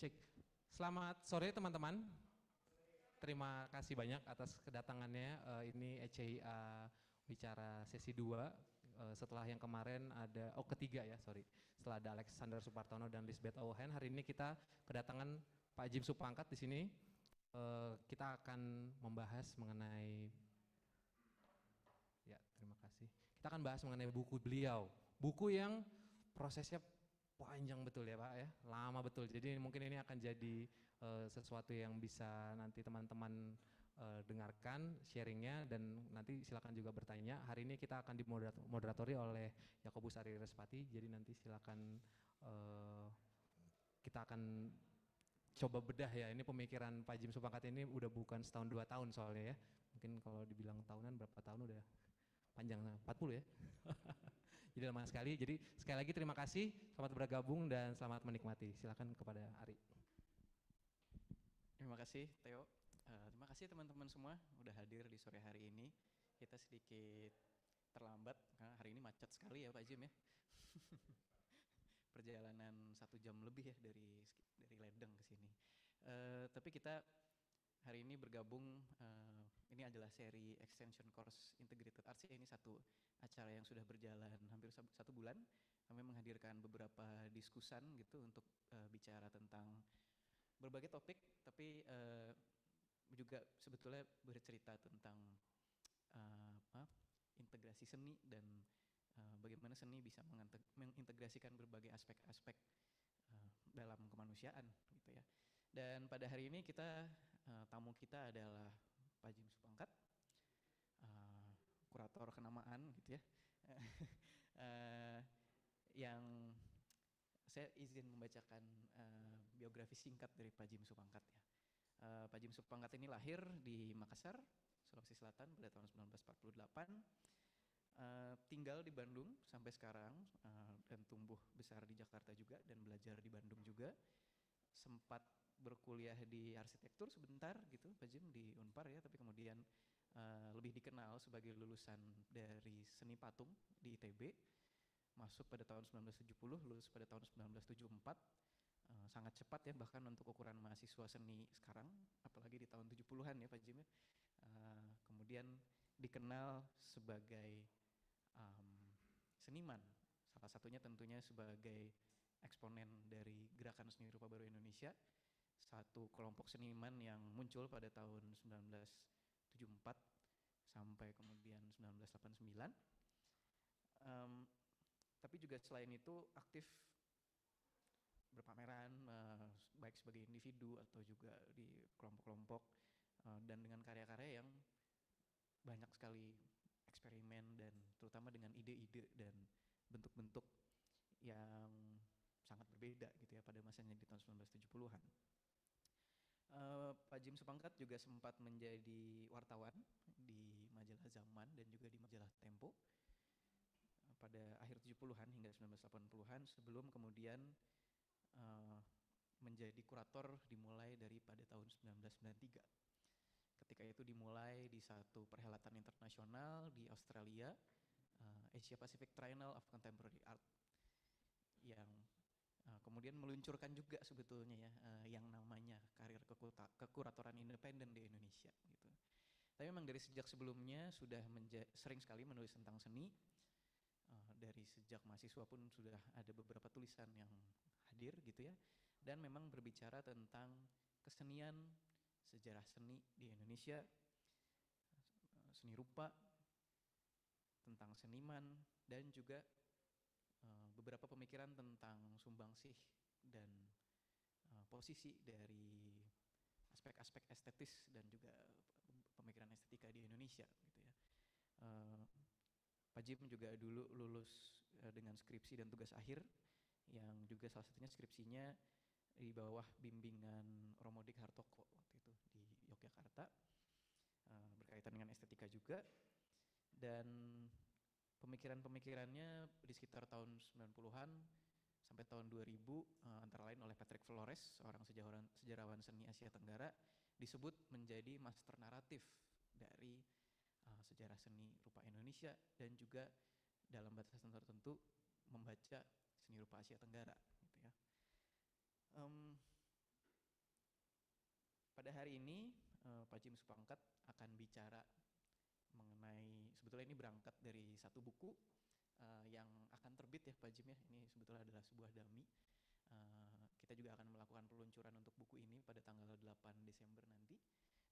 Cek. Selamat sore teman-teman. Terima kasih banyak atas kedatangannya. Ini ECIA bicara sesi 2. Setelah yang kemarin ada, ketiga ya, sorry. Setelah ada Alexander Supartono dan Lisbeth Owen, hari ini kita kedatangan Pak Jim Supangkat di sini. Kita akan membahas mengenai, ya terima kasih. Kita akan bahas mengenai buku beliau. Buku yang prosesnya panjang betul ya Pak ya, lama betul. Jadi mungkin ini akan jadi sesuatu yang bisa nanti teman-teman dengarkan sharingnya dan nanti silakan juga bertanya. Hari ini kita akan dimoderatori oleh Yakobus Ari Respati. Jadi nanti silakan kita akan coba bedah ya. Ini pemikiran Pak Jim Supangkat ini udah bukan setahun 2 tahun soalnya ya. Mungkin kalau dibilang tahunan berapa tahun udah panjang, 40 ya. Jadi lama sekali. Jadi sekali lagi terima kasih, selamat bergabung dan selamat menikmati. Silakan kepada Ari. Terima kasih Theo. Terima kasih teman-teman semua udah hadir di sore hari ini. Kita sedikit terlambat karena hari ini macet sekali ya Pak Jim ya. Perjalanan 1 jam lebih ya dari Ledeng ke sini. Tapi kita hari ini bergabung, ini adalah seri Extension Course Integrated Arts. Ini satu acara yang sudah berjalan hampir 1 bulan. Kami menghadirkan beberapa diskusan gitu untuk bicara tentang berbagai topik, tapi juga sebetulnya bercerita tentang integrasi seni dan bagaimana seni bisa mengintegrasikan berbagai aspek-aspek dalam kemanusiaan gitu ya. Dan pada hari ini tamu kita adalah Pak Jim Supangkat, kurator kenamaan gitu ya, yang saya izin membacakan biografi singkat dari Pak Jim Supangkat ya. Pak Jim Supangkat ini lahir di Makassar, Sulawesi Selatan pada tahun 1948, tinggal di Bandung sampai sekarang dan tumbuh besar di Jakarta juga dan belajar di Bandung juga. Sempat berkuliah di arsitektur sebentar gitu Pak Jim di Unpar ya, tapi kemudian lebih dikenal sebagai lulusan dari seni patung di ITB, masuk pada tahun 1970, lulus pada tahun 1974, sangat cepat ya bahkan untuk ukuran mahasiswa seni sekarang, apalagi di tahun 70-an ya Pak Jim ya. Kemudian dikenal sebagai seniman, salah satunya tentunya sebagai eksponen dari Gerakan Seni Rupa Baru Indonesia, satu kelompok seniman yang muncul pada tahun 1974 sampai kemudian 1989. Tapi juga selain itu aktif berpameran baik sebagai individu atau juga di kelompok-kelompok dan dengan karya-karya yang banyak sekali eksperimen dan terutama dengan ide-ide dan bentuk-bentuk yang sangat berbeda gitu ya pada masanya di tahun 1970-an. Pak Jim Supangkat juga sempat menjadi wartawan di majalah Zaman dan juga di majalah Tempo pada akhir 70-an hingga 1980-an, sebelum kemudian menjadi kurator dimulai dari pada tahun 1993. Ketika itu dimulai di satu perhelatan internasional di Australia, Asia Pacific Triennial of Contemporary Art, yang kemudian meluncurkan juga sebetulnya ya yang namanya karir kekuratoran independen di Indonesia gitu. Tapi memang dari sejak sebelumnya sudah sering sekali menulis tentang seni. Dari sejak mahasiswa pun sudah ada beberapa tulisan yang hadir gitu ya, dan memang berbicara tentang kesenian, sejarah seni di Indonesia, seni rupa, tentang seniman, dan juga beberapa pemikiran tentang sumbangsih dan posisi dari aspek-aspek estetis dan juga pemikiran estetika di Indonesia gitu ya. Pak Jim juga dulu lulus dengan skripsi dan tugas akhir, yang juga salah satunya skripsinya di bawah bimbingan Romo Dik Hartoko waktu itu di Yogyakarta, berkaitan dengan estetika juga. Dan pemikiran-pemikirannya di sekitar tahun 90-an sampai tahun 2000, antara lain oleh Patrick Flores, seorang sejarawan seni Asia Tenggara, disebut menjadi master naratif dari sejarah seni rupa Indonesia dan juga dalam batasan tertentu membaca seni rupa Asia Tenggara gitu ya. pada hari ini Pak Jim Supangkat akan bicara mengenai, sebetulnya ini berangkat dari satu buku yang akan terbit ya Pak Jim ya. Ini sebetulnya adalah sebuah dummy. Kita juga akan melakukan peluncuran untuk buku ini pada tanggal 8 Desember nanti.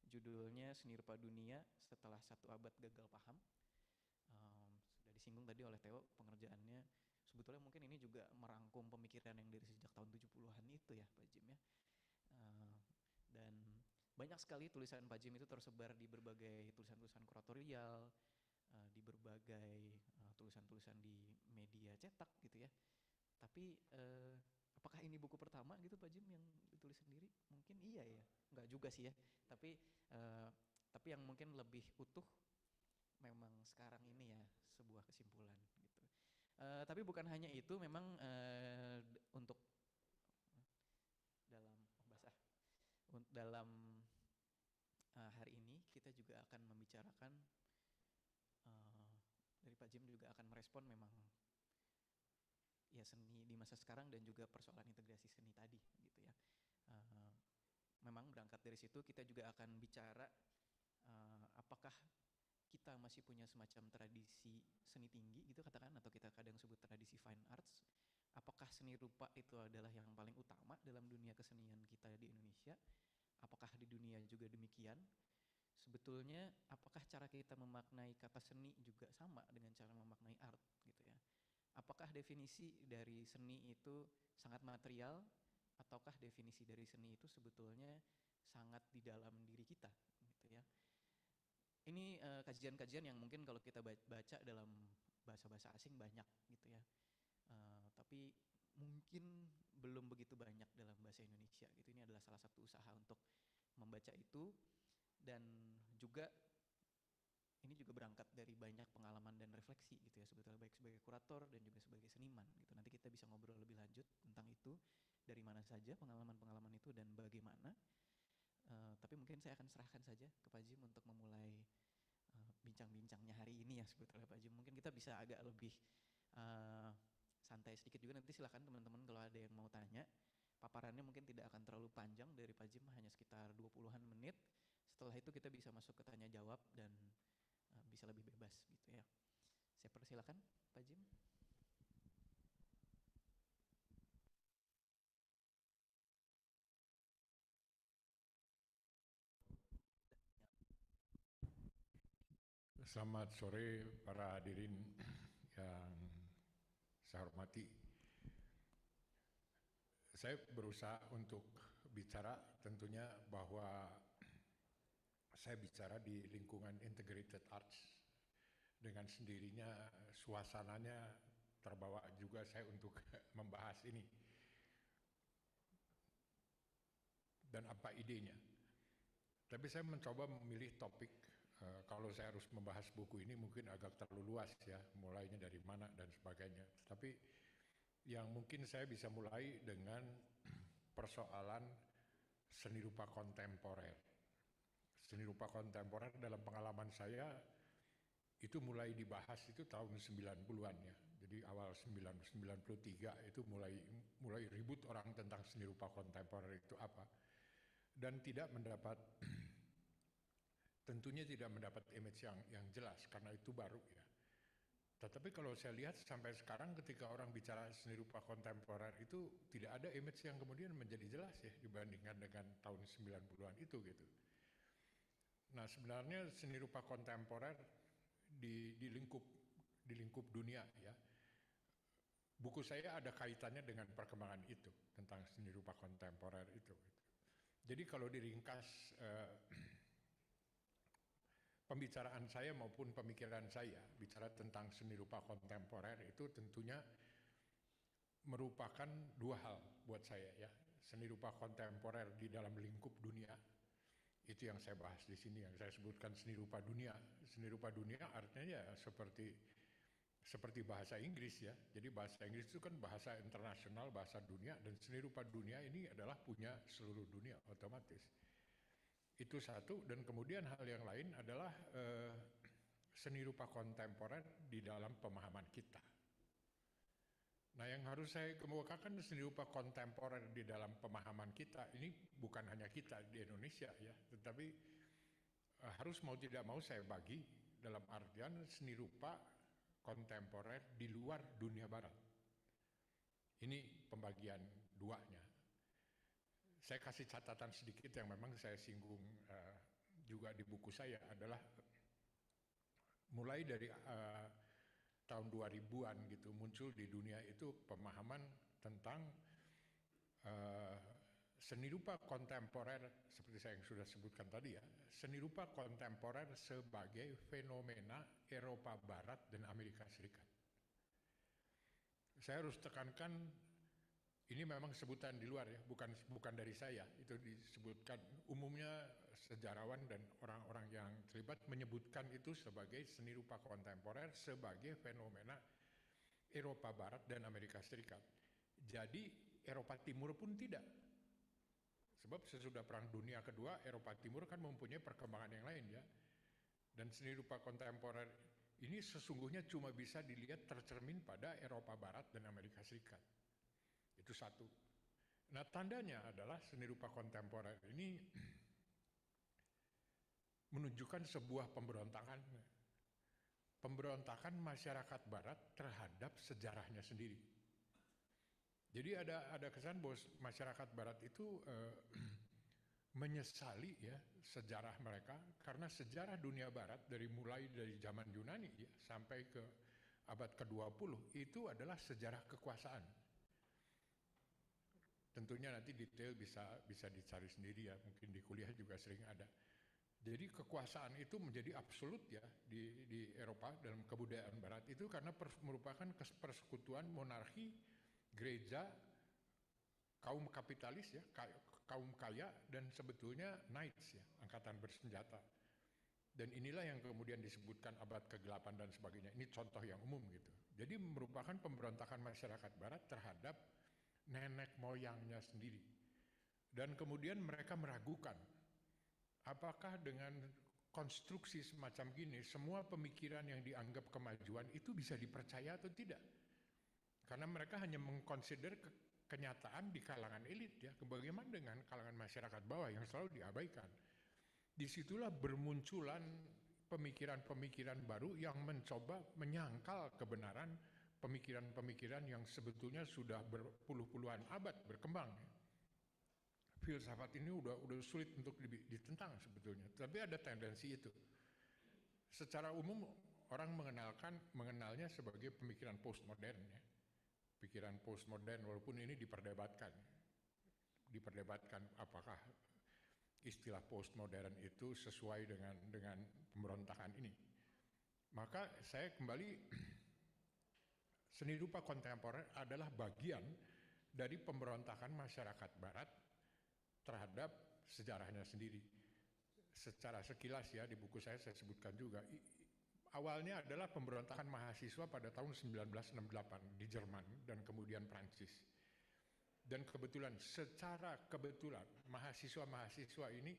Judulnya Seni Rupa Dunia Setelah 1 Abad Gagal Paham. Sudah disinggung tadi oleh Theo pengerjaannya. Sebetulnya mungkin ini juga merangkum pemikiran yang dari sejak tahun 70-an itu ya Pak Jim ya. Dan banyak sekali tulisan Pak Jim itu tersebar di berbagai tulisan-tulisan kuratorial, di berbagai tulisan-tulisan di media cetak gitu ya. Tapi apakah ini buku pertama gitu Pak Jim yang ditulis sendiri? Mungkin iya ya, enggak juga sih ya. Tapi yang mungkin lebih utuh memang sekarang ini ya sebuah kesimpulan gitu. Tapi bukan hanya itu, memang untuk dalam hari ini kita juga akan membicarakan dari Pak Jim juga akan merespon memang ya seni di masa sekarang dan juga persoalan integrasi seni tadi gitu ya. Memang berangkat dari situ kita juga akan bicara apakah kita masih punya semacam tradisi seni tinggi gitu katakan, atau kita kadang sebut tradisi fine arts. Apakah seni rupa itu adalah yang paling utama dalam dunia kesenian kita di Indonesia? Apakah di dunia juga demikian? Sebetulnya apakah cara kita memaknai kata seni juga sama dengan cara memaknai art gitu ya? Apakah definisi dari seni itu sangat material, ataukah definisi dari seni itu sebetulnya sangat di dalam diri kita gitu ya? Ini kajian-kajian yang mungkin kalau kita baca dalam bahasa-bahasa asing banyak gitu ya. Tapi mungkin belum begitu banyak dalam bahasa Indonesia gitu. Ini adalah salah satu usaha untuk membaca itu, dan juga ini juga berangkat dari banyak pengalaman dan refleksi gitu ya, sebetulnya baik sebagai kurator dan juga sebagai seniman gitu. Nanti kita bisa ngobrol lebih lanjut tentang itu, dari mana saja pengalaman-pengalaman itu dan bagaimana. Tapi mungkin saya akan serahkan saja ke Pak Jim untuk memulai bincang-bincangnya hari ini ya sebetulnya Pak Jim. Mungkin kita bisa agak lebih santai sedikit juga, nanti silakan teman-teman kalau ada yang mau tanya. Paparannya mungkin tidak akan terlalu panjang dari Pak Jim, hanya sekitar 20-an menit. Setelah itu kita bisa masuk ke tanya jawab dan bisa lebih bebas gitu ya. Saya persilakan Pak Jim. Selamat sore para hadirin yang saya hormati. Saya berusaha untuk bicara tentunya bahwa saya bicara di lingkungan integrated arts. Dengan sendirinya suasananya terbawa juga saya untuk membahas ini. Dan apa idenya. Tapi saya mencoba memilih topik. Kalau saya harus membahas buku ini mungkin agak terlalu luas ya, mulainya dari mana dan sebagainya. Tapi yang mungkin saya bisa mulai dengan persoalan seni rupa kontemporer. Seni rupa kontemporer dalam pengalaman saya itu mulai dibahas itu tahun 90-an ya. Jadi awal 93 itu mulai ribut orang tentang seni rupa kontemporer itu apa. Dan tidak mendapat tentunya tidak mendapat image yang jelas karena itu baru ya. Tetapi kalau saya lihat sampai sekarang ketika orang bicara seni rupa kontemporer itu tidak ada image yang kemudian menjadi jelas ya dibandingkan dengan tahun 90-an itu gitu. Nah sebenarnya seni rupa kontemporer di lingkup dunia ya. Buku saya ada kaitannya dengan perkembangan itu tentang seni rupa kontemporer itu. Jadi kalau diringkas pembicaraan saya maupun pemikiran saya bicara tentang seni rupa kontemporer itu tentunya merupakan dua hal buat saya ya. Seni rupa kontemporer di dalam lingkup dunia itu yang saya bahas di sini, yang saya sebutkan seni rupa dunia. Seni rupa dunia artinya ya seperti bahasa Inggris ya. Jadi bahasa Inggris itu kan bahasa internasional, bahasa dunia, dan seni rupa dunia ini adalah punya seluruh dunia otomatis. Itu satu, dan kemudian hal yang lain adalah seni rupa kontemporer di dalam pemahaman kita. Nah, yang harus saya kemukakan seni rupa kontemporer di dalam pemahaman kita, ini bukan hanya kita di Indonesia ya, tetapi harus mau tidak mau saya bagi dalam artian seni rupa kontemporer di luar dunia barat. Ini pembagian duanya. Saya kasih catatan sedikit yang memang saya singgung juga di buku saya adalah mulai dari tahun 2000-an gitu muncul di dunia itu pemahaman tentang seni rupa kontemporer seperti saya yang sudah sebutkan tadi ya, seni rupa kontemporer sebagai fenomena Eropa Barat dan Amerika Serikat. Saya harus tekankan ini memang sebutan di luar ya, bukan dari saya, itu disebutkan umumnya sejarawan dan orang-orang yang terlibat menyebutkan itu sebagai seni rupa kontemporer sebagai fenomena Eropa Barat dan Amerika Serikat. Jadi Eropa Timur pun tidak. Sebab sesudah Perang Dunia Kedua, Eropa Timur kan mempunyai perkembangan yang lain ya. Dan seni rupa kontemporer ini sesungguhnya cuma bisa dilihat tercermin pada Eropa Barat dan Amerika Serikat. Itu satu. Nah, tandanya adalah seni rupa kontemporer ini menunjukkan sebuah pemberontakan. Pemberontakan masyarakat barat terhadap sejarahnya sendiri. Jadi ada kesan bahwa masyarakat barat itu menyesali ya sejarah mereka karena sejarah dunia barat mulai dari zaman Yunani ya, sampai ke abad ke-20 itu adalah sejarah kekuasaan. Tentunya nanti detail bisa dicari sendiri ya, mungkin di kuliah juga sering ada. Jadi kekuasaan itu menjadi absolut ya di Eropa dalam kebudayaan barat itu karena merupakan persekutuan monarki, gereja, kaum kapitalis ya, kaum kaya dan sebetulnya knights ya, angkatan bersenjata. Dan inilah yang kemudian disebutkan abad ke-8 dan sebagainya. Ini contoh yang umum gitu. Jadi merupakan pemberontakan masyarakat barat terhadap nenek moyangnya sendiri. Dan kemudian mereka meragukan apakah dengan konstruksi semacam gini semua pemikiran yang dianggap kemajuan itu bisa dipercaya atau tidak. Karena mereka hanya mengkonsider kenyataan di kalangan elit ya, bagaimana dengan kalangan masyarakat bawah yang selalu diabaikan. Disitulah bermunculan pemikiran-pemikiran baru yang mencoba menyangkal kebenaran pemikiran-pemikiran yang sebetulnya sudah berpuluh-puluhan abad berkembang. Filsafat ini udah sulit untuk ditentang sebetulnya, tapi ada tendensi itu. Secara umum orang mengenalnya sebagai pemikiran postmodern ya. Pikiran postmodern walaupun ini diperdebatkan apakah istilah postmodern itu sesuai dengan pemberontakan ini. Maka saya kembali seni rupa kontemporer adalah bagian dari pemberontakan masyarakat barat terhadap sejarahnya sendiri. Secara sekilas ya di buku saya sebutkan juga awalnya adalah pemberontakan mahasiswa pada tahun 1968 di Jerman dan kemudian Prancis. Dan secara kebetulan mahasiswa-mahasiswa ini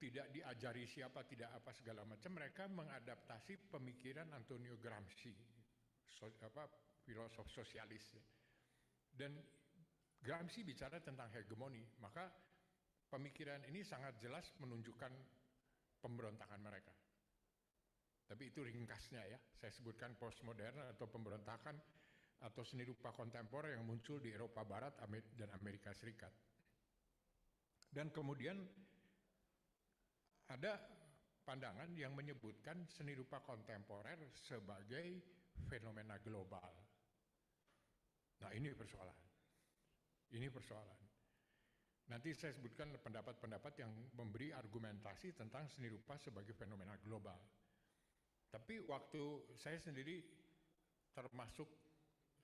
tidak diajari siapa, tidak apa segala macam, mereka mengadaptasi pemikiran Antonio Gramsci, filosof sosialis. Dan Gramsci bicara tentang hegemoni, maka pemikiran ini sangat jelas menunjukkan pemberontakan mereka. Tapi itu ringkasnya ya, saya sebutkan postmodern atau pemberontakan atau seni rupa kontemporer yang muncul di Eropa Barat dan Amerika Serikat. Dan kemudian ada pandangan yang menyebutkan seni rupa kontemporer sebagai fenomena global. Nah ini persoalan. Nanti saya sebutkan pendapat-pendapat yang memberi argumentasi tentang seni rupa sebagai fenomena global. Tapi waktu saya sendiri termasuk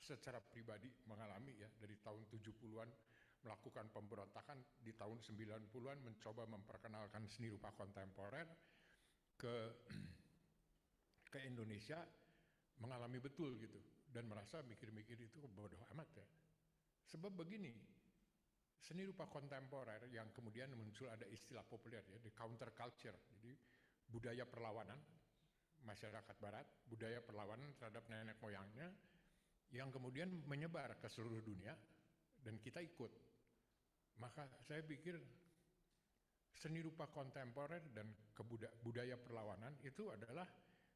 secara pribadi mengalami ya dari tahun 70-an melakukan pemberontakan, di tahun 90-an mencoba memperkenalkan seni rupa kontemporer ke Indonesia, mengalami betul gitu dan merasa mikir-mikir itu bodoh amat ya. Sebab begini, seni rupa kontemporer yang kemudian muncul ada istilah populer ya, the counterculture, jadi budaya perlawanan masyarakat barat, budaya perlawanan terhadap nenek moyangnya yang kemudian menyebar ke seluruh dunia dan kita ikut. Maka saya pikir seni rupa kontemporer dan budaya perlawanan itu adalah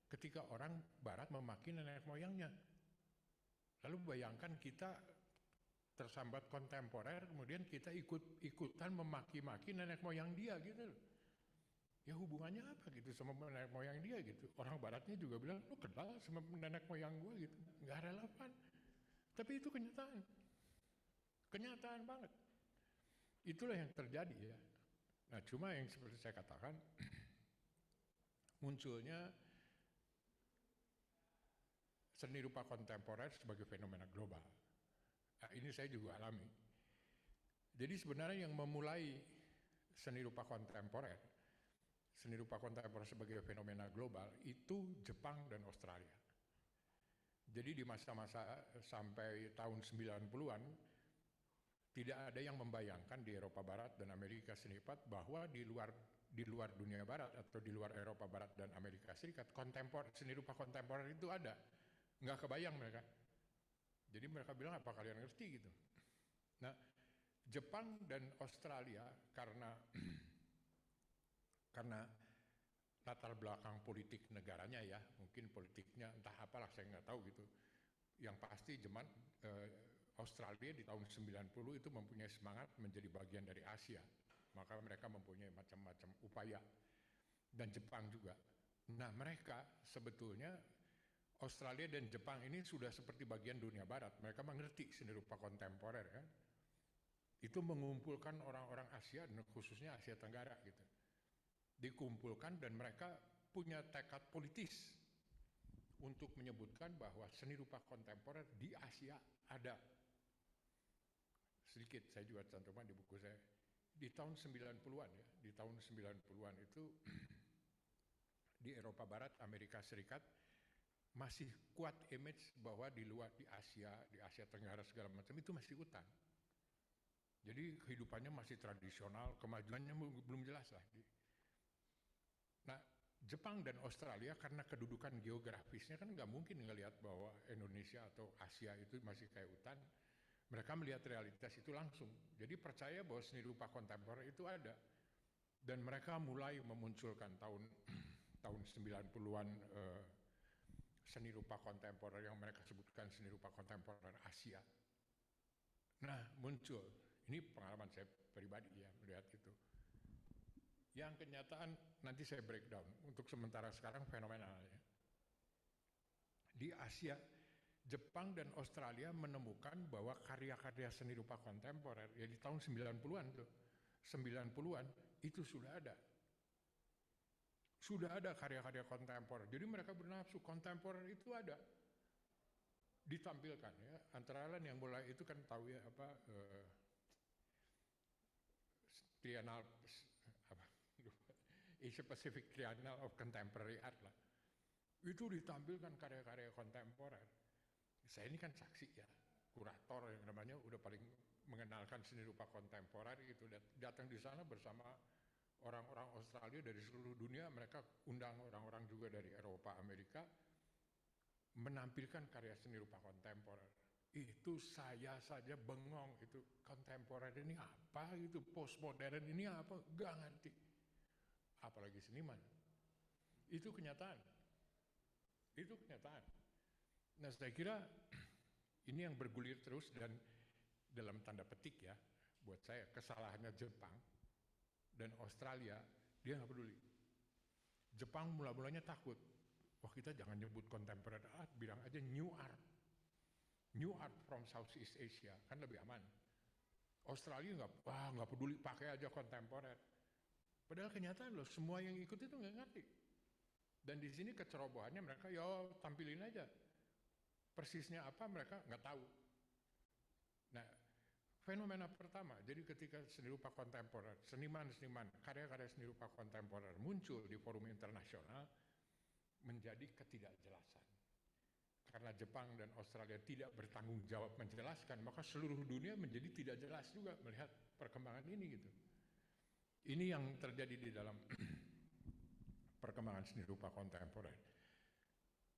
ketika orang barat memaki nenek moyangnya. Lalu bayangkan kita tersambat kontemporer, kemudian kita ikutan memaki-maki nenek moyang dia gitu. Ya hubungannya apa gitu sama nenek moyang dia gitu. Orang baratnya juga bilang, lu kenal sama nenek moyang gue gitu. Nggak relevan. Tapi itu kenyataan. Kenyataan banget. Itulah yang terjadi ya. Nah cuma yang seperti saya katakan, munculnya seni rupa kontemporer sebagai fenomena global. Nah, ini saya juga alami. Jadi sebenarnya yang memulai seni rupa kontemporer sebagai fenomena global itu Jepang dan Australia. Jadi di masa-masa sampai tahun 90-an, tidak ada yang membayangkan di Eropa Barat dan Amerika Serikat bahwa di luar dunia Barat atau di luar Eropa Barat dan Amerika Serikat, seni rupa kontemporer itu ada. Nggak kebayang mereka. Jadi mereka bilang, apa kalian ngerti gitu. Nah, Jepang dan Australia karena latar belakang politik negaranya ya, mungkin politiknya entah apalah saya nggak tahu gitu. Yang pasti Australia di tahun 90 itu mempunyai semangat menjadi bagian dari Asia. Maka mereka mempunyai macam-macam upaya. Dan Jepang juga. Nah mereka sebetulnya Australia dan Jepang ini sudah seperti bagian dunia barat. Mereka mengerti seni rupa kontemporer ya. Itu mengumpulkan orang-orang Asia dan khususnya Asia Tenggara gitu. Dikumpulkan dan mereka punya tekad politis untuk menyebutkan bahwa seni rupa kontemporer di Asia ada. Sedikit saya juga cantumkan di buku saya. Di tahun 90-an ya, di tahun 90-an itu di Eropa Barat, Amerika Serikat masih kuat image bahwa di Asia Tenggara segala macam itu masih hutan. Jadi kehidupannya masih tradisional, kemajuannya belum jelas lah. Nah, Jepang dan Australia karena kedudukan geografisnya kan nggak mungkin ngelihat bahwa Indonesia atau Asia itu masih kayak hutan. Mereka melihat realitas itu langsung. Jadi percaya bahwa seni rupa kontemporer itu ada. Dan mereka mulai memunculkan tahun 90-an seni rupa kontemporer yang mereka sebutkan seni rupa kontemporer Asia. Nah, muncul. Ini pengalaman saya pribadi ya, melihat itu. Yang kenyataan nanti saya breakdown. Untuk sementara sekarang fenomenal ya. Di Asia, Jepang dan Australia menemukan bahwa karya-karya seni rupa kontemporer ya di tahun 90-an tuh. 90-an itu sudah ada. Sudah ada karya-karya kontemporer. Jadi mereka bernafsu kontemporer itu ada. Ditampilkan ya. Antara lain yang mulai itu kan tahu ya Asia Pacific Triennial of Contemporary Art lah. Itu ditampilkan karya-karya kontemporer. Saya ini kan saksi ya, kurator yang namanya udah paling mengenalkan seni rupa kontemporer gitu. Datang di sana bersama orang-orang Australia dari seluruh dunia, mereka undang orang-orang juga dari Eropa, Amerika, menampilkan karya seni rupa kontemporer. Itu saya saja bengong, itu kontemporer ini apa gitu, postmodern ini apa, gak ngerti. Apalagi seniman. Itu kenyataan. Itu kenyataan. Nah saya kira ini yang bergulir terus dan dalam tanda petik ya, buat saya kesalahannya Jepang dan Australia, dia nggak peduli. Jepang mula-mulanya takut, wah kita jangan nyebut contemporary art, bilang aja new art. New art from Southeast Asia, kan lebih aman. Australia nggak peduli, pakai aja kontemporer. Padahal kenyataan loh, semua yang ikut itu nggak ngerti. Dan di sini kecerobohannya mereka, ya tampilin aja. Persisnya apa mereka nggak tahu. Nah, fenomena pertama, jadi ketika seni rupa kontemporer, seniman-seniman, karya-karya seni rupa kontemporer muncul di forum internasional, menjadi ketidakjelasan. Karena Jepang dan Australia tidak bertanggung jawab menjelaskan, maka seluruh dunia menjadi tidak jelas juga melihat perkembangan ini gitu. Ini yang terjadi di dalam perkembangan seni rupa kontemporer.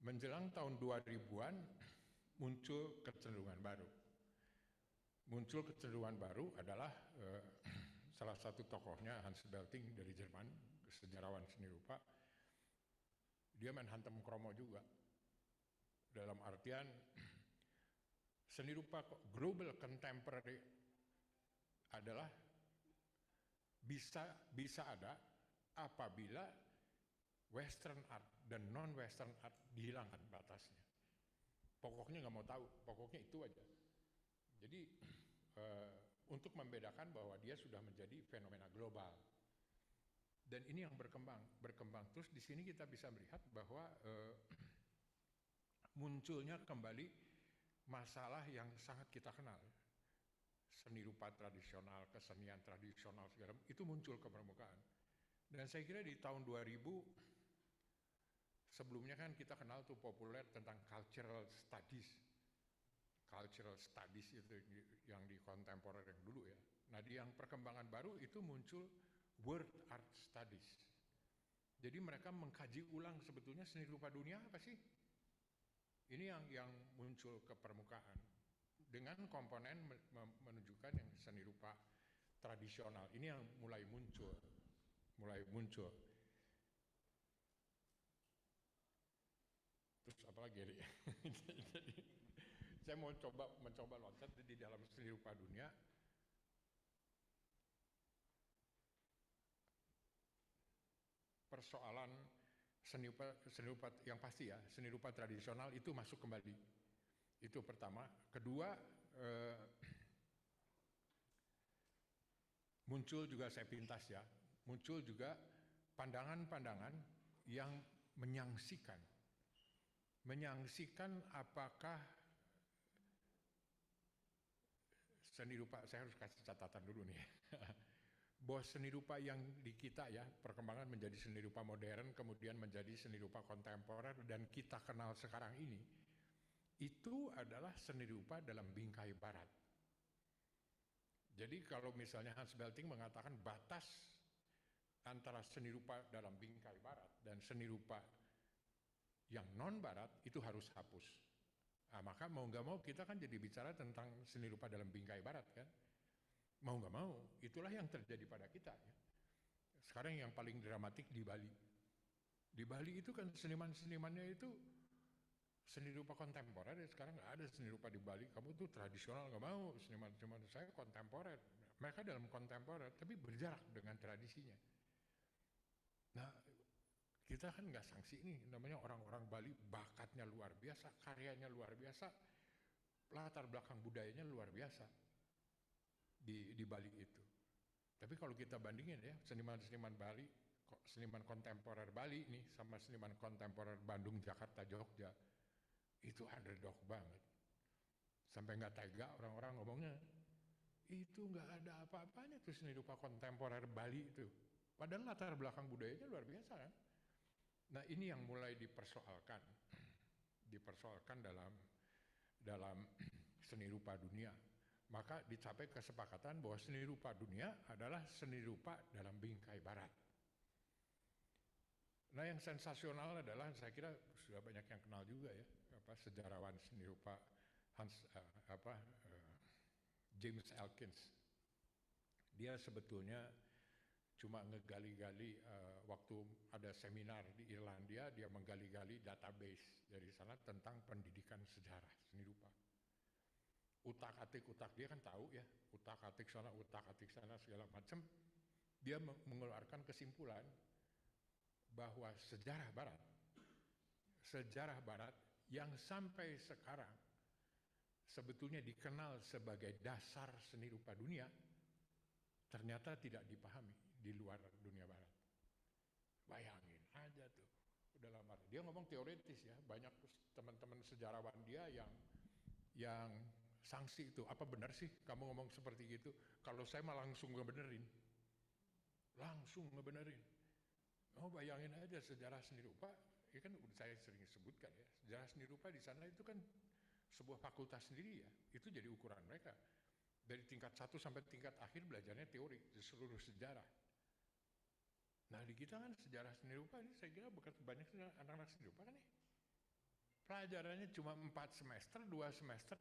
Menjelang tahun 2000-an, muncul kecenderungan baru. Muncul kecenderungan baru adalah salah satu tokohnya Hans Belting dari Jerman, sejarawan seni rupa. Dia main hantem kromo juga. Dalam artian seni rupa global contemporary adalah bisa ada apabila Western art dan non-Western art dihilangkan batasnya. Pokoknya nggak mau tahu, pokoknya itu aja. Jadi untuk membedakan bahwa dia sudah menjadi fenomena global. Dan ini yang berkembang. Terus di sini kita bisa melihat bahwa munculnya kembali masalah yang sangat kita kenal. Seni rupa tradisional, kesenian tradisional segala itu muncul ke permukaan. Dan saya kira di tahun 2000 sebelumnya kan kita kenal tuh populer tentang cultural studies. Cultural studies itu yang di kontemporer yang dulu ya. Nah di yang perkembangan baru itu muncul world art studies. Jadi mereka mengkaji ulang sebetulnya seni rupa dunia apa sih? Ini yang muncul ke permukaan dengan komponen menunjukkan yang seni rupa tradisional. Ini yang mulai muncul. Terus apa lagi ya? Jadi saya mau mencoba loncat di dalam seni rupa dunia. Persoalan seni rupa yang pasti ya, seni rupa tradisional itu masuk kembali. Itu pertama. Kedua, muncul juga saya pintas ya, muncul juga pandangan-pandangan yang menyaksikan apakah seni rupa, saya harus kasih catatan dulu nih, bahwa seni rupa yang di kita ya, perkembangan menjadi seni rupa modern, kemudian menjadi seni rupa kontemporer, dan kita kenal sekarang ini, itu adalah seni rupa dalam bingkai barat. Jadi kalau misalnya Hans Belting mengatakan batas antara seni rupa dalam bingkai barat dan seni rupa yang non-barat itu harus hapus. Nah, maka mau nggak mau kita kan jadi bicara tentang seni rupa dalam bingkai barat kan. Mau nggak mau, itulah yang terjadi pada kita. Ya. Sekarang yang paling dramatik di Bali. Di Bali itu kan seniman-senimannya itu seni rupa kontemporer, ya sekarang nggak ada seni rupa di Bali. Kamu tuh tradisional nggak mau, seniman-seniman saya kontemporer. Mereka dalam kontemporer, tapi berjarak dengan tradisinya. Nah, kita kan nggak sanksi ini, namanya orang-orang Bali bakatnya luar biasa, karyanya luar biasa, latar belakang budayanya luar biasa di Bali itu. Tapi kalau kita bandingin ya, seniman-seniman Bali, seniman kontemporer Bali nih sama seniman kontemporer Bandung, Jakarta, Jogja, itu underdog banget. Sampai nggak tega orang-orang ngomongnya, itu nggak ada apa-apanya tuh seni rupa kontemporer Bali itu. Padahal latar belakang budayanya luar biasa kan. Nah ini yang mulai dipersoalkan dalam seni rupa dunia. Maka dicapai kesepakatan bahwa seni rupa dunia adalah seni rupa dalam bingkai barat. Nah yang sensasional adalah saya kira sudah banyak yang kenal juga ya, sejarawan seni rupa James Elkins. Dia sebetulnya cuma ngegali-gali waktu ada seminar di Irlandia, dia menggali-gali database dari sana tentang pendidikan sejarah seni rupa. Utak-atik dia kan tahu ya, utak-atik sana segala macam. Dia mengeluarkan kesimpulan bahwa sejarah barat yang sampai sekarang sebetulnya dikenal sebagai dasar seni rupa dunia, ternyata tidak dipahami di luar dunia barat. Bayangin aja tuh, udah lama. Dia ngomong teoritis ya, banyak teman-teman sejarawan dia yang sanksi itu, apa benar sih kamu ngomong seperti gitu? Kalau saya mah langsung ngebenerin. Oh bayangin aja sejarah seni rupa, ya kan saya sering sebutkan ya, sejarah seni rupa di sana itu kan sebuah fakultas sendiri ya, itu jadi ukuran mereka. Dari tingkat 1 sampai tingkat akhir belajarnya teori di seluruh sejarah. Nah di kita kan sejarah seni rupa ini saya kira banyak anak-anak seni rupa kan nih. pelajarannya cuma 4 semester, 2 semester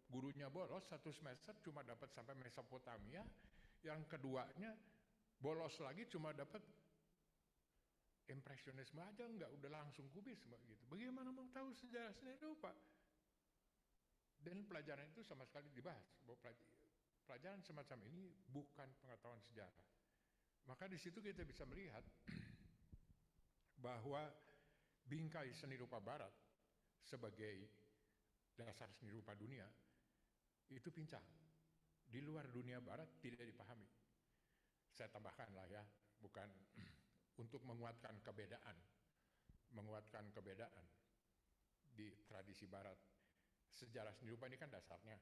gurunya bolos, 1 semester cuma dapat sampai Mesopotamia, yang keduanya bolos lagi cuma dapat impresionisme aja, enggak, udah langsung kubis gitu. Bagaimana mau tahu sejarah seni rupa? Dan pelajaran itu sama sekali dibahas bahwa pelajaran semacam ini bukan pengetahuan sejarah. Maka di situ kita bisa melihat bahwa bingkai seni rupa barat sebagai dasar seni rupa dunia itu pincang. Di luar dunia barat tidak dipahami. Saya tambahkan lah ya, bukan untuk menguatkan kebedaan di tradisi barat. Sejarah seni rupa ini kan dasarnya,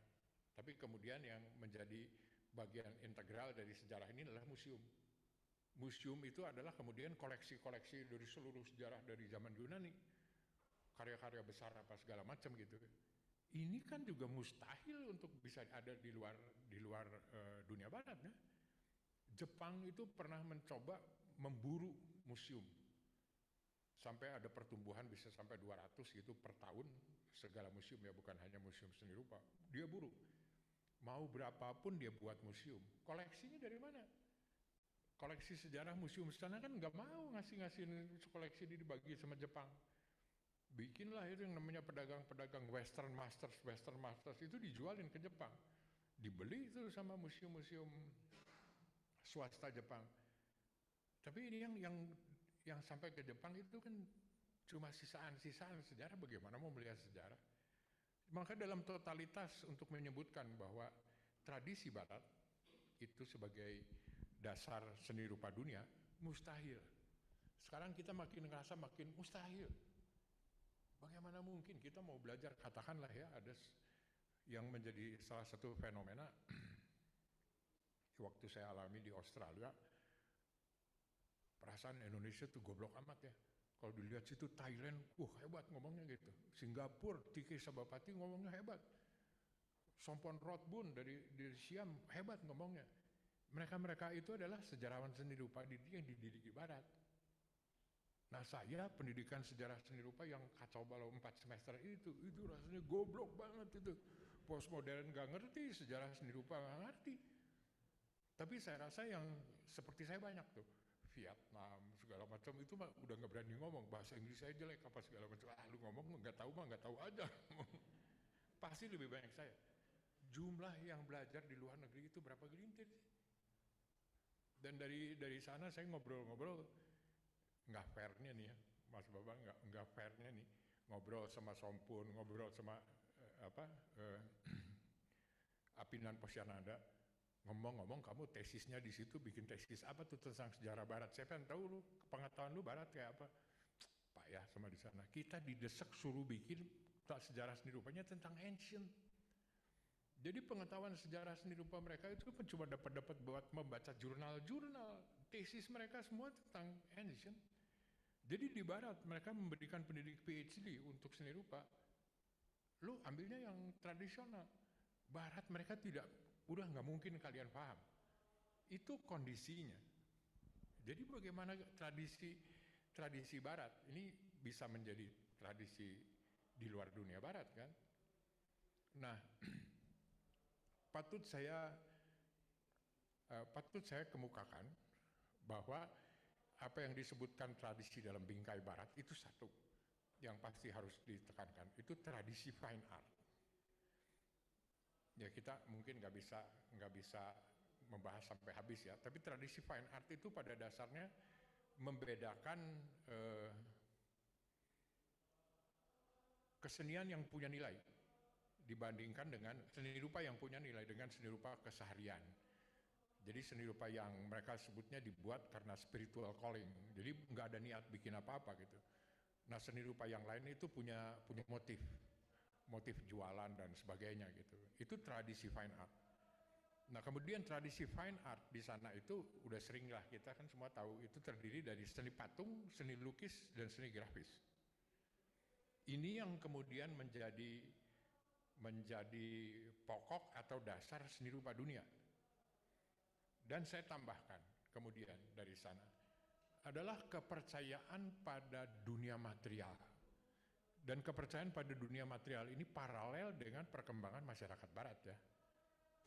tapi kemudian yang menjadi bagian integral dari sejarah ini adalah museum. Museum itu adalah kemudian koleksi-koleksi dari seluruh sejarah dari zaman Yunani, karya-karya besar apa segala macam gitu. Ini kan juga mustahil untuk bisa ada di luar dunia barat ya. Jepang itu pernah mencoba memburu museum. Sampai ada pertumbuhan bisa sampai 200 gitu per tahun, segala museum ya, bukan hanya museum seni rupa. Dia buru. Mau berapapun dia buat museum. Koleksinya dari mana? Koleksi sejarah museum sana kan nggak mau ngasih koleksi ini dibagi sama Jepang. Bikinlah itu yang namanya pedagang-pedagang Western Masters itu dijualin ke Jepang. Dibeli itu sama museum-museum swasta Jepang. Tapi ini yang sampai ke Jepang itu kan cuma sisaan-sisaan sejarah. Bagaimana mau melihat sejarah? Maka dalam totalitas untuk menyebutkan bahwa tradisi barat itu sebagai dasar seni rupa dunia, mustahil. Sekarang kita makin ngerasa makin mustahil. Bagaimana mungkin kita mau belajar, katakanlah ya, ada yang menjadi salah satu fenomena waktu saya alami di Australia, perasaan Indonesia tuh goblok amat ya. Kalau dilihat situ Thailand, hebat ngomongnya gitu. Singapura, Tiki Sabapati ngomongnya hebat. Sompon Rothbun dari Siam hebat ngomongnya. Mereka itu adalah sejarawan seni rupa yang dididik di barat. Nah saya pendidikan sejarah seni rupa yang kacau balau 4 semester itu rasanya goblok banget itu. Postmodern gak ngerti, sejarah seni rupa gak ngerti. Tapi saya rasa yang seperti saya banyak tuh, Vietnam segala macam itu mah udah nggak berani ngomong, bahasa Inggris saya jelek apa segala macam. Lu ngomong nggak tahu aja. Pasti lebih banyak saya. Jumlah yang belajar di luar negeri itu berapa gelintir sih? Dan dari sana saya ngobrol-ngobrol, nggak fairnya nih ya, Mas Bambang, nggak fairnya nih ngobrol sama Sompun, ngobrol sama Apinan Posyanada. Ngomong-ngomong kamu tesisnya di situ bikin tesis apa tuh tentang sejarah barat? Saya pengen tahu lu pengetahuan lu barat kayak apa. Pak ya sama di sana. Kita didesak suruh bikin sejarah seni rupanya tentang ancient. Jadi pengetahuan sejarah seni rupa mereka itu kan cuma dapat buat membaca jurnal-jurnal. Tesis mereka semua tentang ancient. Jadi di barat mereka memberikan pendidik PhD untuk seni rupa. Lu ambilnya yang tradisional. Barat mereka tidak, udah nggak mungkin kalian paham. Itu kondisinya. Jadi bagaimana tradisi barat ini bisa menjadi tradisi di luar dunia barat kan? Nah, patut saya kemukakan bahwa apa yang disebutkan tradisi dalam bingkai barat itu satu yang pasti harus ditekankan, itu tradisi fine art. Ya kita mungkin nggak bisa membahas sampai habis ya, tapi tradisi fine art itu pada dasarnya membedakan kesenian yang punya nilai dibandingkan dengan seni rupa yang punya nilai dengan seni rupa keseharian. Jadi seni rupa yang mereka sebutnya dibuat karena spiritual calling, jadi nggak ada niat bikin apa-apa gitu. Nah seni rupa yang lain itu punya motif jualan dan sebagainya gitu. Itu tradisi fine art. Nah kemudian tradisi fine art di sana itu udah sering lah kita kan semua tahu itu terdiri dari seni patung, seni lukis dan seni grafis. Ini yang kemudian menjadi pokok atau dasar seni rupa dunia. Dan saya tambahkan kemudian dari sana adalah kepercayaan pada dunia material. Dan kepercayaan pada dunia material ini paralel dengan perkembangan masyarakat barat ya.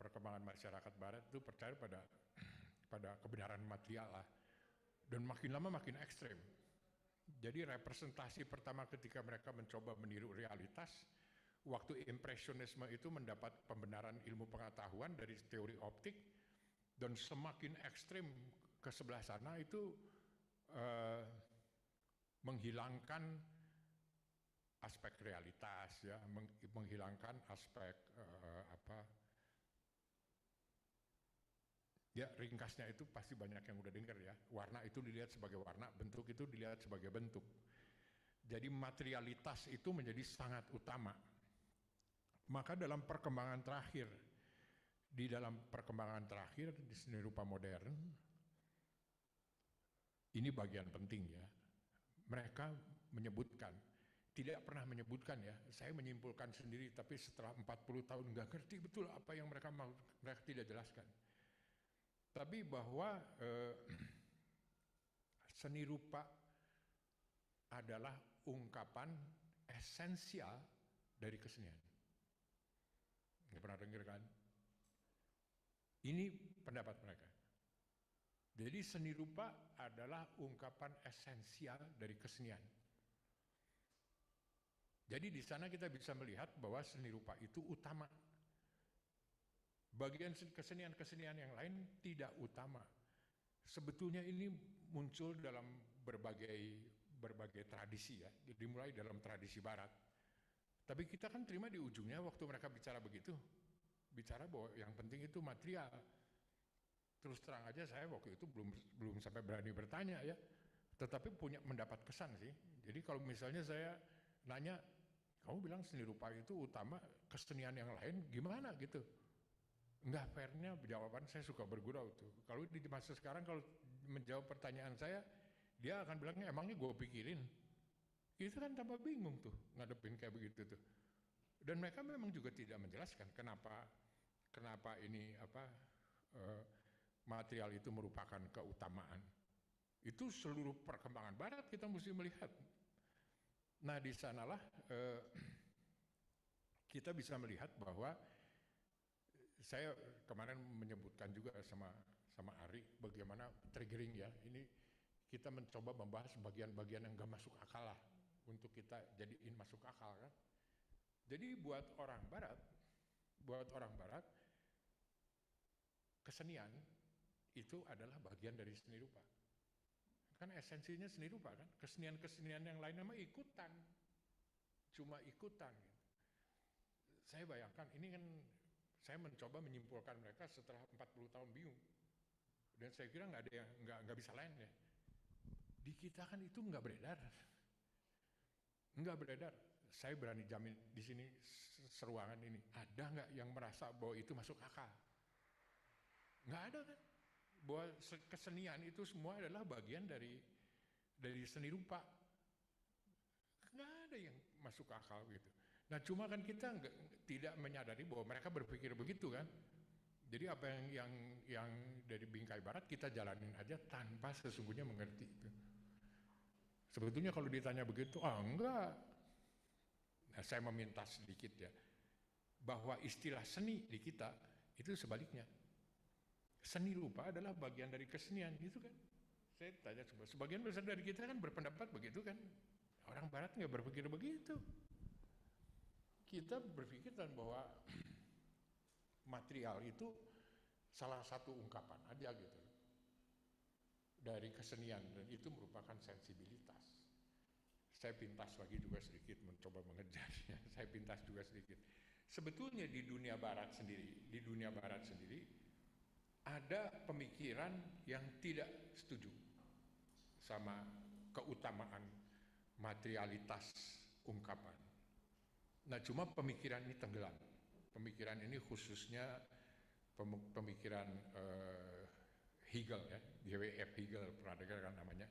Perkembangan masyarakat barat itu percaya pada kebenaran material lah. Dan makin lama makin ekstrem. Jadi representasi pertama ketika mereka mencoba meniru realitas, waktu impresionisme itu mendapat pembenaran ilmu pengetahuan dari teori optik, dan semakin ekstrem ke sebelah sana itu menghilangkan aspek realitas ya, menghilangkan aspek ya ringkasnya itu pasti banyak yang udah dengar ya, warna itu dilihat sebagai warna, bentuk itu dilihat sebagai bentuk. Jadi materialitas itu menjadi sangat utama. Maka dalam perkembangan terakhir, di seni rupa modern, ini bagian penting ya, mereka menyebutkan, tidak pernah menyebutkan ya, saya menyimpulkan sendiri, tapi setelah 40 tahun nggak ngerti betul apa yang mereka mau, mereka tidak jelaskan. Tapi bahwa seni rupa adalah ungkapan esensial dari kesenian. Nggak pernah dengar kan? Ini pendapat mereka. Jadi seni rupa adalah ungkapan esensial dari kesenian. Jadi di sana kita bisa melihat bahwa seni rupa itu utama. Bagian kesenian-kesenian yang lain tidak utama. Sebetulnya ini muncul dalam berbagai tradisi ya, dimulai dalam tradisi barat. Tapi kita kan terima di ujungnya waktu mereka bicara begitu, bicara bahwa yang penting itu material. Terus terang aja saya waktu itu belum sampai berani bertanya ya, tetapi mendapat kesan sih. Jadi kalau misalnya saya nanya, kamu bilang seni rupa itu utama, kesenian yang lain gimana gitu? Enggak, fairnya jawaban saya suka bergurau tuh. Kalau di masa sekarang kalau menjawab pertanyaan saya, dia akan bilangnya emangnya gue pikirin. Itu kan tambah bingung tuh ngadepin kayak begitu tuh. Dan mereka memang juga tidak menjelaskan kenapa ini material itu merupakan keutamaan. Itu seluruh perkembangan barat kita mesti melihat. Nah di sanalah kita bisa melihat bahwa saya kemarin menyebutkan juga sama Ari bagaimana triggering ya. Ini kita mencoba membahas bagian-bagian yang gak masuk akal lah untuk kita jadiin masuk akal kan. Jadi buat orang barat kesenian itu adalah bagian dari seni rupa. Kan esensinya seni rupa kan. Kesenian-kesenian yang lain namanya ikutan. Cuma ikutan. Saya bayangkan ini kan saya mencoba menyimpulkan mereka setelah 40 tahun bingung. Dan saya kira nggak ada yang nggak bisa lain ya. Di kita kan itu nggak beredar. Nggak beredar. Saya berani jamin di sini seruangan ini ada nggak yang merasa bahwa itu masuk akal? Nggak ada kan? Bahwa kesenian itu semua adalah bagian dari seni rupa. Nggak ada yang masuk akal gitu. Nah cuma kan kita tidak menyadari bahwa mereka berpikir begitu kan. Jadi apa yang dari bingkai barat kita jalanin aja tanpa sesungguhnya mengerti itu. Sebetulnya kalau ditanya begitu, enggak. Nah saya meminta sedikit ya, bahwa istilah seni di kita itu sebaliknya. Seni rupa adalah bagian dari kesenian gitu kan. Saya tanya sebagian besar dari kita kan berpendapat begitu kan. Orang barat nggak berpikir begitu. Kita berpikir bahwa material itu salah satu ungkapan aja gitu dari kesenian dan itu merupakan sensibilitas. Saya pintas lagi juga sedikit mencoba mengejarnya. Saya pintas juga sedikit. Sebetulnya di dunia barat sendiri ada pemikiran yang tidak setuju sama keutamaan materialitas ungkapan. Nah cuma pemikiran ini tenggelam. Pemikiran ini khususnya pemikiran Hegel ya, G.W.F. Hegel, pernah dengar kan namanya.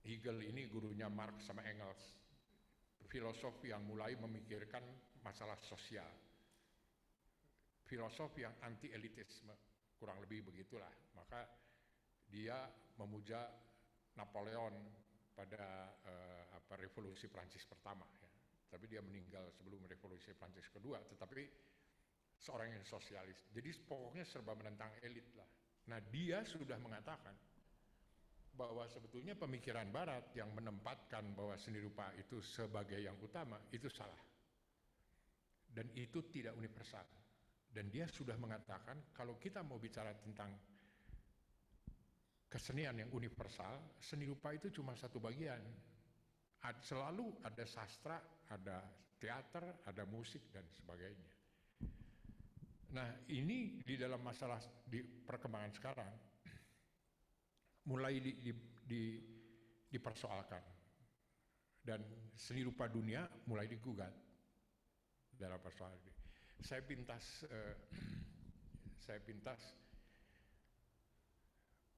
Hegel ini gurunya Marx sama Engels, filosof yang mulai memikirkan masalah sosial, filosof yang anti-elitisme, kurang lebih begitulah. Maka dia memuja Napoleon pada revolusi Prancis pertama ya. tapi dia meninggal sebelum Revolusi Prancis kedua, tetapi seorang yang sosialis. Jadi pokoknya serba menentang elit lah. Nah, dia sudah mengatakan bahwa sebetulnya pemikiran Barat yang menempatkan bahwa seni rupa itu sebagai yang utama, itu salah. Dan itu tidak universal. Dan dia sudah mengatakan kalau kita mau bicara tentang kesenian yang universal, seni rupa itu cuma satu bagian. Selalu ada sastra, ada teater, ada musik, dan sebagainya. Nah, ini di dalam masalah di perkembangan sekarang, mulai dipersoalkan. Dan seni rupa dunia mulai digugat dalam persoalan ini. Saya pintas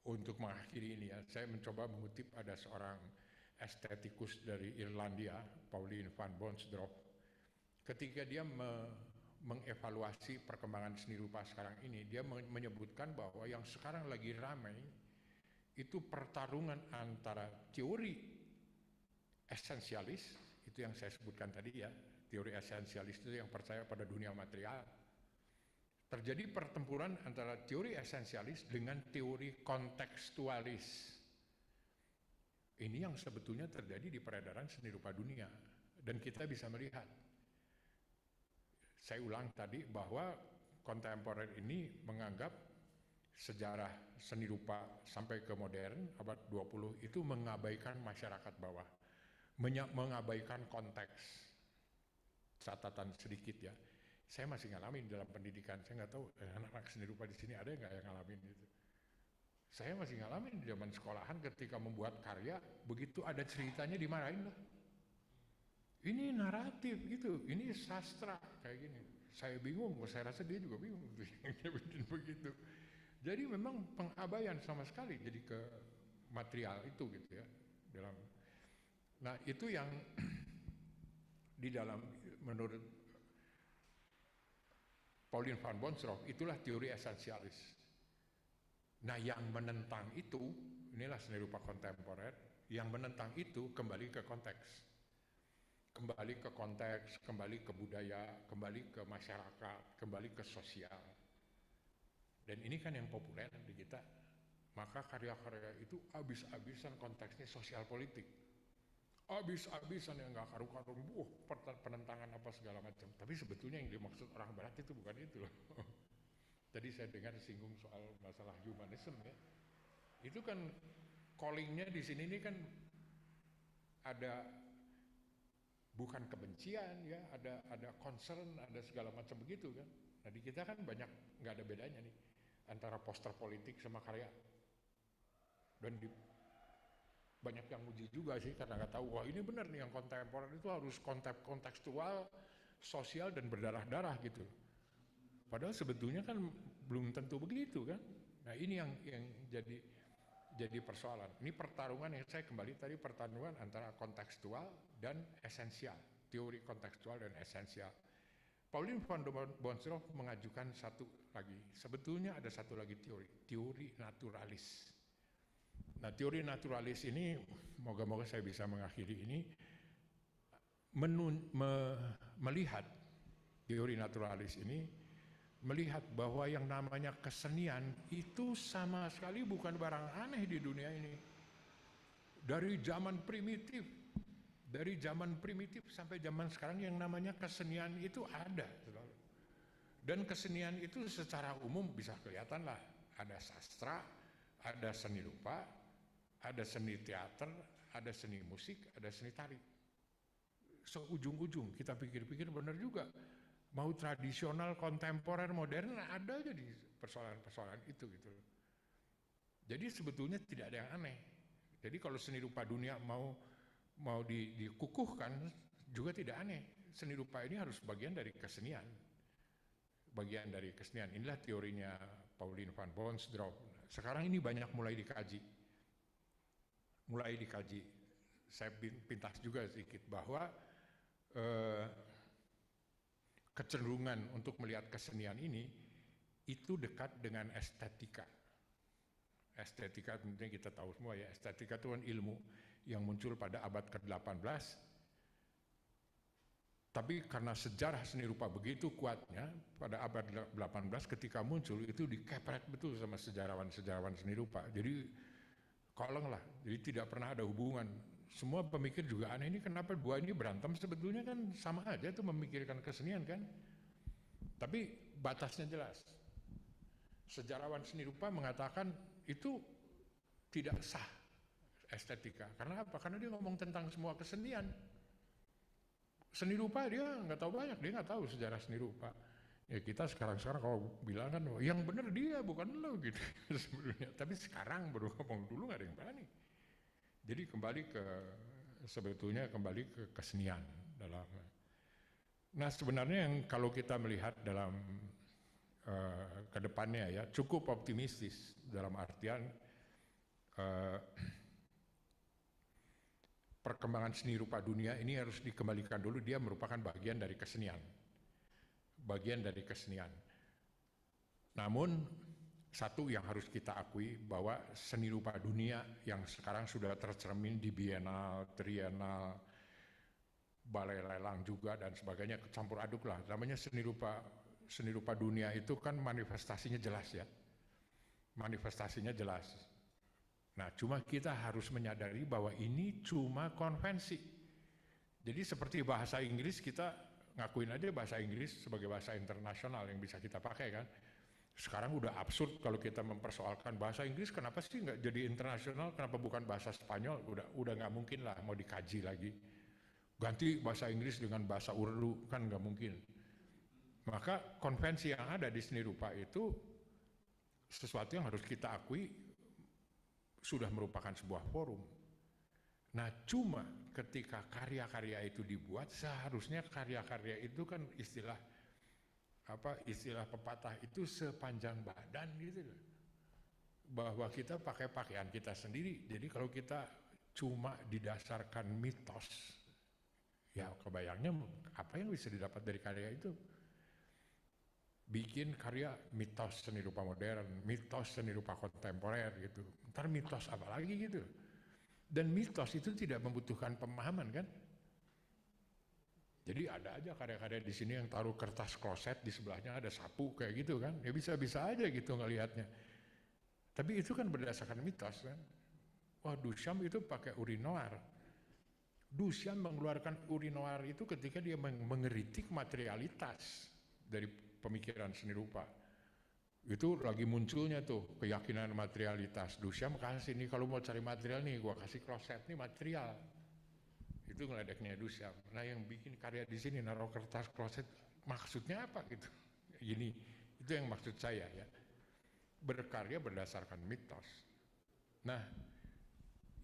untuk mengakhiri ini ya, saya mencoba mengutip ada seorang estetikus dari Irlandia, Pauline van Boonsdorp, ketika dia mengevaluasi perkembangan seni rupa sekarang ini, dia menyebutkan bahwa yang sekarang lagi ramai itu pertarungan antara teori esensialis, itu yang saya sebutkan tadi ya, teori esensialis itu yang percaya pada dunia material. Terjadi pertempuran antara teori esensialis dengan teori kontekstualis. Ini yang sebetulnya terjadi di peredaran seni rupa dunia. Dan kita bisa melihat, saya ulang tadi bahwa kontemporer ini menganggap sejarah seni rupa sampai ke modern abad 20 itu mengabaikan masyarakat bawah, mengabaikan konteks. Catatan sedikit ya, saya masih ngalamin dalam pendidikan, saya nggak tahu anak-anak seni rupa di sini ada nggak yang ngalamin itu. Saya masih ngalamin di zaman sekolahan ketika membuat karya, begitu ada ceritanya dimarahin lah. Ini naratif gitu, ini sastra kayak gini. Saya bingung, saya rasa dia juga bingung tuh yang bikin begitu. Jadi memang pengabaian sama sekali jadi ke material itu gitu ya. Nah itu yang di dalam menurut Pauline van Boonsdorp itulah teori esensialis. Nah yang menentang itu, inilah seni rupa kontemporer, yang menentang itu kembali ke konteks. Kembali ke konteks, kembali ke budaya, kembali ke masyarakat, kembali ke sosial. Dan ini kan yang populer di kita, maka karya-karya itu habis-habisan konteksnya sosial politik. Habis-habisan yang gak karu-karung, penentangan apa segala macam. Tapi sebetulnya yang dimaksud orang Barat itu bukan itu loh. Tadi saya dengar singgung soal masalah humanisme ya. Itu kan callingnya di sini ini kan ada bukan kebencian ya, ada concern, ada segala macam begitu kan. Nah di kita kan banyak nggak ada bedanya nih antara poster politik sama karya. Dan banyak yang uji juga sih karena nggak tahu wah ini benar nih yang kontemporer itu harus kontekstual, sosial dan berdarah-darah gitu. Padahal sebetulnya kan belum tentu begitu kan. Nah ini yang jadi persoalan. Ini pertarungan yang saya kembali tadi pertarungan antara kontekstual dan esensial, teori kontekstual dan esensial. Pauline van Boonsdorp mengajukan satu lagi, sebetulnya ada satu lagi teori naturalis. Nah teori naturalis ini, moga-moga saya bisa mengakhiri ini, melihat teori naturalis ini, melihat bahwa yang namanya kesenian itu sama sekali bukan barang aneh di dunia ini. Dari zaman primitif sampai zaman sekarang yang namanya kesenian itu ada. Dan kesenian itu secara umum bisa kelihatan lah, ada sastra, ada seni rupa, ada seni teater, ada seni musik, ada seni tari. So ujung-ujung kita pikir-pikir benar juga. Mau tradisional, kontemporer, modern, ada aja di persoalan-persoalan itu gitu. Jadi sebetulnya tidak ada yang aneh. Jadi kalau seni rupa dunia mau dikukuhkan juga tidak aneh. Seni rupa ini harus bagian dari kesenian. Bagian dari kesenian. Inilah teorinya Pauline van Boonsdorp. Sekarang ini banyak mulai dikaji. Saya pintas juga sedikit bahwa kecenderungan untuk melihat kesenian ini itu dekat dengan estetika. Estetika tentunya kita tahu semua ya, estetika itu kan ilmu yang muncul pada abad ke-18 Tapi karena sejarah seni rupa begitu kuatnya, pada abad 18 ketika muncul itu dikepret betul sama sejarawan-sejarawan seni rupa. Jadi kolong lah, jadi tidak pernah ada hubungan. Semua pemikir juga aneh, ini kenapa dua ini berantem, sebetulnya kan sama aja tuh memikirkan kesenian kan. Tapi batasnya jelas. Sejarawan seni rupa mengatakan itu tidak sah estetika. Karena apa? Karena dia ngomong tentang semua kesenian. Seni rupa dia nggak tahu banyak, dia nggak tahu sejarah seni rupa. Ya kita sekarang kalau bilang kan, yang benar dia bukan lo gitu sebenarnya. Tapi sekarang baru ngomong, dulu nggak ada yang berani. Jadi sebetulnya kembali ke kesenian dalam. Nah sebenarnya yang kalau kita melihat dalam ke depannya ya cukup optimistis dalam artian perkembangan seni rupa dunia ini harus dikembalikan dulu, dia merupakan bagian dari kesenian. Bagian dari kesenian. Namun, satu yang harus kita akui bahwa seni rupa dunia yang sekarang sudah tercermin di bienal, trienal, balai lelang juga dan sebagainya, campur aduk lah. Namanya seni rupa dunia itu kan manifestasinya jelas ya. Manifestasinya jelas. Nah, cuma kita harus menyadari bahwa ini cuma konvensi. Jadi seperti bahasa Inggris, kita ngakuin aja bahasa Inggris sebagai bahasa internasional yang bisa kita pakai kan. Sekarang udah absurd kalau kita mempersoalkan bahasa Inggris, kenapa sih nggak jadi internasional, kenapa bukan bahasa Spanyol, udah nggak mungkin lah mau dikaji lagi. Ganti bahasa Inggris dengan bahasa Urdu, kan nggak mungkin. Maka konvensi yang ada di seni rupa itu sesuatu yang harus kita akui sudah merupakan sebuah forum. Nah cuma ketika karya-karya itu dibuat, seharusnya karya-karya itu kan istilah pepatah itu sepanjang badan gitu loh. Bahwa kita pakai pakaian kita sendiri, jadi kalau kita cuma didasarkan mitos, ya kebayangnya apa yang bisa didapat dari karya itu? Bikin karya mitos seni rupa modern, mitos seni rupa kontemporer gitu. Ntar mitos apa lagi gitu. Dan mitos itu tidak membutuhkan pemahaman kan. Jadi ada aja karya-karya di sini yang taruh kertas kloset di sebelahnya ada sapu kayak gitu kan. Ya bisa-bisa aja gitu ngelihatnya. Tapi itu kan berdasarkan mitos kan. Wah Duchamp itu pakai urinoir. Duchamp mengeluarkan urinoir itu ketika dia mengeritik materialitas dari pemikiran seni rupa. Itu lagi munculnya tuh keyakinan materialitas. Duchamp kasih nih kalau mau cari material nih gua kasih kloset nih material. Itu ngeledeknya Duchamp. Nah yang bikin karya di sini naruh kertas kloset maksudnya apa gitu. Gini, itu yang maksud saya ya. Berkarya berdasarkan mitos. Nah,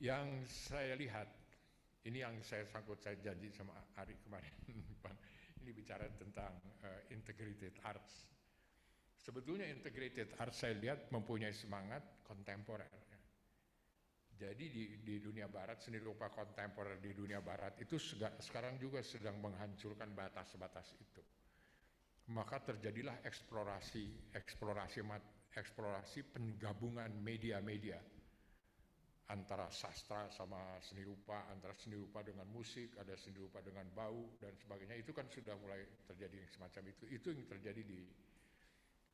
yang saya lihat ini yang saya janji sama Ari kemarin. Ini bicara tentang integrated arts. Sebetulnya integrated arts saya lihat mempunyai semangat kontemporer. Jadi di dunia barat, seni rupa kontemporer di dunia barat itu sekarang juga sedang menghancurkan batas-batas itu. Maka terjadilah eksplorasi penggabungan media-media antara sastra sama seni rupa, antara seni rupa dengan musik, ada seni rupa dengan bau dan sebagainya. Itu kan sudah mulai terjadi yang semacam itu. Itu yang terjadi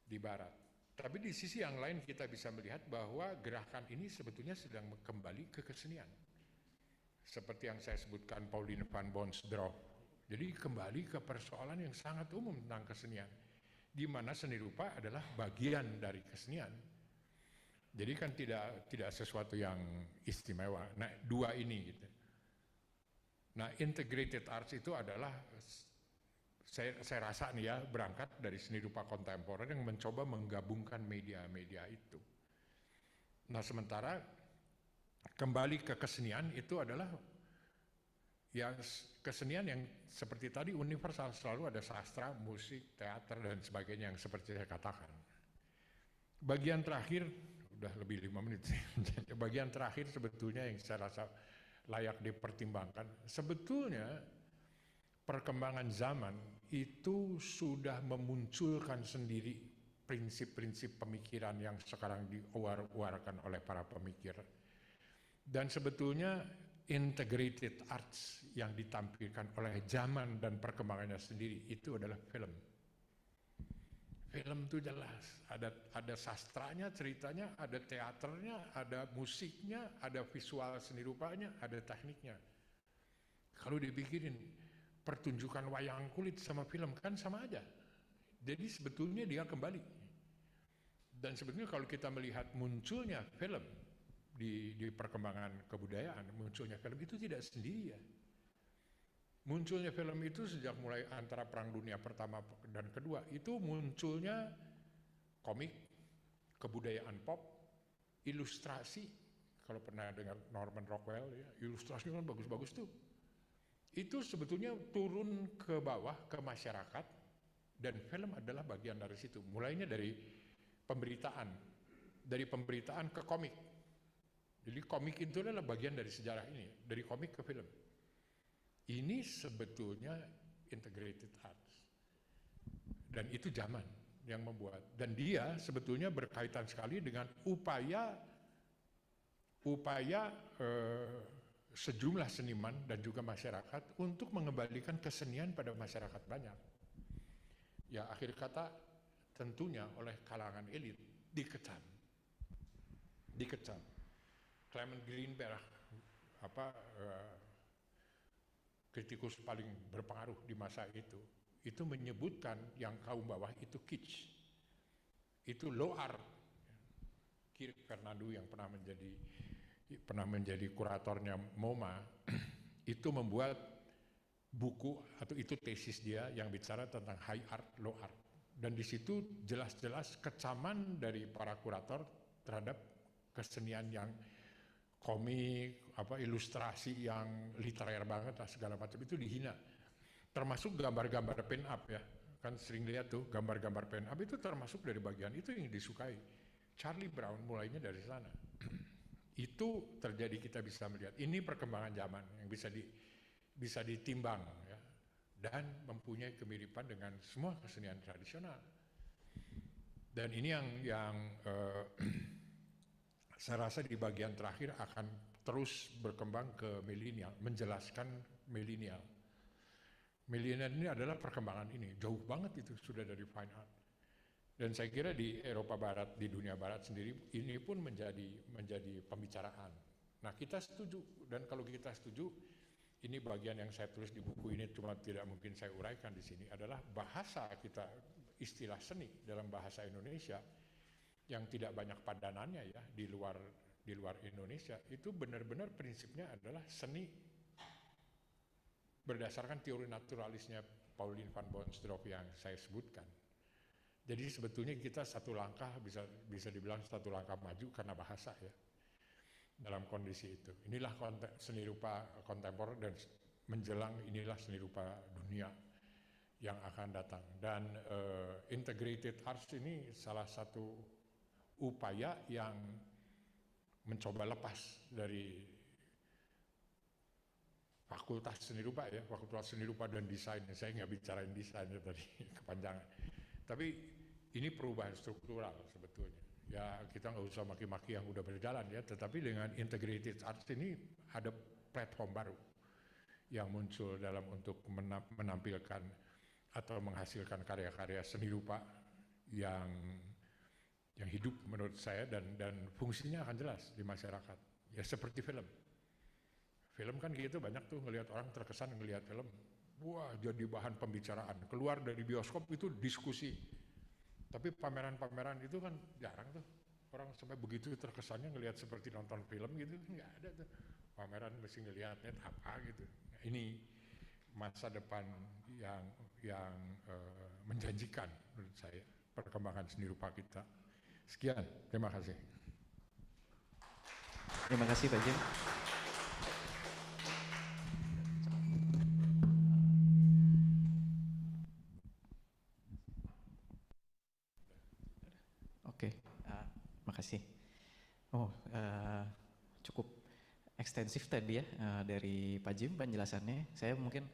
di barat. Tapi di sisi yang lain kita bisa melihat bahwa gerakan ini sebetulnya sedang kembali ke kesenian. Seperti yang saya sebutkan Pauline van Boonsdorff. Jadi kembali ke persoalan yang sangat umum tentang kesenian. Di mana seni rupa adalah bagian dari kesenian. Jadi kan tidak sesuatu yang istimewa. Nah, dua ini gitu. Nah, integrated arts itu adalah saya rasa nih ya berangkat dari seni rupa kontemporer yang mencoba menggabungkan media-media itu. Nah, sementara kembali ke kesenian itu adalah ya kesenian yang seperti tadi universal, selalu ada sastra, musik, teater dan sebagainya yang seperti saya katakan. Bagian terakhir udah lebih 5 menit. Bagian terakhir sebetulnya yang saya rasa layak dipertimbangkan, sebetulnya perkembangan zaman itu sudah memunculkan sendiri prinsip-prinsip pemikiran yang sekarang diuar-uarkan oleh para pemikir. Dan sebetulnya integrated arts yang ditampilkan oleh zaman dan perkembangannya sendiri, itu adalah film. Film itu jelas, ada sastranya, ceritanya, ada teaternya, ada musiknya, ada visual seni rupanya, ada tekniknya. Kalau dipikirin pertunjukan wayang kulit sama film kan sama aja. Jadi sebetulnya dia kembali. Dan sebetulnya kalau kita melihat munculnya film di perkembangan kebudayaan, munculnya film itu tidak sendiri ya. Munculnya film itu sejak mulai antara Perang Dunia Pertama dan Kedua, itu munculnya komik, kebudayaan pop, ilustrasi. Kalau pernah dengar Norman Rockwell, ya, ilustrasinya kan bagus-bagus tuh. Itu sebetulnya turun ke bawah, ke masyarakat, dan film adalah bagian dari situ. Mulainya dari pemberitaan ke komik. Jadi komik itu adalah bagian dari sejarah ini, dari komik ke film. Ini sebetulnya integrated arts. Dan itu zaman yang membuat. Dan dia sebetulnya berkaitan sekali dengan upaya sejumlah seniman dan juga masyarakat untuk mengembalikan kesenian pada masyarakat banyak. Ya akhir kata tentunya oleh kalangan elit dikecam. Clement Greenberg, kritikus paling berpengaruh di masa itu menyebutkan yang kaum bawah itu kitsch, itu low art. Kirk Fernando yang pernah menjadi kuratornya MoMA itu membuat buku atau itu tesis dia yang bicara tentang high art, low art, dan di situ jelas-jelas kecaman dari para kurator terhadap kesenian yang komik, ilustrasi yang literer banget lah segala macam itu dihina. Termasuk gambar-gambar pen up ya. Kan sering lihat tuh gambar-gambar pen up itu termasuk dari bagian itu yang disukai. Charlie Brown mulainya dari sana. Itu terjadi, kita bisa melihat. Ini perkembangan zaman yang bisa ditimbang ya. Dan mempunyai kemiripan dengan semua kesenian tradisional. Dan ini yang saya rasa di bagian terakhir akan terus berkembang ke milenial, menjelaskan milenial. Milenial ini adalah perkembangan ini, jauh banget itu sudah dari fine art. Dan saya kira di Eropa Barat, di dunia Barat sendiri, ini pun menjadi pembicaraan. Nah kita setuju, dan kalau kita setuju, ini bagian yang saya tulis di buku ini, cuma tidak mungkin saya uraikan di sini, adalah bahasa kita, istilah seni dalam bahasa Indonesia, yang tidak banyak padanannya ya di luar Indonesia, itu benar-benar prinsipnya adalah seni berdasarkan teori naturalisnya Pauline van Boonsdorff yang saya sebutkan. Jadi sebetulnya kita satu langkah, bisa dibilang satu langkah maju karena bahasa ya dalam kondisi itu. Inilah seni rupa kontemporer dan menjelang inilah seni rupa dunia yang akan datang. Dan integrated arts ini salah satu upaya yang mencoba lepas dari fakultas seni rupa ya, fakultas seni rupa dan desain. Saya nggak bicarain desain tadi kepanjangan. Tapi ini perubahan struktural sebetulnya. Ya kita nggak usah maki-maki yang udah berjalan ya, tetapi dengan integrated arts ini ada platform baru yang muncul dalam untuk menampilkan atau menghasilkan karya-karya seni rupa yang hidup menurut saya dan fungsinya akan jelas di masyarakat. Ya seperti film. Film kan gitu banyak tuh ngelihat orang terkesan ngelihat film. Wah jadi bahan pembicaraan. Keluar dari bioskop itu diskusi. Tapi pameran-pameran itu kan jarang tuh. Orang sampai begitu terkesannya ngelihat seperti nonton film gitu. Nggak ada tuh. Pameran mesti ngelihatnya apa gitu. Nah, ini masa depan yang menjanjikan menurut saya. Perkembangan seni rupa kita. Sekian, terima kasih. Terima kasih Pak Jim. Oke, makasih. Cukup ekstensif tadi ya dari Pak Jim penjelasannya. Saya mungkin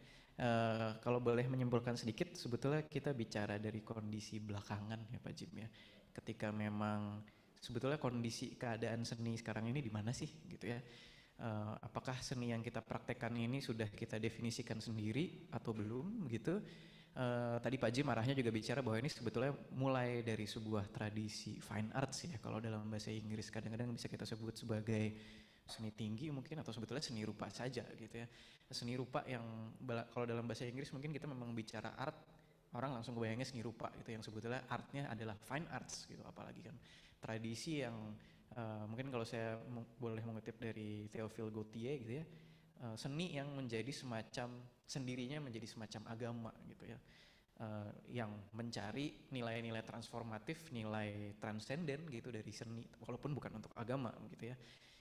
kalau boleh menyimpulkan sedikit, sebetulnya kita bicara dari kondisi belakangan ya Pak Jim ya. Ketika memang sebetulnya kondisi keadaan seni sekarang ini di mana sih gitu ya. apakah seni yang kita praktekkan ini sudah kita definisikan sendiri atau belum gitu. Tadi Pak Jim arahnya juga bicara bahwa ini sebetulnya mulai dari sebuah tradisi fine arts ya, kalau dalam bahasa Inggris kadang-kadang bisa kita sebut sebagai seni tinggi mungkin, atau sebetulnya seni rupa saja gitu ya. Seni rupa yang kalau dalam bahasa Inggris mungkin kita memang bicara art, orang langsung kebayangnya seni rupa gitu, yang sebetulnya artnya adalah fine arts gitu, apalagi kan tradisi yang mungkin kalau saya boleh mengutip dari Théophile Gautier gitu ya, seni yang menjadi semacam sendirinya menjadi semacam agama gitu ya, yang mencari nilai-nilai transformatif, nilai transenden gitu dari seni, walaupun bukan untuk agama gitu ya,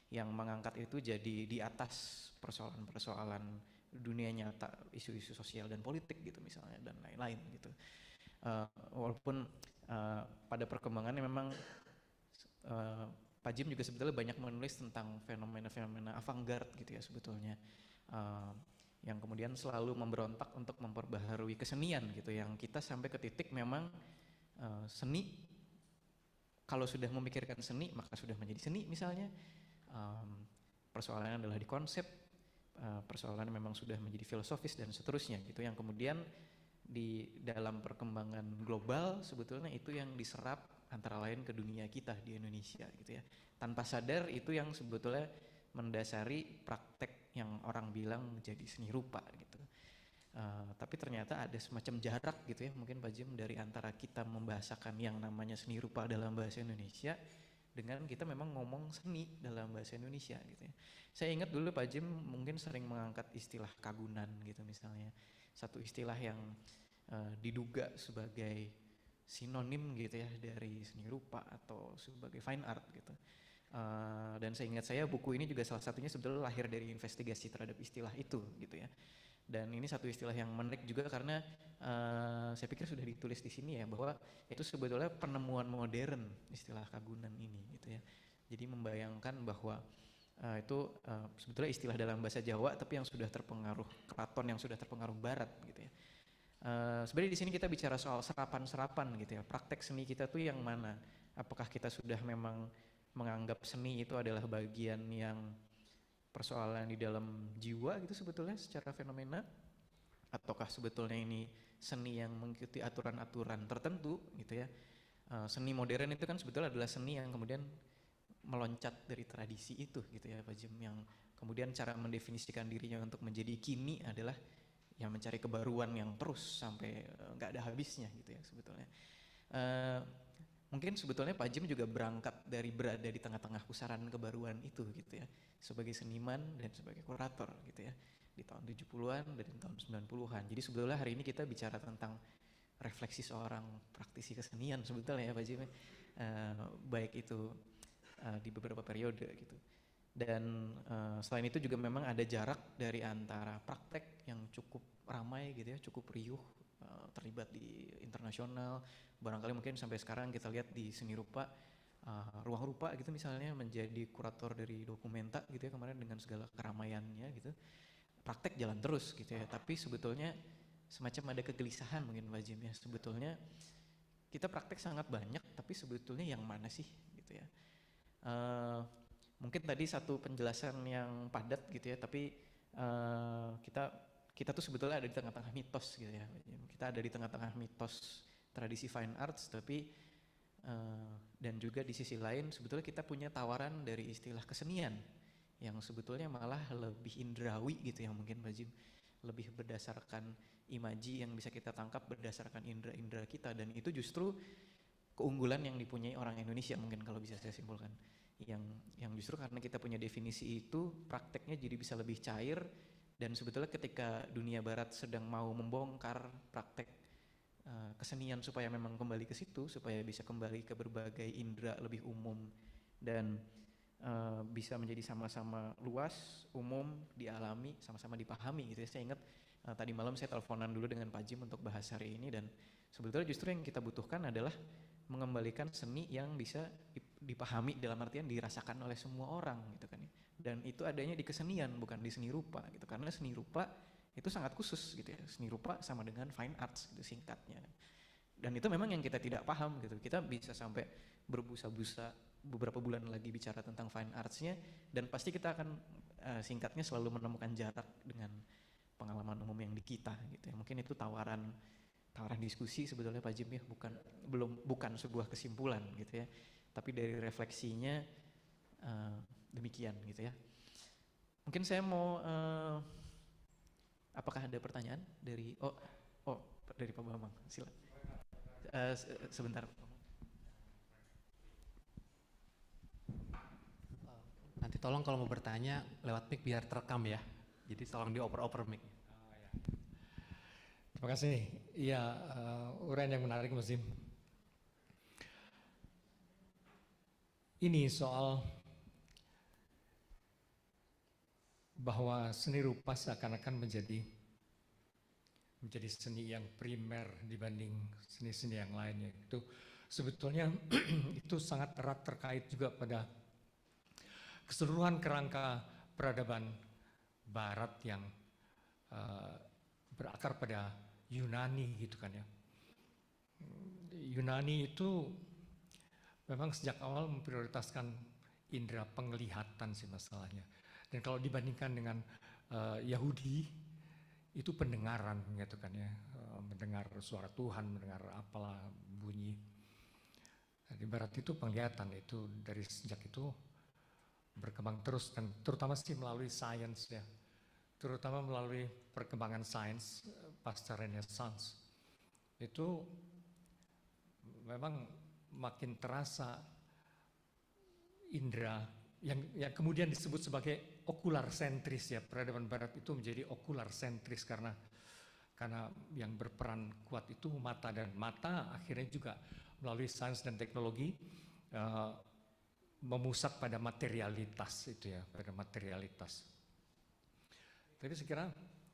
yang mengangkat itu jadi di atas persoalan-persoalan dunia nyata, isu-isu sosial dan politik gitu misalnya, dan lain-lain gitu. Walaupun pada perkembangannya memang Pak Jim juga sebetulnya banyak menulis tentang fenomena-fenomena avant-garde gitu ya sebetulnya, yang kemudian selalu memberontak untuk memperbaharui kesenian gitu, yang kita sampai ke titik memang seni, kalau sudah memikirkan seni maka sudah menjadi seni misalnya. Persoalannya adalah di konsep, persoalannya memang sudah menjadi filosofis dan seterusnya gitu, yang kemudian di dalam perkembangan global sebetulnya itu yang diserap antara lain ke dunia kita di Indonesia gitu ya. Tanpa sadar itu yang sebetulnya mendasari praktek yang orang bilang jadi seni rupa gitu. Tapi ternyata ada semacam jarak gitu ya mungkin Pak Jim, dari antara kita membahasakan yang namanya seni rupa dalam bahasa Indonesia dengan kita memang ngomong seni dalam bahasa Indonesia gitu ya. Saya ingat dulu Pak Jim mungkin sering mengangkat istilah kagunan gitu misalnya, satu istilah yang diduga sebagai sinonim gitu ya dari seni rupa atau sebagai fine art gitu. Dan seingat saya buku ini juga salah satunya sebetulnya lahir dari investigasi terhadap istilah itu gitu ya. Dan ini satu istilah yang menarik juga karena saya pikir sudah ditulis di sini ya, bahwa itu sebetulnya penemuan modern istilah kagunan ini gitu ya. Jadi membayangkan bahwa itu sebetulnya istilah dalam bahasa Jawa tapi yang sudah terpengaruh keraton, yang sudah terpengaruh barat gitu ya. Sebenarnya di sini kita bicara soal serapan-serapan gitu ya. Praktek seni kita tuh yang mana? Apakah kita sudah memang menganggap seni itu adalah bagian yang persoalan di dalam jiwa gitu sebetulnya secara fenomena, ataukah sebetulnya ini seni yang mengikuti aturan-aturan tertentu gitu ya. Seni modern itu kan sebetulnya adalah seni yang kemudian meloncat dari tradisi itu gitu ya Pak Jim, yang kemudian cara mendefinisikan dirinya untuk menjadi kini adalah yang mencari kebaruan yang terus sampai nggak ada habisnya gitu ya sebetulnya. Mungkin sebetulnya Pak Jim juga berangkat dari berada di tengah-tengah pusaran kebaruan itu gitu ya, sebagai seniman dan sebagai kurator gitu ya, di tahun 70-an dan di tahun 90-an. Jadi sebetulnya hari ini kita bicara tentang refleksi seorang praktisi kesenian sebetulnya ya Pak Jim, baik itu di beberapa periode gitu. Dan selain itu juga memang ada jarak dari antara praktek yang cukup ramai gitu ya, cukup riuh, terlibat di internasional, barangkali mungkin sampai sekarang kita lihat di seni rupa, Ruang Rupa gitu misalnya menjadi kurator dari Dokumenta gitu ya kemarin dengan segala keramaiannya gitu, praktek jalan terus gitu ya. Tapi sebetulnya semacam ada kegelisahan mungkin Pak Jim ya, sebetulnya kita praktek sangat banyak tapi sebetulnya yang mana sih gitu ya. Mungkin tadi satu penjelasan yang padat gitu ya, tapi kita tuh sebetulnya ada di tengah-tengah mitos gitu ya. Kita ada di tengah-tengah mitos tradisi fine arts, tapi dan juga di sisi lain sebetulnya kita punya tawaran dari istilah kesenian yang sebetulnya malah lebih indrawi gitu ya mungkin Pak Jim, lebih berdasarkan imaji yang bisa kita tangkap berdasarkan indera-indera kita, dan itu justru keunggulan yang dipunyai orang Indonesia mungkin kalau bisa saya simpulkan, yang justru karena kita punya definisi itu prakteknya jadi bisa lebih cair. Dan sebetulnya ketika dunia barat sedang mau membongkar praktek kesenian supaya memang kembali ke situ, supaya bisa kembali ke berbagai indera lebih umum dan bisa menjadi sama-sama luas, umum, dialami, sama-sama dipahami gitu ya. Saya ingat tadi malam saya teleponan dulu dengan Pak Jim untuk bahas hari ini, dan sebetulnya justru yang kita butuhkan adalah mengembalikan seni yang bisa dipahami dalam artian dirasakan oleh semua orang gitu kan ya. Dan itu adanya di kesenian bukan di seni rupa gitu, karena seni rupa itu sangat khusus gitu ya. Seni rupa sama dengan fine arts gitu singkatnya. Dan itu memang yang kita tidak paham gitu. Kita bisa sampai berbusa-busa beberapa bulan lagi bicara tentang fine arts-nya, dan pasti kita akan singkatnya selalu menemukan jarak dengan pengalaman umum yang di kita gitu ya. Mungkin itu tawaran diskusi sebetulnya Pak Jim ya, bukan sebuah kesimpulan gitu ya, tapi dari refleksinya demikian gitu ya. Mungkin saya mau apakah ada pertanyaan dari dari Pak Bambang, silakan. Sebentar. Nanti tolong kalau mau bertanya lewat mic biar terekam ya. Jadi tolong dioper-oper mic. Terima kasih. Iya, uraian yang menarik Mas Jim. Ini soal bahwa seni rupa seakan-akan menjadi seni yang primer dibanding seni-seni yang lainnya. Itu sebetulnya itu sangat erat terkait juga pada keseluruhan kerangka peradaban Barat yang berakar pada Yunani gitu kan ya. Yunani itu memang sejak awal memprioritaskan indera penglihatan sih masalahnya. Dan kalau dibandingkan dengan Yahudi itu pendengaran gitu kan ya, mendengar suara Tuhan, mendengar apalah bunyi. Di Barat itu penglihatan, itu dari sejak itu berkembang terus, dan terutama sih melalui sains ya, terutama melalui perkembangan sains pasca Renaissance. Itu memang makin terasa indera yang kemudian disebut sebagai okular sentris ya. Peradaban Barat itu menjadi okular sentris karena yang berperan kuat itu mata, dan mata akhirnya juga melalui sains dan teknologi memusat pada materialitas itu ya, pada materialitas. Tapi saya kira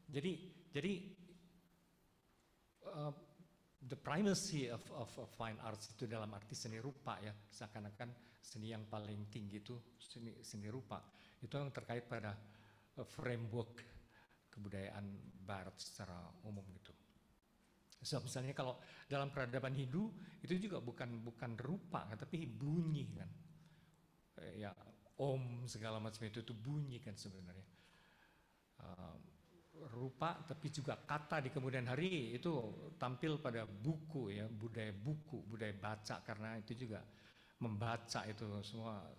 jadi the primacy of fine arts itu dalam arti seni rupa ya, seakan-akan seni yang paling tinggi itu seni rupa. Itu yang terkait pada framework kebudayaan Barat secara umum gitu. So, misalnya kalau dalam peradaban Hindu itu juga bukan rupa kan, tapi bunyi kan. Ya om segala macam itu bunyi kan sebenarnya. Rupa tapi juga kata di kemudian hari itu tampil pada buku ya, budaya baca, karena itu juga membaca itu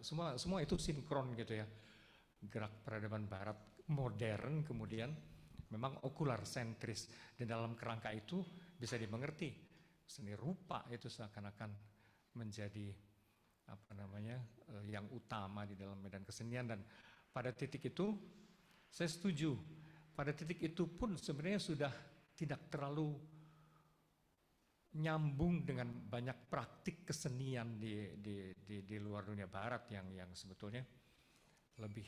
semua itu sinkron gitu ya. Gerak peradaban Barat modern kemudian memang okular sentris, dan dalam kerangka itu bisa dimengerti seni rupa itu seakan-akan menjadi yang utama di dalam medan kesenian. Dan pada titik itu saya setuju, pada titik itu pun sebenarnya sudah tidak terlalu nyambung dengan banyak praktik kesenian di luar dunia Barat yang sebetulnya lebih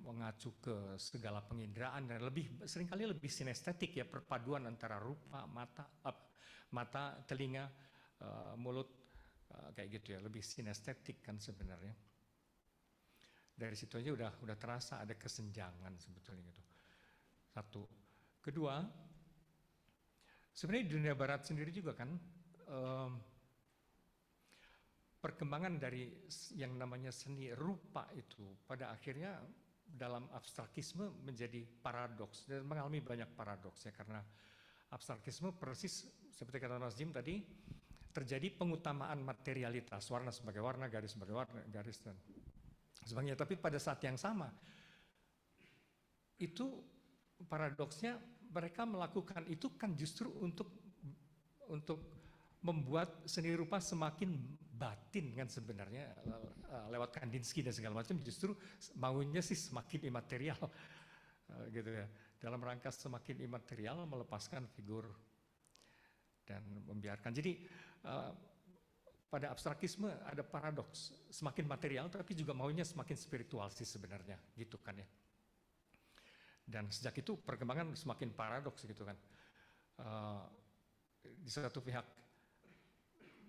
mengacu ke segala penginderaan dan seringkali lebih sinestetik ya, perpaduan antara rupa, mata, telinga, mulut, kayak gitu ya, lebih sinestetik kan sebenarnya. Dari situ aja udah terasa ada kesenjangan sebetulnya gitu. Satu. Kedua, sebenarnya di dunia Barat sendiri juga kan perkembangan dari yang namanya seni rupa itu pada akhirnya dalam abstrakisme menjadi paradoks dan mengalami banyak paradoks ya, karena abstrakisme persis seperti kata Mas Jim tadi, terjadi pengutamaan materialitas, warna sebagai warna, garis sebagai warna, garis dan sebagainya. Tapi pada saat yang sama itu paradoksnya mereka melakukan itu kan justru untuk membuat seni rupa semakin batin kan sebenarnya, lewat Kandinsky dan segala macam, justru maunya sih semakin imaterial gitu ya, dalam rangka semakin imaterial melepaskan figur dan membiarkan. Jadi pada abstrakisme ada paradoks, semakin material tapi juga maunya semakin spiritual sih sebenarnya gitu kan ya. Dan sejak itu perkembangan semakin paradoks gitu kan. Di satu pihak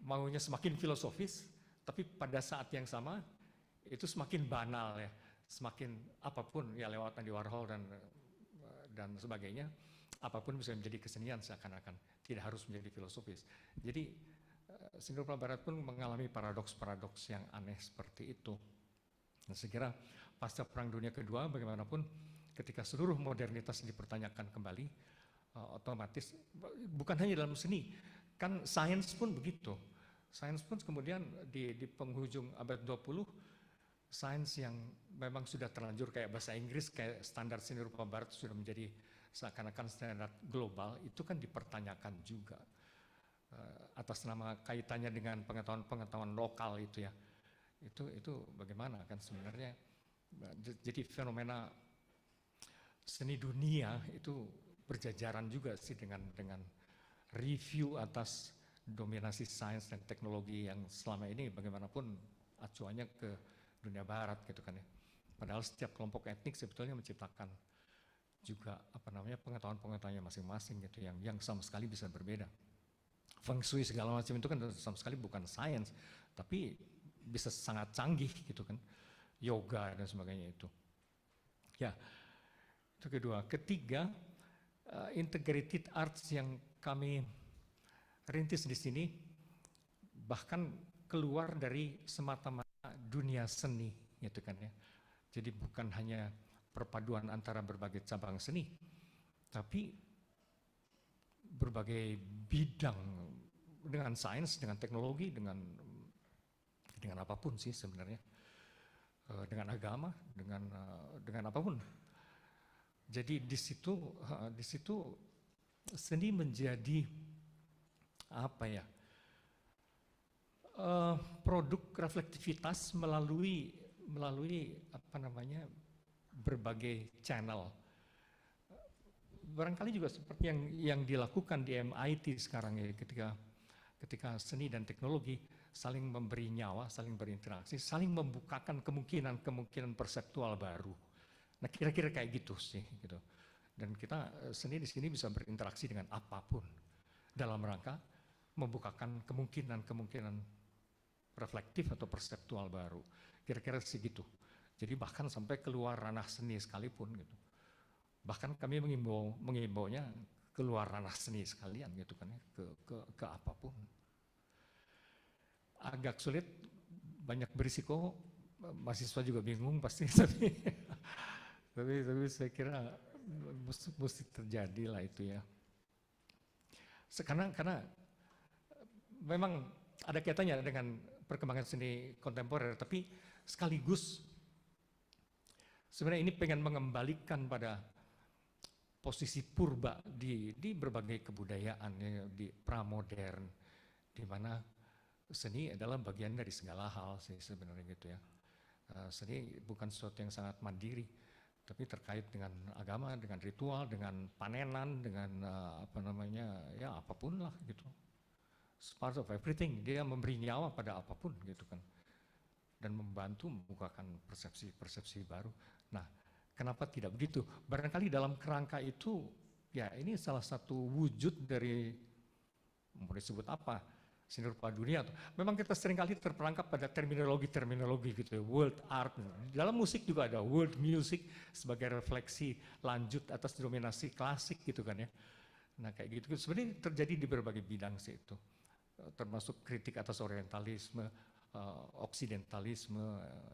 maunya semakin filosofis, tapi pada saat yang sama itu semakin banal ya, semakin apapun ya lewat Andy Warhol dan sebagainya, apapun bisa menjadi kesenian seakan-akan, tidak harus menjadi filosofis. Jadi seni rupa barat pun mengalami paradoks-paradoks yang aneh seperti itu. Nah, saya kira pasca Perang Dunia Kedua bagaimanapun ketika seluruh modernitas dipertanyakan kembali, otomatis bukan hanya dalam seni, kan sains pun begitu. Sains pun kemudian di penghujung abad 20, sains yang memang sudah terlanjur kayak bahasa Inggris, kayak standar seni rupa barat sudah menjadi seakan-akan standar global, itu kan dipertanyakan juga. Atas nama kaitannya dengan pengetahuan lokal itu ya. Itu bagaimana kan sebenarnya. Jadi fenomena seni dunia itu berjajaran juga sih dengan review atas dominasi sains dan teknologi yang selama ini bagaimanapun acuannya ke dunia barat gitu kan ya. Padahal setiap kelompok etnik sebetulnya menciptakan juga pengetahuan-pengetahuannya masing-masing gitu yang sama sekali bisa berbeda. Feng Shui segala macam itu kan sama sekali bukan sains, tapi bisa sangat canggih gitu kan. Yoga dan sebagainya itu. Ya, itu kedua. Ketiga, integrated arts yang kami rintis di sini bahkan keluar dari semata-mata dunia seni gitu kan ya. Jadi bukan hanya perpaduan antara berbagai cabang seni, tapi berbagai bidang dengan sains, dengan teknologi, dengan apapun sih sebenarnya, dengan agama, dengan apapun. Jadi di situ seni menjadi apa ya? Produk reflektivitas melalui berbagai channel. Barangkali juga seperti yang dilakukan di MIT sekarang ya, ketika seni dan teknologi saling memberi nyawa, saling berinteraksi, saling membukakan kemungkinan perseptual baru. Nah, kira-kira kayak gitu sih gitu. Dan kita seni di sini bisa berinteraksi dengan apapun dalam rangka membukakan kemungkinan reflektif atau perseptual baru. Kira-kira segitu. Jadi bahkan sampai keluar ranah seni sekalipun gitu. Bahkan kami mengimbaunya keluar ranah seni sekalian gitu kan ya, ke apapun. Agak sulit, banyak berisiko, mahasiswa juga bingung pasti, tapi saya kira mesti terjadi lah itu ya. Karena memang ada kaitannya dengan perkembangan seni kontemporer, tapi sekaligus sebenarnya ini pengen mengembalikan pada posisi purba di berbagai kebudayaan ya, di pramodern, di mana seni adalah bagian dari segala hal sih sebenarnya gitu ya. Seni bukan sesuatu yang sangat mandiri, tapi terkait dengan agama, dengan ritual, dengan panenan, dengan ya apapun lah gitu. It's part of everything. Dia memberi nyawa pada apapun gitu kan, dan membantu membukakan persepsi baru. Nah, kenapa tidak begitu? Barangkali dalam kerangka itu, ya ini salah satu wujud dari, mau disebut apa, seni rupa dunia. Memang kita seringkali terperangkap pada terminologi gitu ya, world art. Dalam musik juga ada world music sebagai refleksi lanjut atas dominasi klasik gitu kan ya. Nah kayak gitu, sebenarnya terjadi di berbagai bidang sih itu. Termasuk kritik atas orientalisme, oksidentalisme,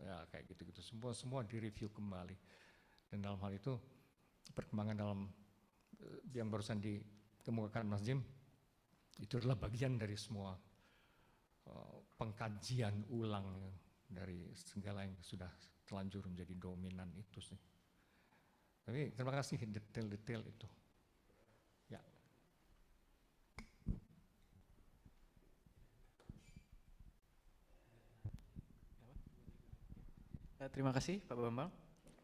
ya kayak gitu-gitu. Semua direview kembali. Dan dalam hal itu perkembangan dalam yang barusan dikemukakan Mas Jim itu adalah bagian dari semua pengkajian ulang dari segala yang sudah telanjur menjadi dominan itu sih. Tapi terima kasih detail-detail itu. Ya. Terima kasih Pak Bambang.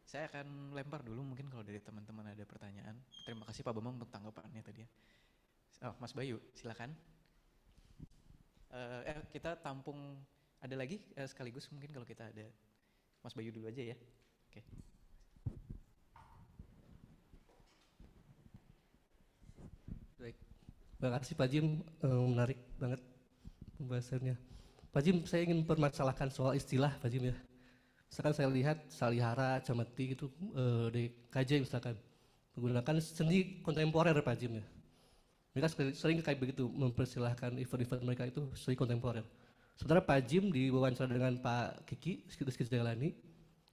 Saya akan lempar dulu mungkin kalau dari teman-teman ada pertanyaan. Terima kasih Pak Bambang untuk tanggapannya tadi ya. Mas Bayu, silakan. Kita tampung ada lagi sekaligus mungkin kalau kita ada Mas Bayu dulu aja ya. Oke. Baik. Terima kasih Pak Jim, menarik banget pembahasannya. Pak Jim, saya ingin permasalahkan soal istilah Pak Jim ya. Misalkan saya lihat salihara, jamati gitu, di KJ misalkan. menggunakan seni kontemporer Pak Jim ya. Mereka sering kayak begitu mempersilahkan event-event mereka itu seni kontemporer. Sementara Pak Jim diwawancara dengan Pak Kiki Rizky Jailani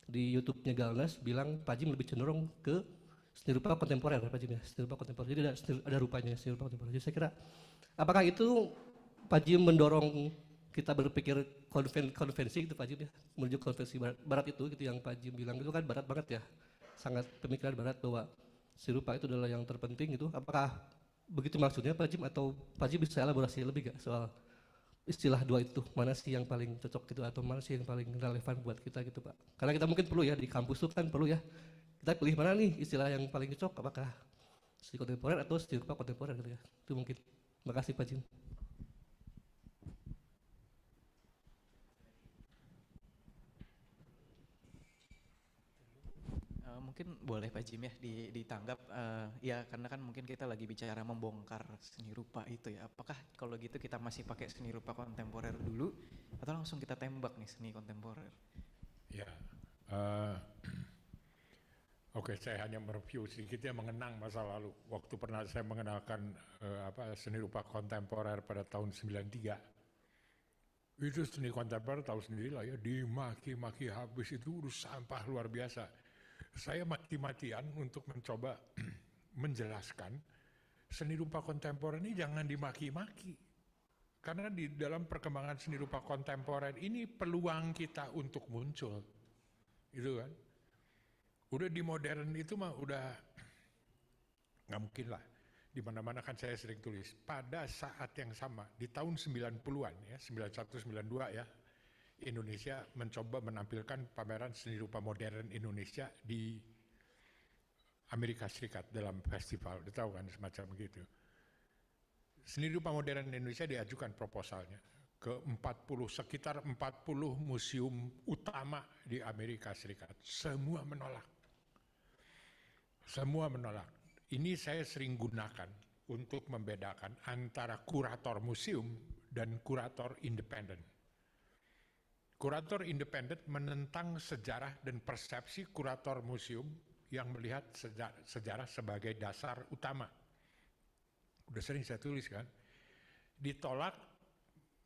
di YouTube-nya Galnas bilang Pak Jim lebih cenderung ke seni rupa kontemporer Pak Jim ya, seni rupa kontemporer. Jadi ada rupanya seni rupa kontemporer. Jadi saya kira apakah itu Pak Jim mendorong kita berpikir konvensi gitu Pak Jim ya, menuju konvensi barat itu gitu yang Pak Jim bilang itu kan barat banget ya, sangat pemikiran barat bahwa seni rupa itu adalah yang terpenting gitu. Apakah begitu maksudnya Pak Jim atau Pak Jim bisa elaborasi lebih gak soal istilah dua itu, mana sih yang paling cocok gitu atau mana sih yang paling relevan buat kita gitu Pak? Karena kita mungkin perlu ya di kampus itu kan perlu ya, kita pilih mana nih istilah yang paling cocok, apakah seni kontemporer atau seni rupa kontemporer gitu ya, itu mungkin. Terima kasih Pak Jim. Mungkin boleh Pak Jim ya ditanggap, ya karena kan mungkin kita lagi bicara membongkar seni rupa itu ya. Apakah kalau gitu kita masih pakai seni rupa kontemporer dulu atau langsung kita tembak nih seni kontemporer? Ya, oke, saya hanya mereview sedikit ya, mengenang masa lalu. Waktu pernah saya mengenalkan seni rupa kontemporer pada tahun 93. Itu seni kontemporer tahu sendiri lah ya, dimaki-maki habis, itu udah sampah luar biasa. Saya mati-matian untuk mencoba menjelaskan seni rupa kontemporer ini jangan dimaki-maki. Karena di dalam perkembangan seni rupa kontemporer ini peluang kita untuk muncul. Itu kan. Udah di modern itu mah udah nggak mungkin lah. Di mana-mana kan saya sering tulis. Pada saat yang sama, di tahun 90-an ya, 91, 92 ya, Indonesia mencoba menampilkan pameran seni rupa modern Indonesia di Amerika Serikat dalam festival, udah tahu kan semacam begitu. Seni rupa modern Indonesia diajukan proposalnya ke sekitar 40 museum utama di Amerika Serikat. Semua menolak. Semua menolak. Ini saya sering gunakan untuk membedakan antara kurator museum dan kurator independen. Kurator independen menentang sejarah dan persepsi kurator museum yang melihat sejarah sebagai dasar utama. Udah sering saya tulis kan. Ditolak,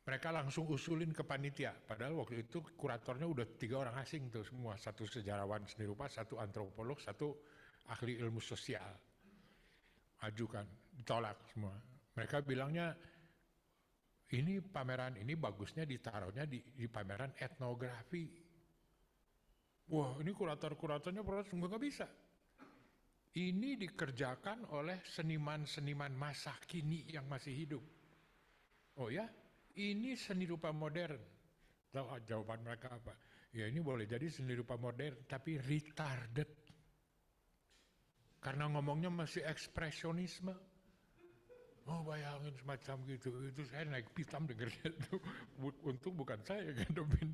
mereka langsung usulin ke panitia. Padahal waktu itu kuratornya udah 3 orang asing tuh semua. 1 sejarawan seni rupa, 1 antropolog, 1 ahli ilmu sosial. Ajukan, ditolak semua. Mereka bilangnya, ini pameran ini bagusnya ditaruhnya di pameran etnografi. Wah, ini kuratornya nggak bisa. Ini dikerjakan oleh seniman-seniman masa kini yang masih hidup. Oh ya, ini seni rupa modern. Tahu jawaban mereka apa? Ya ini boleh jadi seni rupa modern, tapi retarded. Karena ngomongnya masih ekspresionisme. Oh bayangin semacam gitu, itu saya naik pitam dengernya itu. Untung bukan saya yang ngadepin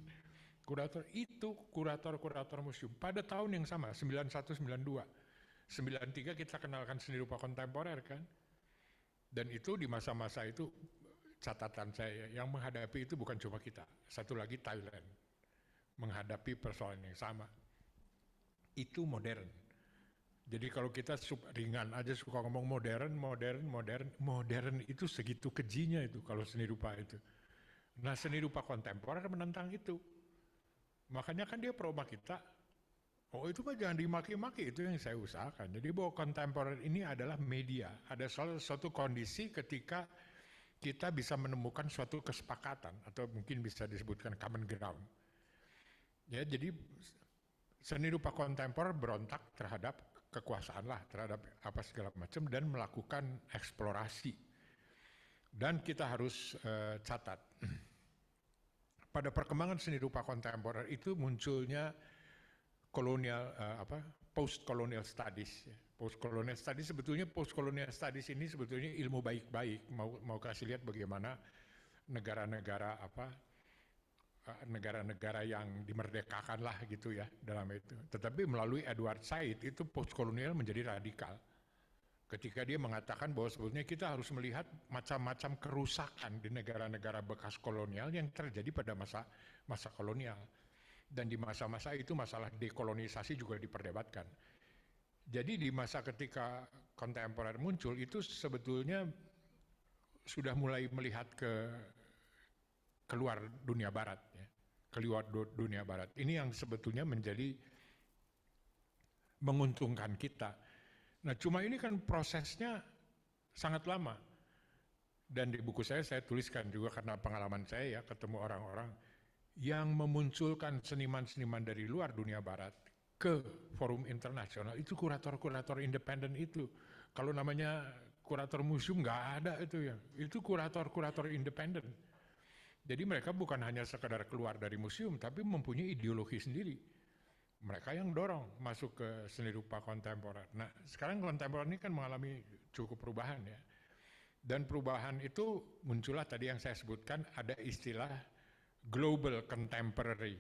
kurator. Itu kurator museum. Pada tahun yang sama, 91, 92. 93 kita kenalkan seni rupa kontemporer kan. Dan itu di masa-masa itu catatan saya, yang menghadapi itu bukan cuma kita. Satu lagi Thailand. Menghadapi persoalan yang sama. Itu modern. Jadi kalau kita ringan aja suka ngomong modern itu segitu kejinya itu kalau seni rupa itu. Nah seni rupa kontemporer menentang itu. Makanya kan dia promo kita, oh itu mah jangan dimaki-maki, itu yang saya usahakan. Jadi bahwa kontemporer ini adalah media, ada suatu kondisi ketika kita bisa menemukan suatu kesepakatan atau mungkin bisa disebutkan common ground. Ya jadi seni rupa kontemporer berontak terhadap kekuasaan lah, terhadap apa segala macam dan melakukan eksplorasi. Dan kita harus catat, pada perkembangan seni rupa kontemporer itu munculnya post-colonial studies. Post-colonial studies ini sebetulnya ilmu baik-baik, mau kasih lihat bagaimana negara-negara yang dimerdekakan lah gitu ya dalam itu. Tetapi melalui Edward Said itu postkolonial menjadi radikal. Ketika dia mengatakan bahwa sebetulnya kita harus melihat macam-macam kerusakan di negara-negara bekas kolonial yang terjadi pada masa kolonial. Dan di masa-masa itu masalah dekolonisasi juga diperdebatkan. Jadi di masa ketika kontemporer muncul itu sebetulnya sudah mulai melihat keluar dunia barat, ya. Keluar dunia barat. Ini yang sebetulnya menjadi menguntungkan kita. Nah, cuma ini kan prosesnya sangat lama. Dan di buku saya tuliskan juga karena pengalaman saya ya, ketemu orang-orang yang memunculkan seniman-seniman dari luar dunia barat ke forum internasional, itu kurator-kurator independen itu. Kalau namanya kurator museum nggak ada itu ya, itu kurator-kurator independen. Jadi mereka bukan hanya sekadar keluar dari museum, tapi mempunyai ideologi sendiri. Mereka yang dorong masuk ke seni rupa kontemporer. Nah, sekarang kontemporer ini kan mengalami cukup perubahan ya. Dan perubahan itu muncullah tadi yang saya sebutkan, ada istilah global contemporary.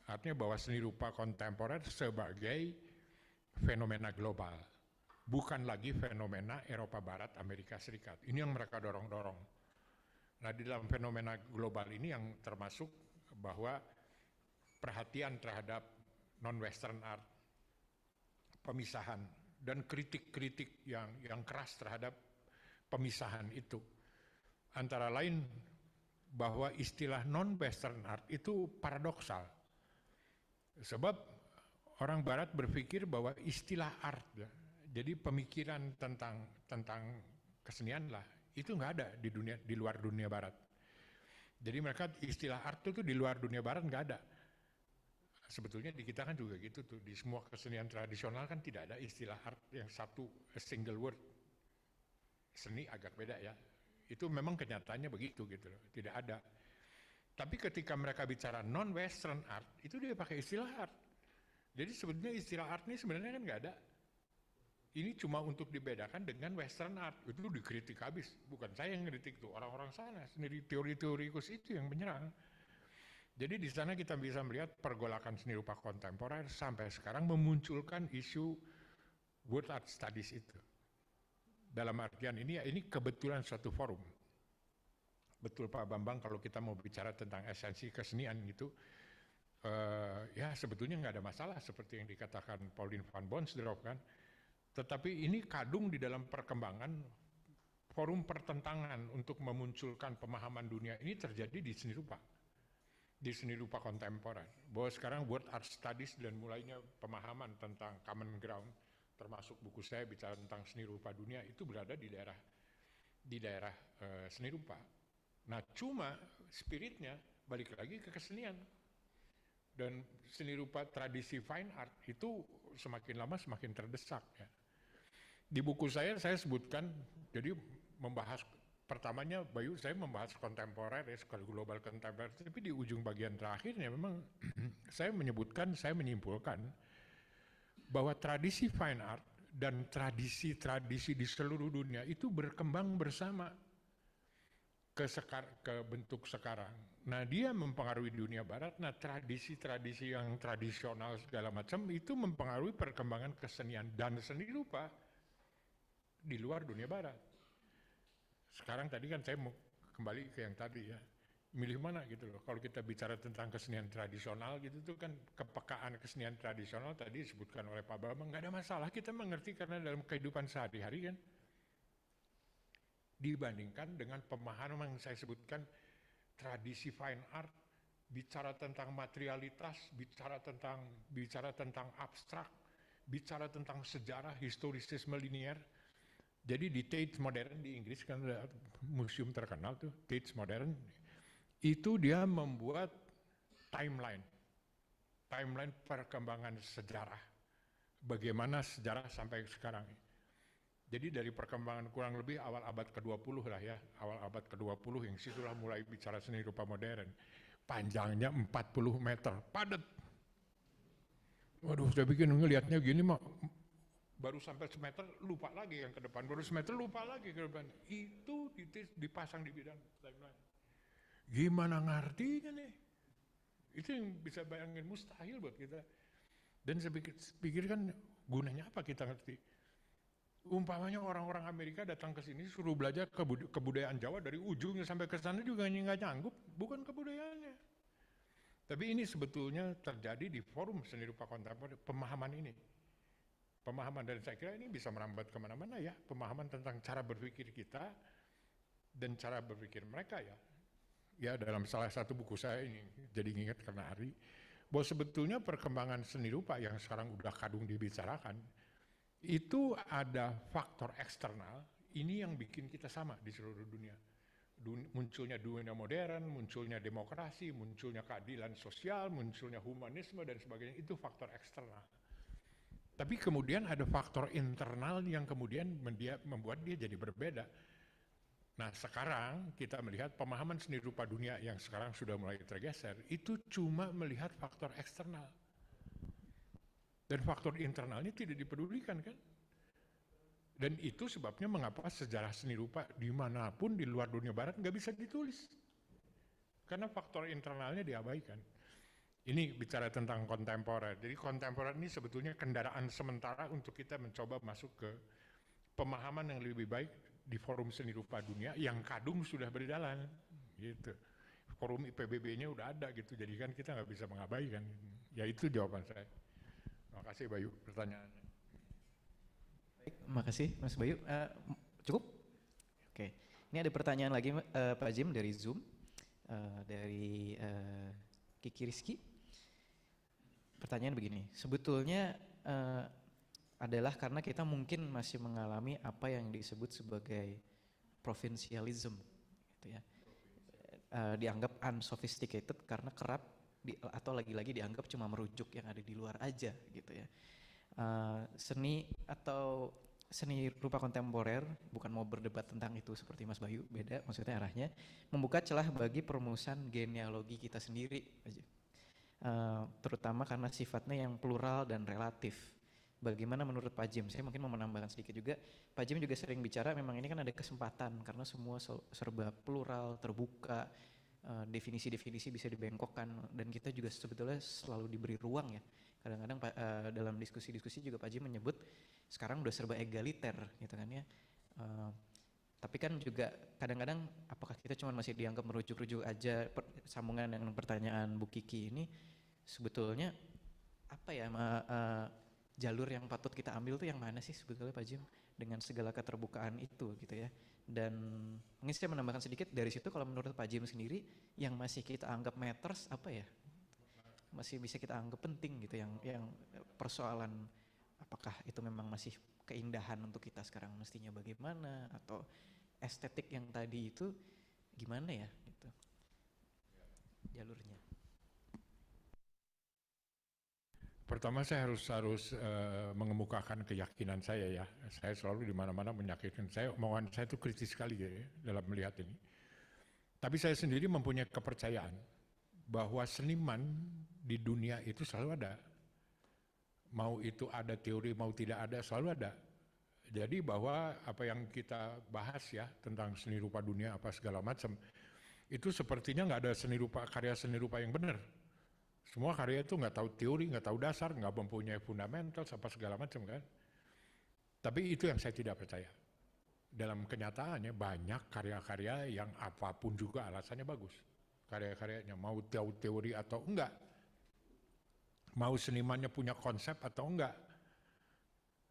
Artinya bahwa seni rupa kontemporer sebagai fenomena global. Bukan lagi fenomena Eropa Barat, Amerika Serikat. Ini yang mereka dorong-dorong. Nah, di dalam fenomena global ini yang termasuk bahwa perhatian terhadap non-Western art, pemisahan, dan kritik-kritik yang keras terhadap pemisahan itu. Antara lain bahwa istilah non-Western art itu paradoksal. Sebab orang Barat berpikir bahwa istilah art, jadi pemikiran tentang kesenian lah, itu nggak ada di luar dunia Barat. Jadi mereka istilah art itu di luar dunia Barat nggak ada. Sebetulnya di kita kan juga gitu tuh, di semua kesenian tradisional kan tidak ada istilah art yang satu single word. Seni agak beda ya. Itu memang kenyataannya begitu gitu loh, tidak ada. Tapi ketika mereka bicara non-Western art, itu dia pakai istilah art. Jadi sebetulnya istilah art ini sebenarnya kan nggak ada. Ini cuma untuk dibedakan dengan Western art. Itu dikritik habis. Bukan saya yang kritik tuh, orang-orang sana sendiri, teori-teorikus itu yang menyerang. Jadi di sana kita bisa melihat pergolakan seni rupa kontemporer sampai sekarang memunculkan isu world art studies itu. Dalam artian ini ya, ini kebetulan suatu forum. Betul Pak Bambang, kalau kita mau bicara tentang esensi kesenian itu, ya sebetulnya nggak ada masalah seperti yang dikatakan Pauline van Boonsdorff kan. Tetapi ini kadung di dalam perkembangan forum pertentangan untuk memunculkan pemahaman dunia ini terjadi di seni rupa. Di seni rupa kontemporer. Bahwa sekarang world art studies dan mulainya pemahaman tentang common ground, termasuk buku saya bicara tentang seni rupa dunia, itu berada di daerah seni rupa. Nah, cuma spiritnya balik lagi ke kesenian. Dan seni rupa tradisi fine art itu semakin lama semakin terdesak ya. Di buku saya sebutkan, jadi membahas pertamanya Bayu saya membahas kontemporer ya, sekali global kontemporer, tapi di ujung bagian terakhirnya memang saya menyimpulkan bahwa tradisi fine art dan tradisi-tradisi di seluruh dunia itu berkembang bersama ke bentuk sekarang. Nah, dia mempengaruhi dunia barat. Nah, tradisi-tradisi yang tradisional segala macam itu mempengaruhi perkembangan kesenian dan seni rupa di luar dunia barat. Sekarang tadi kan saya mau kembali ke yang tadi ya, milih mana gitu loh. Kalau kita bicara tentang kesenian tradisional gitu tuh kan, kepekaan kesenian tradisional tadi disebutkan oleh Pak Bambang, nggak ada masalah, kita mengerti karena dalam kehidupan sehari-hari kan. Dibandingkan dengan pemahaman yang saya sebutkan, tradisi fine art, bicara tentang materialitas, bicara tentang abstrak, bicara tentang sejarah, historisisme linier. Jadi di Tate Modern di Inggris kan ada museum terkenal tuh, Tate Modern, itu dia membuat timeline perkembangan sejarah, bagaimana sejarah sampai sekarang. Jadi dari perkembangan kurang lebih awal abad ke-20 lah ya, awal abad ke-20 yang situlah mulai bicara seni rupa modern. Panjangnya 40 meter, padat. Waduh, saya bikin ngelihatnya gini mah, baru sampai semeter lupa lagi yang ke depan, baru semeter lupa lagi ke depan. Itu dipasang di bidang timeline. Gimana ngertinya nih? Itu yang bisa bayangin mustahil buat kita. Dan saya pikir kan gunanya apa kita ngerti? Umpamanya orang-orang Amerika datang ke sini suruh belajar kebudayaan Jawa dari ujungnya sampai ke sana juga nggak nyanggup, bukan kebudayaannya. Tapi ini sebetulnya terjadi di forum seni rupa kontemporer, pemahaman ini. Pemahaman, dan saya kira ini bisa merambat kemana-mana ya, pemahaman tentang cara berpikir kita dan cara berpikir mereka ya. Ya, dalam salah satu buku saya ini, jadi ingat karena Ari, bahwa sebetulnya perkembangan seni rupa yang sekarang udah kadung dibicarakan, itu ada faktor eksternal, ini yang bikin kita sama di seluruh dunia. Munculnya dunia modern, munculnya demokrasi, munculnya keadilan sosial, munculnya humanisme dan sebagainya, itu faktor eksternal. Tapi kemudian ada faktor internal yang kemudian membuat dia jadi berbeda. Nah, sekarang kita melihat pemahaman seni rupa dunia yang sekarang sudah mulai tergeser, itu cuma melihat faktor eksternal. Dan faktor internalnya tidak dipedulikan kan? Dan itu sebabnya mengapa sejarah seni rupa dimanapun di luar dunia barat nggak bisa ditulis. Karena faktor internalnya diabaikan. Ini bicara tentang kontemporer. Jadi kontemporer ini sebetulnya kendaraan sementara untuk kita mencoba masuk ke pemahaman yang lebih baik di forum seni rupa dunia yang kadung sudah berjalan. Gitu. Forum IPBB-nya udah ada gitu, jadi kan kita nggak bisa mengabaikan. Ya itu jawaban saya. Terima kasih Bayu pertanyaannya. Baik, makasih Mas Bayu. Cukup? Oke, ini ada pertanyaan lagi Pak Jim dari Zoom, dari Kiki Rizky. Pertanyaan begini, sebetulnya adalah karena kita mungkin masih mengalami apa yang disebut sebagai provincialism, gitu ya. Dianggap unsophisticated karena kerap atau lagi-lagi dianggap cuma merujuk yang ada di luar aja, gitu ya. Seni atau seni rupa kontemporer, bukan mau berdebat tentang itu seperti Mas Bayu, beda maksudnya arahnya, membuka celah bagi perumusan genealogi kita sendiri aja. Terutama karena sifatnya yang plural dan relatif. Bagaimana menurut Pak Jim? Saya mungkin mau menambahkan sedikit juga. Pak Jim juga sering bicara memang ini kan ada kesempatan karena semua serba plural, terbuka, definisi-definisi bisa dibengkokkan dan kita juga sebetulnya selalu diberi ruang ya. Kadang-kadang dalam diskusi-diskusi juga Pak Jim menyebut sekarang udah serba egaliter gitu kan ya. Tapi kan juga kadang-kadang apakah kita cuma masih dianggap merujuk-rujuk aja, sambungan dengan pertanyaan Bu Kiki ini sebetulnya apa ya jalur yang patut kita ambil tuh yang mana sih sebetulnya Pak Jim dengan segala keterbukaan itu gitu ya. Dan mungkin saya menambahkan sedikit dari situ kalau menurut Pak Jim sendiri yang masih kita anggap matters apa ya? Masih bisa kita anggap penting gitu yang persoalan apakah itu memang masih keindahan untuk kita sekarang mestinya bagaimana atau estetik yang tadi itu gimana ya gitu jalurnya. Pertama saya harus mengemukakan keyakinan saya ya. Saya selalu di mana-mana meyakinkan saya, omongan saya itu kritis sekali ya dalam melihat ini. Tapi saya sendiri mempunyai kepercayaan bahwa seniman di dunia itu selalu ada. Mau itu ada teori, mau tidak ada, selalu ada. Jadi bahwa apa yang kita bahas ya tentang seni rupa dunia apa segala macam, itu sepertinya nggak ada karya seni rupa yang benar. Semua karya itu nggak tahu teori, nggak tahu dasar, nggak mempunyai fundamental, apa segala macam kan. Tapi itu yang saya tidak percaya. Dalam kenyataannya banyak karya-karya yang apapun juga alasannya bagus. Karya-karyanya mau tahu teori atau enggak. Mau senimannya punya konsep atau enggak.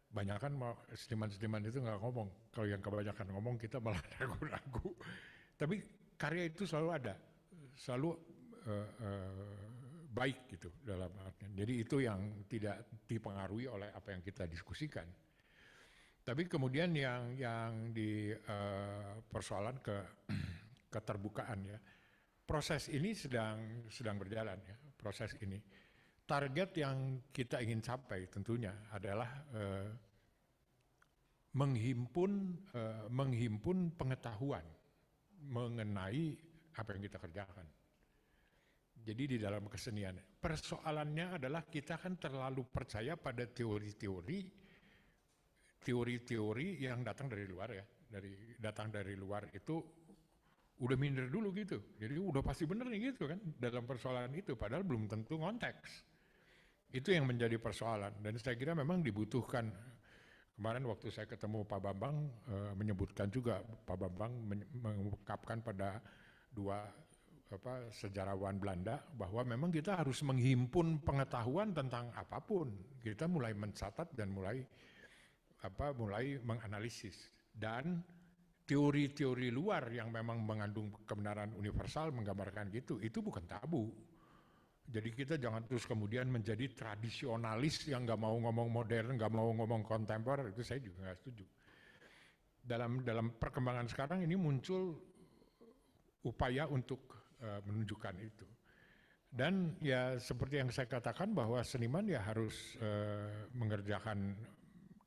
Banyak kan seniman-seniman itu nggak ngomong. Kalau yang kebanyakan ngomong kita malah ragu-ragu. Tapi karya itu selalu ada. Selalu baik gitu dalam artian. Jadi itu yang tidak dipengaruhi oleh apa yang kita diskusikan. Tapi kemudian yang di persoalan keterbukaan ya. Proses ini sedang berjalan ya, proses ini. Target yang kita ingin capai tentunya adalah menghimpun pengetahuan mengenai apa yang kita kerjakan. Jadi di dalam kesenian, persoalannya adalah kita kan terlalu percaya pada teori-teori yang datang dari luar ya, datang dari luar itu udah minder dulu gitu, jadi udah pasti bener nih gitu kan dalam persoalan itu, padahal belum tentu konteks. Itu yang menjadi persoalan dan saya kira memang dibutuhkan. Kemarin waktu saya ketemu Pak Bambang menyebutkan juga, Pak Bambang mengungkapkan pada dua sejarawan Belanda bahwa memang kita harus menghimpun pengetahuan tentang apapun. Kita mulai mencatat dan mulai menganalisis. Dan teori-teori luar yang memang mengandung kebenaran universal menggambarkan gitu, itu bukan tabu. Jadi kita jangan terus kemudian menjadi tradisionalis yang nggak mau ngomong modern, nggak mau ngomong kontemporer, itu saya juga nggak setuju. Dalam perkembangan sekarang ini muncul upaya untuk menunjukkan itu. Dan ya seperti yang saya katakan bahwa seniman ya harus mengerjakan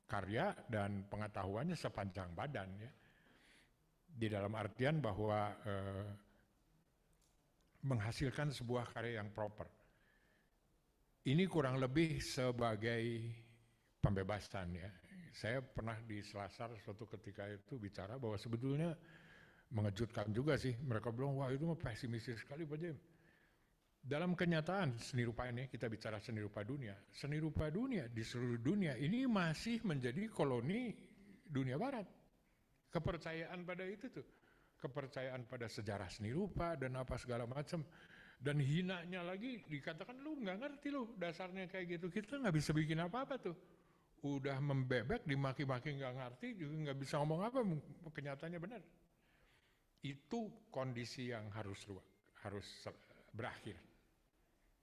karya dan pengetahuannya sepanjang badan ya. Di dalam artian bahwa menghasilkan sebuah karya yang proper. Ini kurang lebih sebagai pembebasan ya. Saya pernah di Selasar suatu ketika itu bicara bahwa sebetulnya mengejutkan juga sih. Mereka bilang, wah itu mah pesimistis sekali Pak Jem. Dalam kenyataan seni rupa ini, kita bicara seni rupa dunia. Seni rupa dunia di seluruh dunia ini masih menjadi koloni dunia barat. Kepercayaan pada itu tuh. Kepercayaan pada sejarah seni rupa dan apa segala macam. Dan hinanya lagi dikatakan lu nggak ngerti lu dasarnya kayak gitu. Kita nggak bisa bikin apa-apa tuh. Udah membebek, dimaki-maki nggak ngerti, juga nggak bisa ngomong apa, kenyataannya benar. Itu kondisi yang harus berakhir.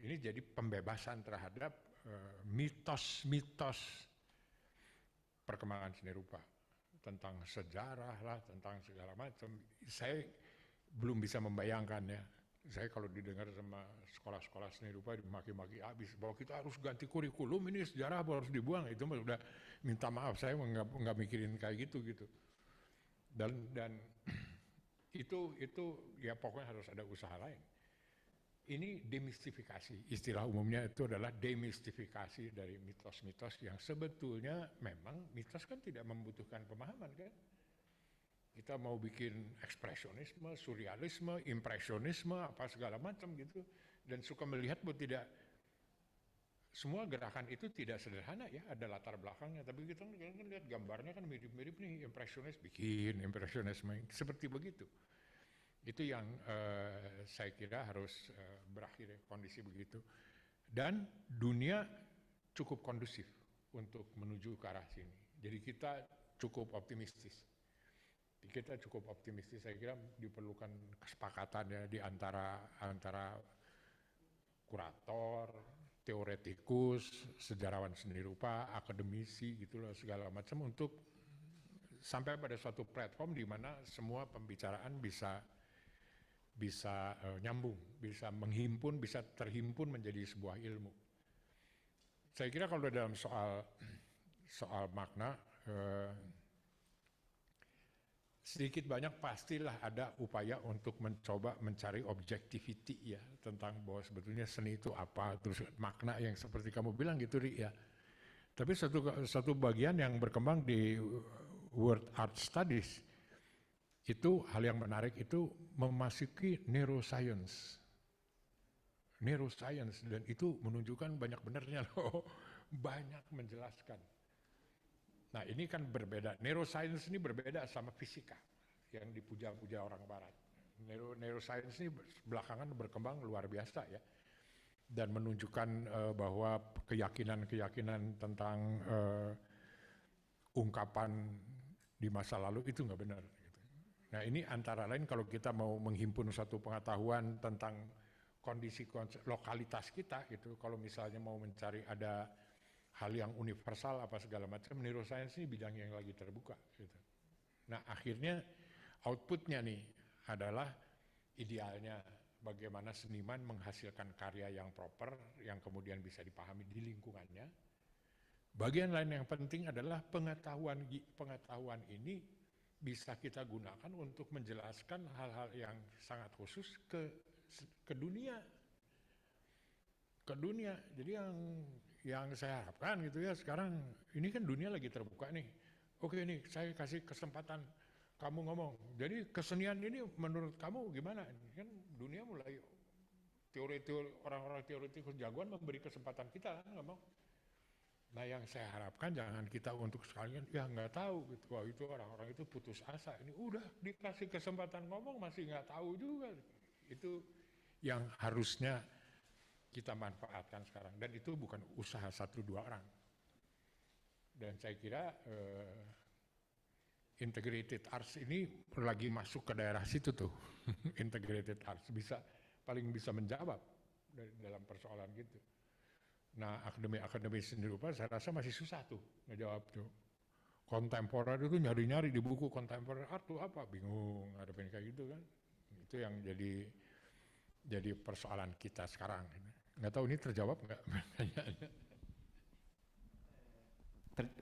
Ini jadi pembebasan terhadap mitos-mitos perkembangan seni rupa. Tentang sejarah lah, tentang segala macam. Saya belum bisa membayangkan ya. Saya kalau didengar sama sekolah-sekolah seni rupa dimaki-maki habis. Bahwa kita harus ganti kurikulum, ini sejarah harus dibuang. Itu udah minta maaf, saya nggak mikirin kayak gitu. Dan itu ya pokoknya harus ada usaha lain. Ini demistifikasi, istilah umumnya itu adalah demistifikasi dari mitos-mitos yang sebetulnya memang mitos kan tidak membutuhkan pemahaman kan. Kita mau bikin ekspresionisme, surrealisme, impresionisme, apa segala macam gitu. Dan suka melihat bahwa tidak, semua gerakan itu tidak sederhana ya, ada latar belakangnya. Tapi kita kan lihat gambarnya kan mirip-mirip nih, impresionis bikin impresionisme, seperti begitu. Itu yang saya kira harus berakhir kondisi begitu. Dan dunia cukup kondusif untuk menuju ke arah sini. Jadi kita cukup optimistis. Saya kira diperlukan kesepakatan ya di antara kurator, teoretikus, sejarawan seni rupa, akademisi gitu loh segala macam untuk sampai pada suatu platform di mana semua pembicaraan bisa nyambung, bisa menghimpun, bisa terhimpun menjadi sebuah ilmu. Saya kira kalau dalam soal makna, sedikit banyak pastilah ada upaya untuk mencoba mencari objectivity ya tentang bahwa sebetulnya seni itu apa, terus makna yang seperti kamu bilang gitu Ri ya. Tapi satu bagian yang berkembang di World Art Studies itu hal yang menarik itu memasuki neuroscience dan itu menunjukkan banyak benarnya loh, banyak menjelaskan. Nah ini kan berbeda, neuroscience ini berbeda sama fisika yang dipuja-puja orang barat. Neuroscience ini belakangan berkembang luar biasa ya, dan menunjukkan bahwa keyakinan tentang ungkapan di masa lalu itu nggak benar. Nah ini antara lain kalau kita mau menghimpun satu pengetahuan tentang kondisi lokalitas kita gitu, kalau misalnya mau mencari ada hal yang universal apa segala macam, neuroscience ini bidang yang lagi terbuka gitu. Nah akhirnya outputnya nih adalah idealnya bagaimana seniman menghasilkan karya yang proper, yang kemudian bisa dipahami di lingkungannya. Bagian lain yang penting adalah pengetahuan ini bisa kita gunakan untuk menjelaskan hal-hal yang sangat khusus ke dunia. Jadi yang saya harapkan gitu ya, sekarang ini kan dunia lagi terbuka nih. Oke nih, saya kasih kesempatan kamu ngomong. Jadi kesenian ini menurut kamu gimana? Kan dunia mulai orang-orang teoretikus jagoan memberi kesempatan kita kan ngomong. Nah yang saya harapkan jangan kita untuk sekalian ya nggak tahu gitu. Wah itu orang-orang itu putus asa. Ini udah dikasih kesempatan ngomong masih nggak tahu juga. yang harusnya kita manfaatkan sekarang. Dan itu bukan usaha 1-2 orang. Dan saya kira integrated arts ini lagi masuk ke daerah situ tuh. Integrated arts paling bisa menjawab dalam persoalan gitu. Nah, akademi seni rupa saya rasa masih susah tuh ngejawab tuh. Kontemporer itu nyari-nyari di buku kontemporer art tuh apa, bingung ngadepin kayak gitu kan. Itu yang jadi persoalan kita sekarang. Nggak tahu ini terjawab nggak pertanyaannya?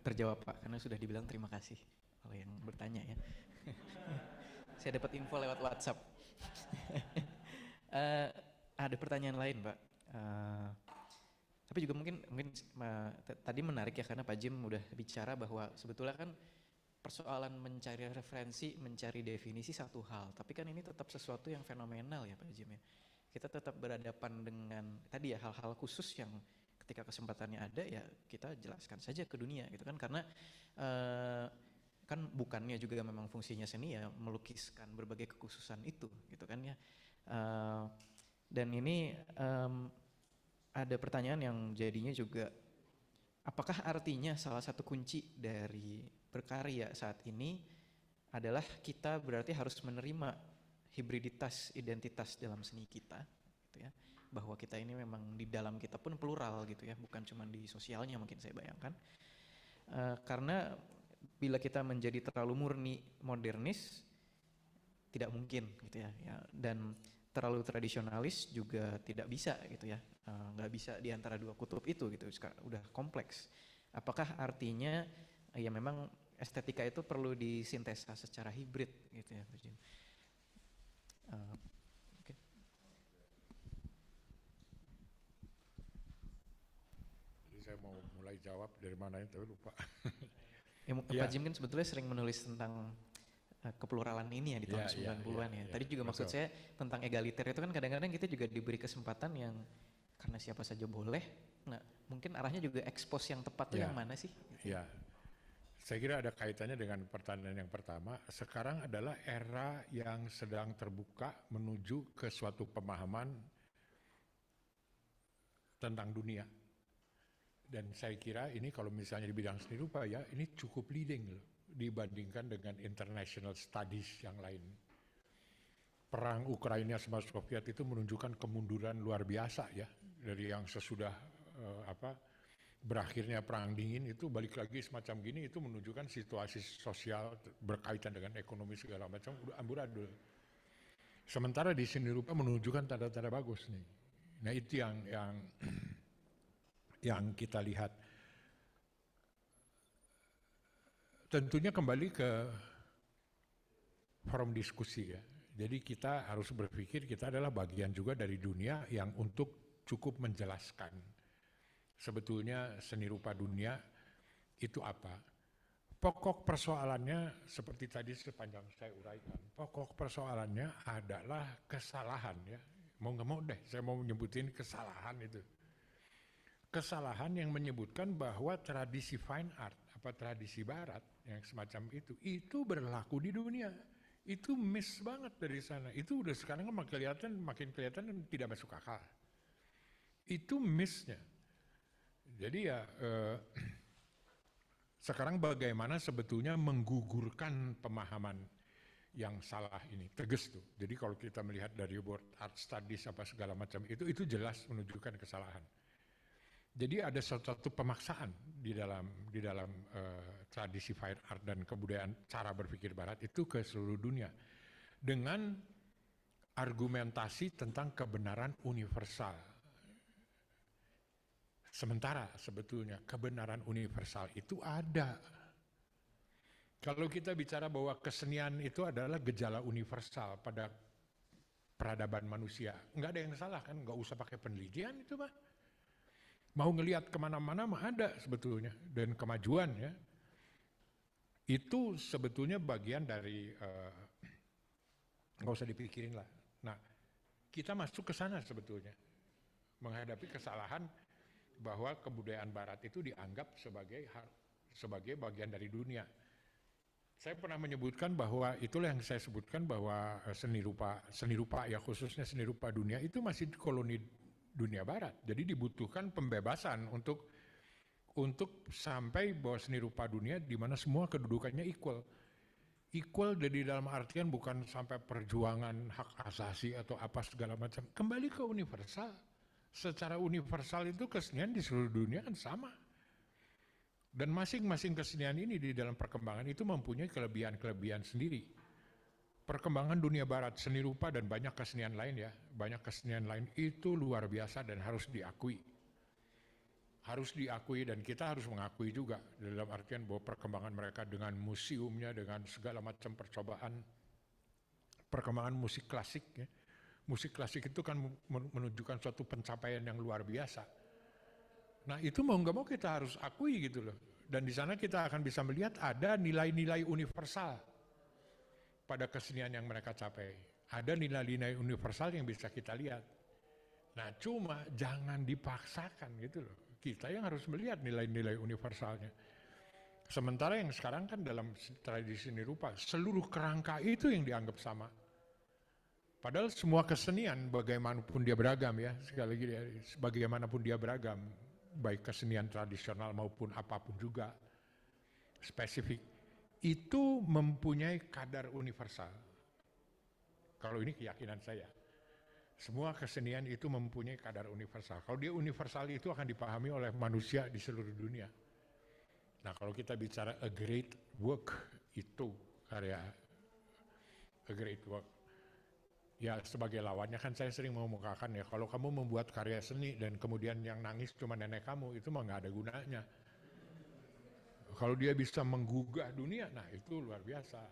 Terjawab Pak, karena sudah dibilang terima kasih oleh yang bertanya ya. Saya dapat info lewat WhatsApp. Ada pertanyaan lain Pak. Tapi juga mungkin tadi menarik ya, karena Pak Jim udah bicara bahwa sebetulnya kan persoalan mencari referensi, mencari definisi satu hal, tapi kan ini tetap sesuatu yang fenomenal ya Pak Jim ya. Kita tetap berhadapan dengan tadi ya hal-hal khusus yang ketika kesempatannya ada ya kita jelaskan saja ke dunia gitu kan, karena kan bukannya juga memang fungsinya seni ya melukiskan berbagai kekhususan itu gitu kan ya. Dan ini ada pertanyaan yang jadinya juga, apakah artinya salah satu kunci dari berkarya saat ini adalah kita berarti harus menerima hibriditas identitas dalam seni kita, gitu ya, bahwa kita ini memang di dalam kita pun plural gitu ya, bukan cuma di sosialnya mungkin saya bayangkan, karena bila kita menjadi terlalu murni modernis tidak mungkin gitu ya, dan terlalu tradisionalis juga tidak bisa gitu ya, nggak bisa di antara dua kutub itu gitu, udah kompleks. Apakah artinya ya memang estetika itu perlu disintesa secara hibrid gitu ya, Pak Jim? Okay. Jadi saya mau mulai jawab dari mana itu lupa. Pak Jim kan sebetulnya sering menulis tentang kepluralan ini ya di tahun 90-an ya. Tadi juga maksud saya tentang egaliter itu kan kadang-kadang kita juga diberi kesempatan yang karena siapa saja boleh. Nah, mungkin arahnya juga ekspos yang tepat tuh yang mana sih? Iya. Saya kira ada kaitannya dengan pertanyaan yang pertama. Sekarang adalah era yang sedang terbuka menuju ke suatu pemahaman tentang dunia. Dan saya kira ini kalau misalnya di bidang seni rupa ya, ini cukup leading loh dibandingkan dengan international studies yang lain. Perang Ukraina sama Soviet itu menunjukkan kemunduran luar biasa ya, dari yang sesudah berakhirnya perang dingin itu balik lagi semacam gini, itu menunjukkan situasi sosial berkaitan dengan ekonomi segala macam udah amburadul. Sementara di seni rupa menunjukkan tanda-tanda bagus nih. Nah itu yang kita lihat. Tentunya kembali ke forum diskusi ya. Jadi kita harus berpikir kita adalah bagian juga dari dunia yang untuk cukup menjelaskan sebetulnya seni rupa dunia itu apa. Pokok persoalannya seperti tadi sepanjang saya uraikan, pokok persoalannya adalah kesalahan ya. Mau nggak mau deh, saya mau menyebutin kesalahan itu. Kesalahan yang menyebutkan bahwa tradisi fine art, tradisi barat yang semacam itu berlaku di dunia. Itu miss banget dari sana. Itu udah sekarang makin kelihatan tidak masuk akal. Itu missnya. Jadi ya sekarang bagaimana sebetulnya menggugurkan pemahaman yang salah ini, tegas tuh. Jadi kalau kita melihat dari World Art Studies apa segala macam itu jelas menunjukkan kesalahan. Jadi ada suatu pemaksaan di dalam tradisi fine art dan kebudayaan cara berpikir barat itu ke seluruh dunia dengan argumentasi tentang kebenaran universal. Sementara sebetulnya kebenaran universal itu ada. Kalau kita bicara bahwa kesenian itu adalah gejala universal pada peradaban manusia, nggak ada yang salah kan, nggak usah pakai penelitian itu mah. Mau ngelihat kemana-mana mah ada sebetulnya, dan kemajuan ya itu sebetulnya bagian dari nggak usah dipikirin lah. Nah kita masuk ke sana sebetulnya menghadapi kesalahan bahwa kebudayaan barat itu dianggap sebagai bagian dari dunia. Saya pernah menyebutkan bahwa itulah yang saya sebutkan bahwa seni rupa ya khususnya seni rupa dunia itu masih koloni dunia barat. Jadi dibutuhkan pembebasan untuk sampai bahwa seni rupa dunia di mana semua kedudukannya equal. Equal dari dalam artian bukan sampai perjuangan hak asasi atau apa segala macam. Kembali ke universal. Secara universal itu kesenian di seluruh dunia kan sama. Dan masing-masing kesenian ini di dalam perkembangan itu mempunyai kelebihan-kelebihan sendiri. Perkembangan dunia barat, seni rupa dan banyak kesenian lain ya, banyak kesenian lain itu luar biasa dan harus diakui. Harus diakui dan kita harus mengakui juga dalam artian bahwa perkembangan mereka dengan museumnya, dengan segala macam percobaan, perkembangan musik klasik ya. Musik klasik itu kan menunjukkan suatu pencapaian yang luar biasa. Nah itu mau nggak mau kita harus akui gitu loh. Dan di sana kita akan bisa melihat ada nilai-nilai universal pada kesenian yang mereka capai. Ada nilai-nilai universal yang bisa kita lihat. Nah cuma jangan dipaksakan gitu loh. Kita yang harus melihat nilai-nilai universalnya. Sementara yang sekarang kan dalam tradisi seni rupa, seluruh kerangka itu yang dianggap sama. Padahal semua kesenian bagaimanapun dia beragam ya, sekali lagi bagaimanapun dia beragam, baik kesenian tradisional maupun apapun juga spesifik, itu mempunyai kadar universal. Kalau ini keyakinan saya. Semua kesenian itu mempunyai kadar universal. Kalau dia universal itu akan dipahami oleh manusia di seluruh dunia. Nah kalau kita bicara a great work itu karya a great work. Ya sebagai lawannya kan saya sering mengemukakan ya, kalau kamu membuat karya seni dan kemudian yang nangis cuma nenek kamu, itu mah nggak ada gunanya. Kalau dia bisa menggugah dunia, nah itu luar biasa.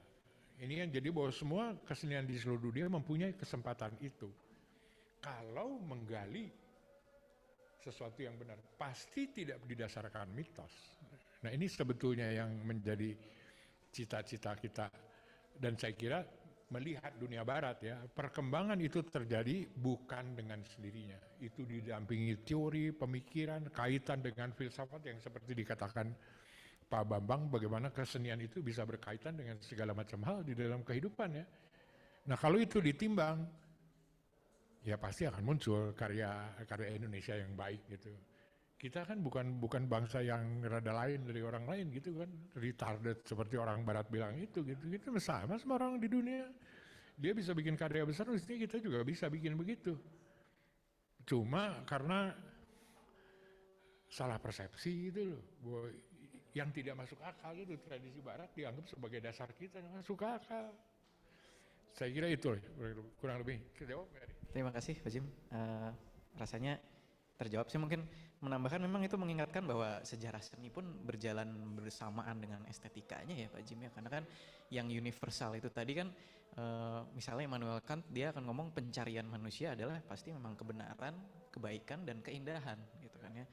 Ini yang jadi bahwa semua kesenian di seluruh dunia mempunyai kesempatan itu. Kalau menggali sesuatu yang benar, pasti tidak didasarkan mitos. Nah ini sebetulnya yang menjadi cita-cita kita. Dan saya kira melihat dunia barat ya, perkembangan itu terjadi bukan dengan sendirinya. Itu didampingi teori, pemikiran, kaitan dengan filsafat yang seperti dikatakan Pak Bambang, bagaimana kesenian itu bisa berkaitan dengan segala macam hal di dalam kehidupan ya. Nah kalau itu ditimbang, ya pasti akan muncul karya Indonesia yang baik gitu. Kita kan bukan bangsa yang rada lain dari orang lain gitu kan, retarded seperti orang barat bilang itu gitu. Kita sama orang di dunia. Dia bisa bikin karya besar, mestinya kita juga bisa bikin begitu. Cuma karena salah persepsi itu loh, bahwa yang tidak masuk akal itu tradisi barat dianggap sebagai dasar kita yang masuk akal. Saya kira itu kurang lebih. Jawab nggak? Terima kasih Pak Jim. Rasanya terjawab sih, mungkin menambahkan memang itu mengingatkan bahwa sejarah seni pun berjalan bersamaan dengan estetikanya ya Pak Jim ya, karena kan yang universal itu tadi kan misalnya Immanuel Kant dia akan ngomong pencarian manusia adalah pasti memang kebenaran, kebaikan dan keindahan gitu kan ya.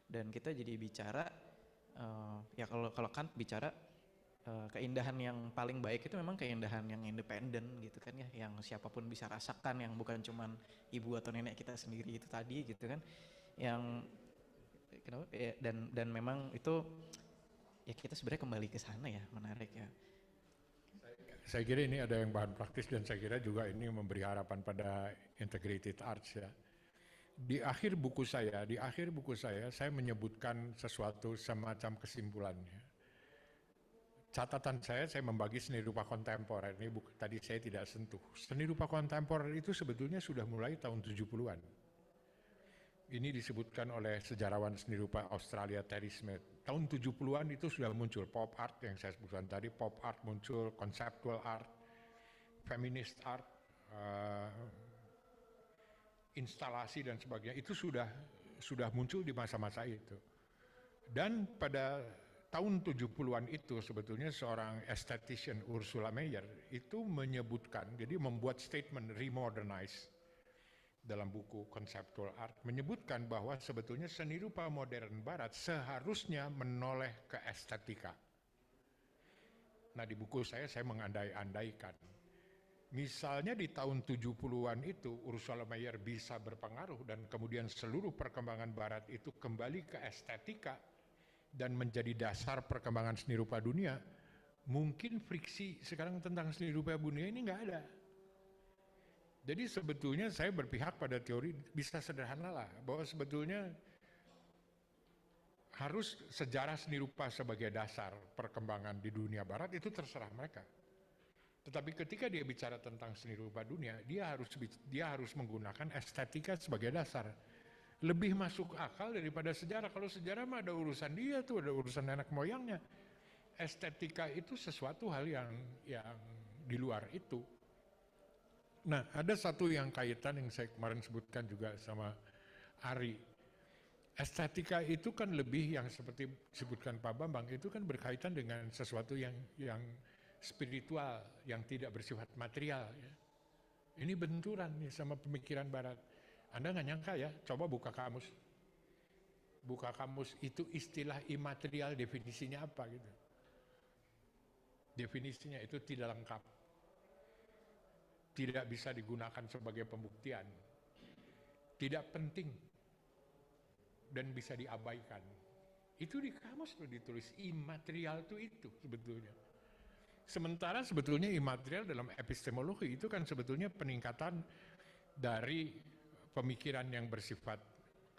Dan kita jadi bicara ya kalau Kant bicara keindahan yang paling baik itu memang keindahan yang independen gitu kan ya, yang siapapun bisa rasakan, yang bukan cuman ibu atau nenek kita sendiri itu tadi gitu kan, yang ya, dan memang itu ya kita sebenarnya kembali ke sana ya, menarik ya. Saya kira ini ada yang bahan praktis dan saya kira juga ini memberi harapan pada integrated arts ya. Di akhir buku saya menyebutkan sesuatu semacam kesimpulannya. Catatan saya membagi seni rupa kontemporer, ini tadi saya tidak sentuh. Seni rupa kontemporer itu sebetulnya sudah mulai tahun 70-an. Ini disebutkan oleh sejarawan seni rupa Australia Terry Smith. Tahun 70-an itu sudah muncul pop art yang saya sebutkan tadi, pop art muncul, conceptual art, feminist art, instalasi dan sebagainya. Itu sudah muncul di masa-masa itu. Dan pada tahun 70-an itu sebetulnya seorang esthetician Ursula Meyer itu menyebutkan, jadi membuat statement remodernize dalam buku Conceptual Art, menyebutkan bahwa sebetulnya seni rupa modern barat seharusnya menoleh ke estetika. Nah di buku saya mengandai-andaikan. Misalnya di tahun 70-an itu Ursula Meyer bisa berpengaruh dan kemudian seluruh perkembangan barat itu kembali ke estetika dan menjadi dasar perkembangan seni rupa dunia, mungkin friksi sekarang tentang seni rupa dunia ini nggak ada. Jadi sebetulnya saya berpihak pada teori bisa sederhana lah, bahwa sebetulnya harus sejarah seni rupa sebagai dasar perkembangan di dunia barat itu terserah mereka. Tetapi ketika dia bicara tentang seni rupa dunia, dia harus menggunakan estetika sebagai dasar. Lebih masuk akal daripada sejarah. Kalau sejarah mah ada urusan dia tuh, ada urusan nenek moyangnya. Estetika itu sesuatu hal yang di luar itu. Nah, ada satu yang kaitan yang saya kemarin sebutkan juga sama Ari. Estetika itu kan lebih yang seperti disebutkan Pak Bambang, itu kan berkaitan dengan sesuatu yang spiritual, yang tidak bersifat material. Ya. Ini benturan nih sama pemikiran Barat. Anda nggak nyangka ya, coba buka kamus. Buka kamus itu istilah imaterial definisinya apa gitu. Definisinya itu tidak lengkap. Tidak bisa digunakan sebagai pembuktian, tidak penting, dan bisa diabaikan. Itu di kamus tuh ditulis, imaterial itu sebetulnya. Sementara sebetulnya imaterial dalam epistemologi itu kan sebetulnya peningkatan dari pemikiran yang bersifat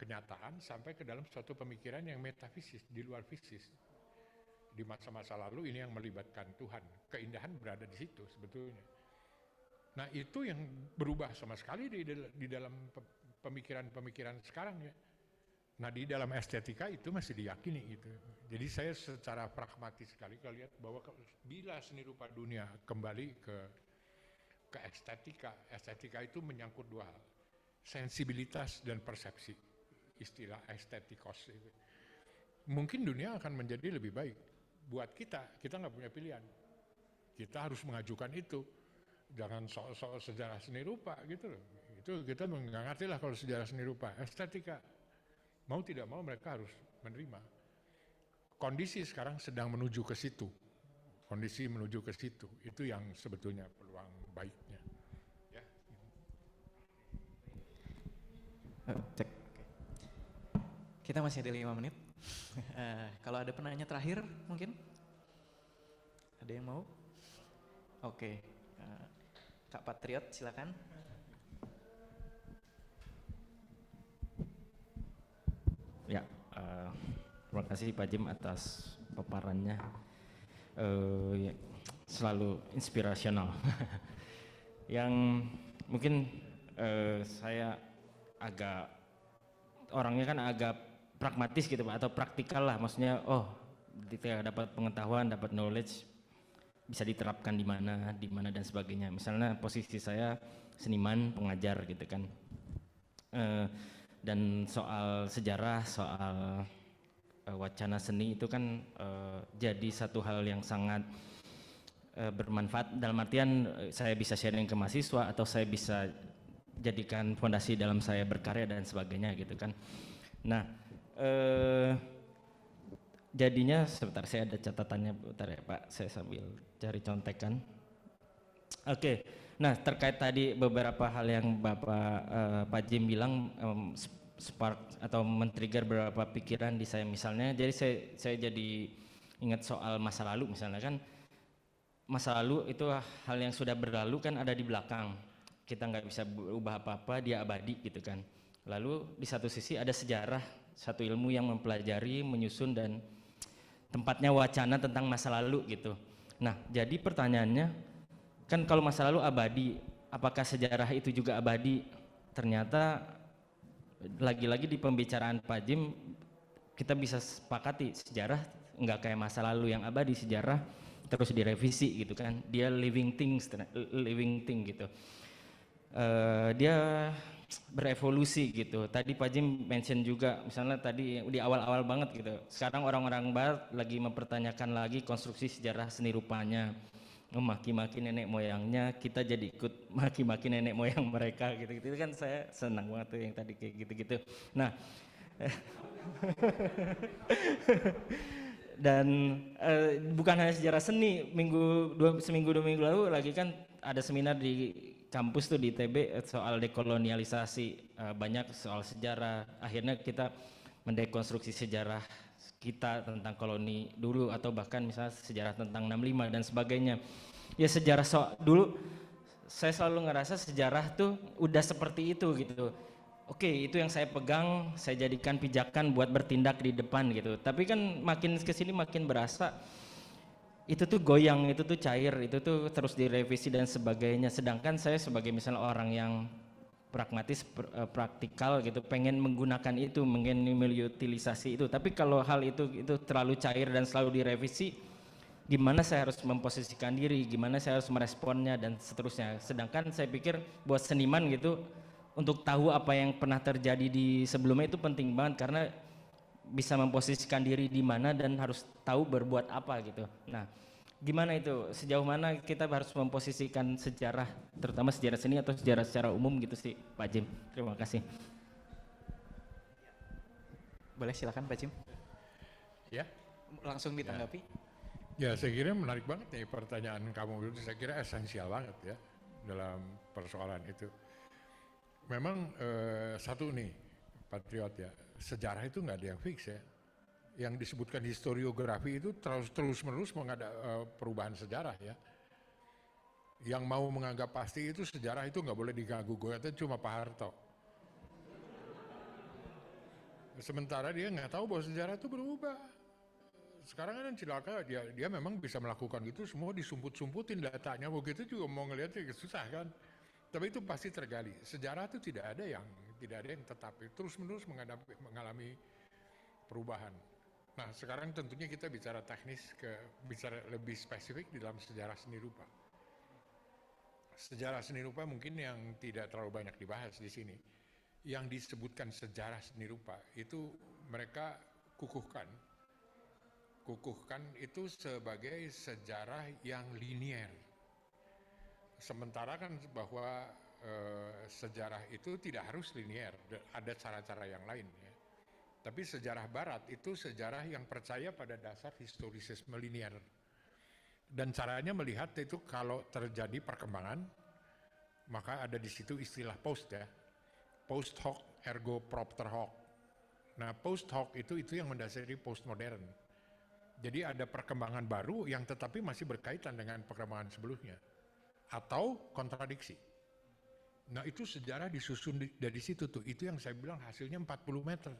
kenyataan sampai ke dalam suatu pemikiran yang metafisis, di luar fisis. Di masa-masa lalu ini yang melibatkan Tuhan, keindahan berada di situ sebetulnya. Nah itu yang berubah sama sekali di dalam pemikiran-pemikiran sekarang ya. Nah di dalam estetika itu masih diyakini gitu. Jadi saya secara pragmatis sekali kalau lihat bahwa bila seni rupa dunia kembali ke estetika, estetika itu menyangkut dua hal, sensibilitas dan persepsi, istilah estetikos itu. Mungkin dunia akan menjadi lebih baik. Buat kita nggak punya pilihan. Kita harus mengajukan itu. Jangan soal sejarah seni rupa gitu loh. Itu kita nggak ngerti lah kalau sejarah seni rupa. Estetika, mau tidak mau mereka harus menerima. Kondisi sekarang sedang menuju ke situ. Kondisi menuju ke situ. Itu yang sebetulnya peluang baiknya. Ya. Cek. Kita masih ada 5 menit. Kalau ada penanya terakhir mungkin? Ada yang mau? Oke. Kak Patriot, silakan. Ya, terima kasih Pak Jim atas paparannya. Ya, selalu inspirasional. Yang mungkin saya agak orangnya kan agak pragmatis gitu Pak, atau praktikal lah, maksudnya ketika dapat pengetahuan, dapat knowledge bisa diterapkan di mana dan sebagainya. Misalnya posisi saya seniman, pengajar gitu kan. Dan soal sejarah, soal wacana seni itu kan jadi satu hal yang sangat bermanfaat dalam artian saya bisa sharing ke mahasiswa atau saya bisa jadikan fondasi dalam saya berkarya dan sebagainya gitu kan. Nah, jadinya sebentar saya ada catatannya, bentar ya Pak, saya sambil cari contekan. Oke. Nah, terkait tadi beberapa hal yang Pak Jim bilang spark atau men-trigger beberapa pikiran di saya misalnya. Jadi saya jadi ingat soal masa lalu misalnya kan. Masa lalu itu hal yang sudah berlalu kan ada di belakang. Kita nggak bisa berubah apa-apa, dia abadi gitu kan. Lalu di satu sisi ada sejarah, satu ilmu yang mempelajari, menyusun dan tempatnya wacana tentang masa lalu gitu. Nah, jadi pertanyaannya, kan kalau masa lalu abadi, apakah sejarah itu juga abadi? Ternyata lagi-lagi di pembicaraan Pak Jim, kita bisa sepakati sejarah nggak kayak masa lalu yang abadi, sejarah terus direvisi gitu kan. Dia living thing gitu. Dia berevolusi gitu. Tadi Pak Jim mention juga, misalnya tadi di awal-awal banget gitu. Sekarang orang-orang Barat lagi mempertanyakan lagi konstruksi sejarah seni rupanya, memaki-maki nenek moyangnya, kita jadi ikut maki-maki nenek moyang mereka gitu-gitu. Itu kan saya senang banget tuh yang tadi kayak gitu-gitu. Nah, dan bukan hanya sejarah seni, seminggu dua minggu lalu lagi kan ada seminar di kampus tuh di ITB soal dekolonialisasi, banyak soal sejarah. Akhirnya kita mendekonstruksi sejarah kita tentang koloni dulu atau bahkan misalnya sejarah tentang 65 dan sebagainya. Ya sejarah dulu saya selalu ngerasa sejarah tuh udah seperti itu gitu. Oke, itu yang saya pegang, saya jadikan pijakan buat bertindak di depan gitu. Tapi kan makin kesini makin berasa itu tuh goyang, itu tuh cair, itu tuh terus direvisi dan sebagainya. Sedangkan saya sebagai misalnya orang yang pragmatis, praktikal gitu, pengen menggunakan itu, pengen mengutilisasi itu. Tapi kalau hal itu terlalu cair dan selalu direvisi, gimana saya harus memposisikan diri, gimana saya harus meresponnya dan seterusnya. Sedangkan saya pikir buat seniman gitu, untuk tahu apa yang pernah terjadi di sebelumnya itu penting banget karena bisa memposisikan diri di mana dan harus tahu berbuat apa gitu. Nah, gimana itu? Sejauh mana kita harus memposisikan sejarah, terutama sejarah seni atau sejarah secara umum gitu sih, Pak Jim. Terima kasih. Boleh silakan Pak Jim. Ya. Langsung ditanggapi. Ya, saya kira menarik banget nih pertanyaan kamu itu. Saya kira esensial banget ya dalam persoalan itu. Memang satu nih, Patriot ya, sejarah itu nggak ada yang fix ya. Yang disebutkan historiografi itu terus-menerus mengada perubahan sejarah ya. Yang mau menganggap pasti itu sejarah itu nggak boleh diganggu, itu cuma Pak Harto. Sementara dia nggak tahu bahwa sejarah itu berubah. Sekarang kan cilaka dia memang bisa melakukan itu semua disumput-sumputin datanya, begitu juga mau ngelihatnya susah kan. Tapi itu pasti tergali. Sejarah itu tidak ada yang tetap, terus-menerus mengalami perubahan. Nah, sekarang tentunya kita bicara teknis bicara lebih spesifik di dalam sejarah seni rupa. Sejarah seni rupa mungkin yang tidak terlalu banyak dibahas di sini. Yang disebutkan sejarah seni rupa itu mereka kukuhkan itu sebagai sejarah yang linier. Sementara kan bahwa sejarah itu tidak harus linier, ada cara-cara yang lain ya. Tapi sejarah barat itu sejarah yang percaya pada dasar historisisme linier. Dan caranya melihat itu kalau terjadi perkembangan, maka ada di situ istilah post ya. Post hoc ergo propter hoc. Nah, post hoc itu yang mendasari postmodern. Jadi ada perkembangan baru yang tetapi masih berkaitan dengan perkembangan sebelumnya. Atau kontradiksi. Nah, itu sejarah disusun dari situ tuh. Itu yang saya bilang hasilnya 40 meter.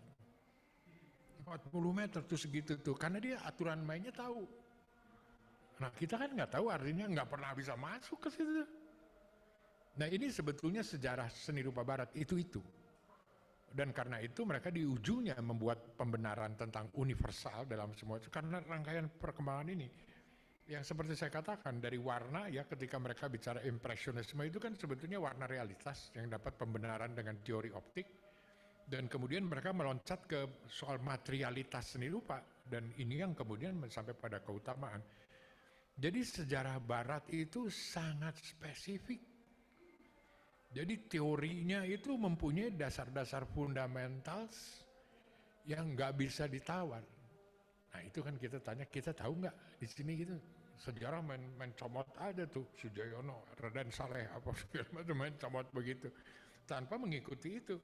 40 meter tuh segitu tuh. Karena dia aturan mainnya tahu. Nah, kita kan nggak tahu, artinya nggak pernah bisa masuk ke situ. Nah, ini sebetulnya sejarah seni rupa barat itu. Dan karena itu mereka di ujungnya membuat pembenaran tentang universal dalam semua itu. Karena rangkaian perkembangan ini. Yang seperti saya katakan, dari warna ya ketika mereka bicara impresionisme itu kan sebetulnya warna realitas yang dapat pembenaran dengan teori optik. Dan kemudian mereka meloncat ke soal materialitas seni rupa. Dan ini yang kemudian sampai pada keutamaan. Jadi sejarah barat itu sangat spesifik. Jadi teorinya itu mempunyai dasar-dasar fundamental yang nggak bisa ditawar. Nah itu kan kita tanya, kita tahu nggak di sini gitu sejarah main comot aja tuh Sujoyono, Raden Saleh apa segala macam main comot begitu tanpa mengikuti itu.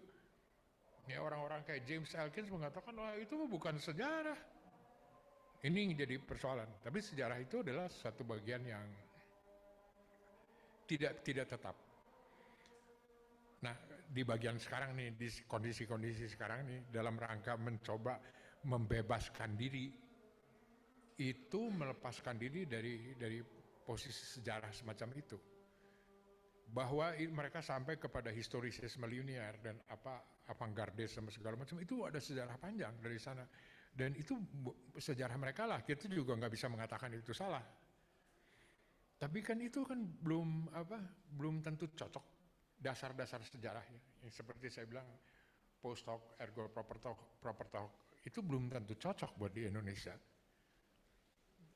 Ya orang-orang kayak James Elkins mengatakan wah itu bukan sejarah. Ini jadi persoalan. Tapi sejarah itu adalah satu bagian yang tidak tetap. Nah di bagian sekarang nih di kondisi-kondisi sekarang nih dalam rangka mencoba membebaskan diri itu melepaskan diri dari posisi sejarah semacam itu, bahwa mereka sampai kepada historisisme linear dan avant-garde sama segala macam itu ada sejarah panjang dari sana dan itu sejarah mereka lah, kita juga nggak bisa mengatakan itu salah, tapi kan itu kan belum tentu cocok dasar-dasar sejarahnya yang seperti saya bilang post hoc ergo propter hoc itu belum tentu cocok buat di Indonesia.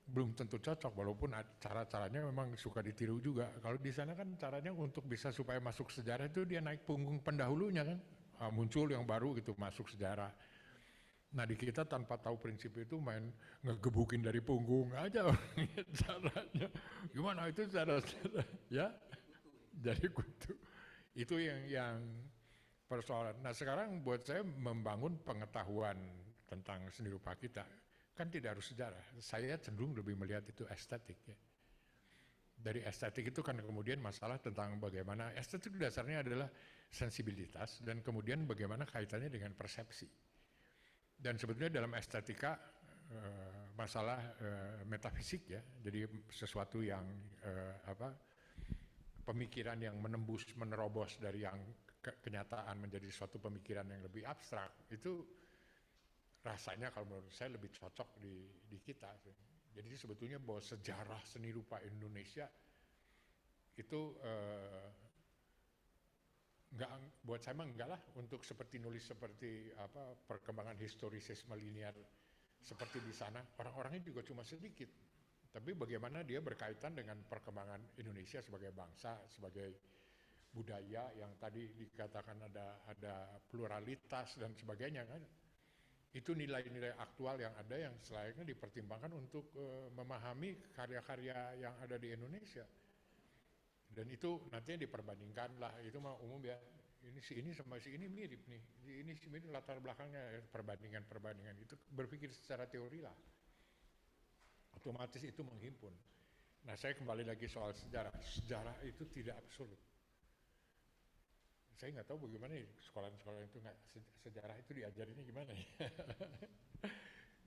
Belum tentu cocok walaupun cara-caranya memang suka ditiru juga. Kalau di sana kan caranya untuk bisa supaya masuk sejarah itu dia naik punggung pendahulunya kan. Muncul yang baru gitu masuk sejarah. Nah di kita tanpa tahu prinsip itu main ngegebukin dari punggung aja caranya. Gimana itu cara ya? Jadi kutu. Itu yang persoalan. Nah sekarang buat saya membangun pengetahuan tentang seni rupa kita kan tidak harus sejarah. Saya cenderung lebih melihat itu estetik ya. Dari estetik itu kan kemudian masalah tentang bagaimana estetik dasarnya adalah sensibilitas dan kemudian bagaimana kaitannya dengan persepsi. Dan sebetulnya dalam estetika masalah metafisik ya, jadi sesuatu yang pemikiran yang menembus, menerobos dari yang kenyataan menjadi suatu pemikiran yang lebih abstrak, itu rasanya kalau menurut saya lebih cocok di kita. Jadi sebetulnya bahwa sejarah seni rupa Indonesia itu enggak, buat saya mah enggak lah untuk seperti nulis seperti perkembangan historisisme linear seperti di sana, orang-orangnya juga cuma sedikit. Tapi bagaimana dia berkaitan dengan perkembangan Indonesia sebagai bangsa, sebagai budaya yang tadi dikatakan ada pluralitas dan sebagainya kan. Itu nilai-nilai aktual yang ada yang selayaknya dipertimbangkan untuk memahami karya-karya yang ada di Indonesia. Dan itu nantinya diperbandingkan lah, itu mah umum ya. Ini sama si ini mirip nih, ini latar belakangnya, perbandingan itu berpikir secara teori lah. Otomatis itu menghimpun. Nah saya kembali lagi soal sejarah. Sejarah itu tidak absolut. Saya nggak tahu bagaimana sekolah-sekolah itu sejarah itu diajarinnya gimana ya.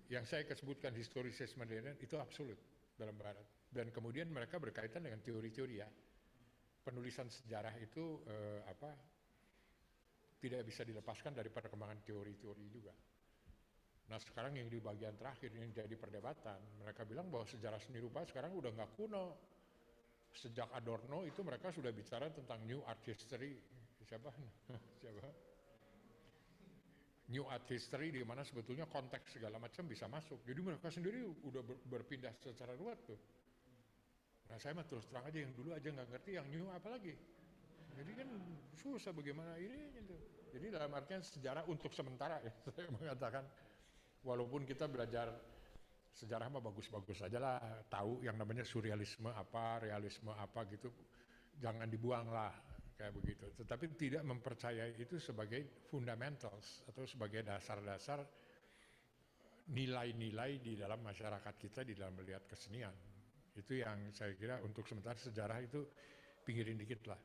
Yang saya sebutkan historisisme modern itu absolut dalam barat. Dan kemudian mereka berkaitan dengan teori-teori ya. Penulisan sejarah itu tidak bisa dilepaskan dari perkembangan teori-teori juga. Nah sekarang yang di bagian terakhir yang jadi perdebatan, mereka bilang bahwa sejarah seni rupa sekarang udah nggak kuno. Sejak Adorno itu mereka sudah bicara tentang new art history. Siapa? New art history di mana sebetulnya konteks segala macam bisa masuk. Jadi mereka sendiri udah berpindah secara ruwet tuh. Nah saya mah terus terang aja yang dulu aja nggak ngerti yang new apa lagi. Jadi kan susah bagaimana ini gitu. Jadi dalam artian sejarah untuk sementara ya saya mengatakan walaupun kita belajar sejarah mah bagus-bagus aja lah, tahu yang namanya surrealisme apa, realisme apa gitu, jangan dibuang lah kayak begitu. Tetapi tidak mempercayai itu sebagai fundamentals atau sebagai dasar-dasar nilai-nilai di dalam masyarakat kita di dalam melihat kesenian. Itu yang saya kira untuk sementara sejarah itu pinggirin dikit lah.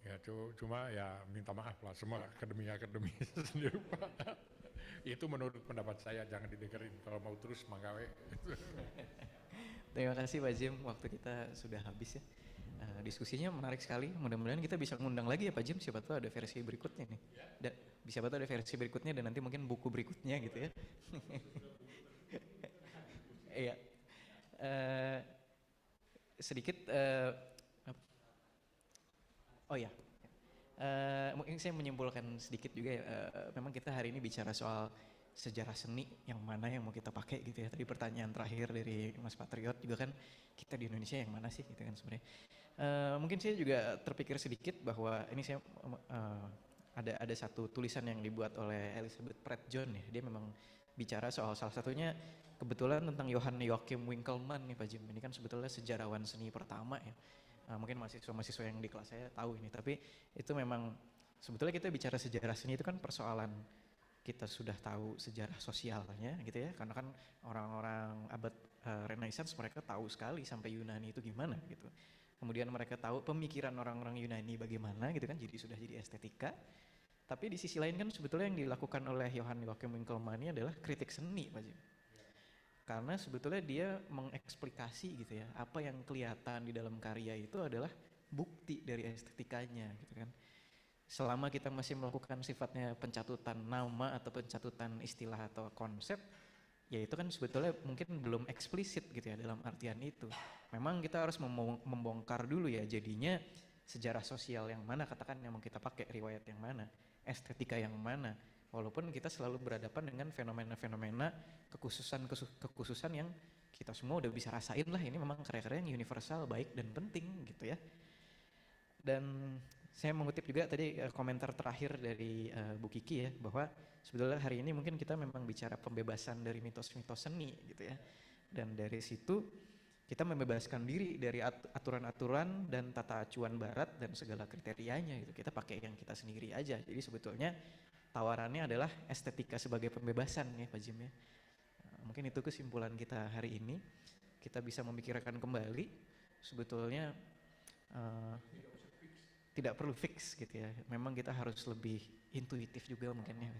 Ya cuma ya minta maaf lah semua akademi sendiri Pak. Itu menurut pendapat saya, jangan didengerin kalau mau terus manggawe. Terima kasih Pak Jim, waktu kita sudah habis ya. Diskusinya menarik sekali, mudah-mudahan kita bisa ngundang lagi ya Pak Jim, siapa tahu ada versi berikutnya nih. Siapa tahu ada versi berikutnya dan nanti mungkin buku berikutnya gitu ya. Iya. Sedikit oh ya, mungkin saya menyimpulkan sedikit juga ya, memang kita hari ini bicara soal sejarah seni yang mana yang mau kita pakai gitu ya. Tadi pertanyaan terakhir dari Mas Patriot juga kan, kita di Indonesia yang mana sih gitu kan sebenarnya. Mungkin saya juga terpikir sedikit bahwa ini saya ada satu tulisan yang dibuat oleh Elizabeth Pratt John ya. Dia memang bicara soal salah satunya kebetulan tentang Johann Joachim Winckelmann nih Pak Jim. Ini kan sebetulnya sejarawan seni pertama ya. Mungkin mahasiswa-mahasiswa yang di kelas saya tahu ini, tapi itu memang sebetulnya kita bicara sejarah seni itu kan persoalan kita sudah tahu sejarah sosialnya gitu ya, karena kan orang-orang abad Renaissance mereka tahu sekali sampai Yunani itu gimana gitu. Kemudian mereka tahu pemikiran orang-orang Yunani bagaimana gitu kan, jadi sudah jadi estetika. Tapi di sisi lain kan sebetulnya yang dilakukan oleh Johann Joachim Winckelmann ini adalah kritik seni Pak Jim. Karena sebetulnya dia mengeksplikasi gitu ya, apa yang kelihatan di dalam karya itu adalah bukti dari estetikanya gitu kan. Selama kita masih melakukan sifatnya pencatutan nama atau pencatutan istilah atau konsep, ya itu kan sebetulnya mungkin belum eksplisit gitu ya dalam artian itu. Memang kita harus membongkar dulu ya jadinya sejarah sosial yang mana katakan yang mau kita pakai, riwayat yang mana, estetika yang mana. Walaupun kita selalu berhadapan dengan fenomena-fenomena kekhususan yang kita semua udah bisa rasain lah, ini memang karya-karya yang universal, baik dan penting gitu ya. Dan saya mengutip juga tadi komentar terakhir dari Bu Kiki ya, bahwa sebetulnya hari ini mungkin kita memang bicara pembebasan dari mitos-mitos seni gitu ya. Dan dari situ kita membebaskan diri dari aturan-aturan dan tata acuan barat dan segala kriterianya gitu. Kita pakai yang kita sendiri aja. Jadi sebetulnya tawarannya adalah estetika sebagai pembebasan ya Pak Jim ya. Mungkin itu kesimpulan kita hari ini. Kita bisa memikirkan kembali sebetulnya tidak perlu fix gitu ya. Memang kita harus lebih intuitif juga mungkin ya.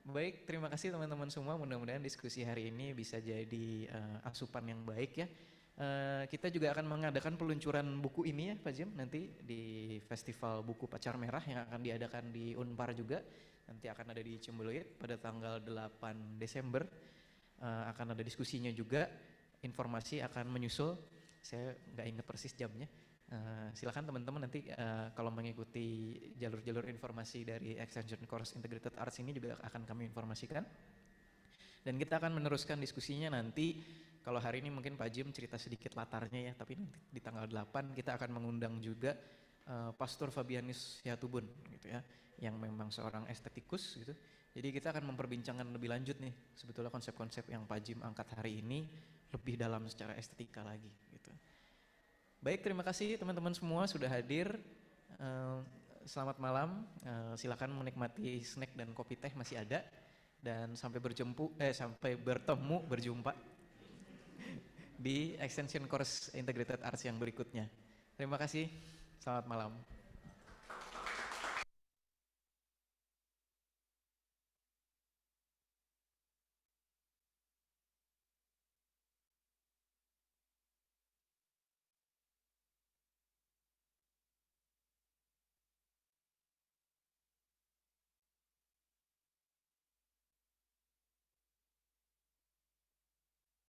Baik, terima kasih teman-teman semua. Mudah-mudahan diskusi hari ini bisa jadi asupan yang baik ya. Kita juga akan mengadakan peluncuran buku ini ya Pak Jim nanti di Festival Buku Pacar Merah yang akan diadakan di Unpar juga. Nanti akan ada di Cimbeluit pada tanggal 8 Desember. Akan ada diskusinya juga. Informasi akan menyusul. Saya nggak ingat persis jamnya. Silakan teman-teman nanti kalau mengikuti jalur-jalur informasi dari Extension Course Integrated Arts ini juga akan kami informasikan. Dan kita akan meneruskan diskusinya nanti. Kalau hari ini mungkin Pak Jim cerita sedikit latarnya ya, tapi nanti di tanggal 8 kita akan mengundang juga Pastor Fabianus Sihatubun gitu ya, yang memang seorang estetikus gitu. Jadi kita akan memperbincangkan lebih lanjut nih sebetulnya konsep-konsep yang Pak Jim angkat hari ini lebih dalam secara estetika lagi gitu. Baik, terima kasih teman-teman semua sudah hadir. Selamat malam. Silakan menikmati snack dan kopi teh masih ada. Dan sampai berjumpa di Extension Course Integrated Arts yang berikutnya. Terima kasih. Selamat malam.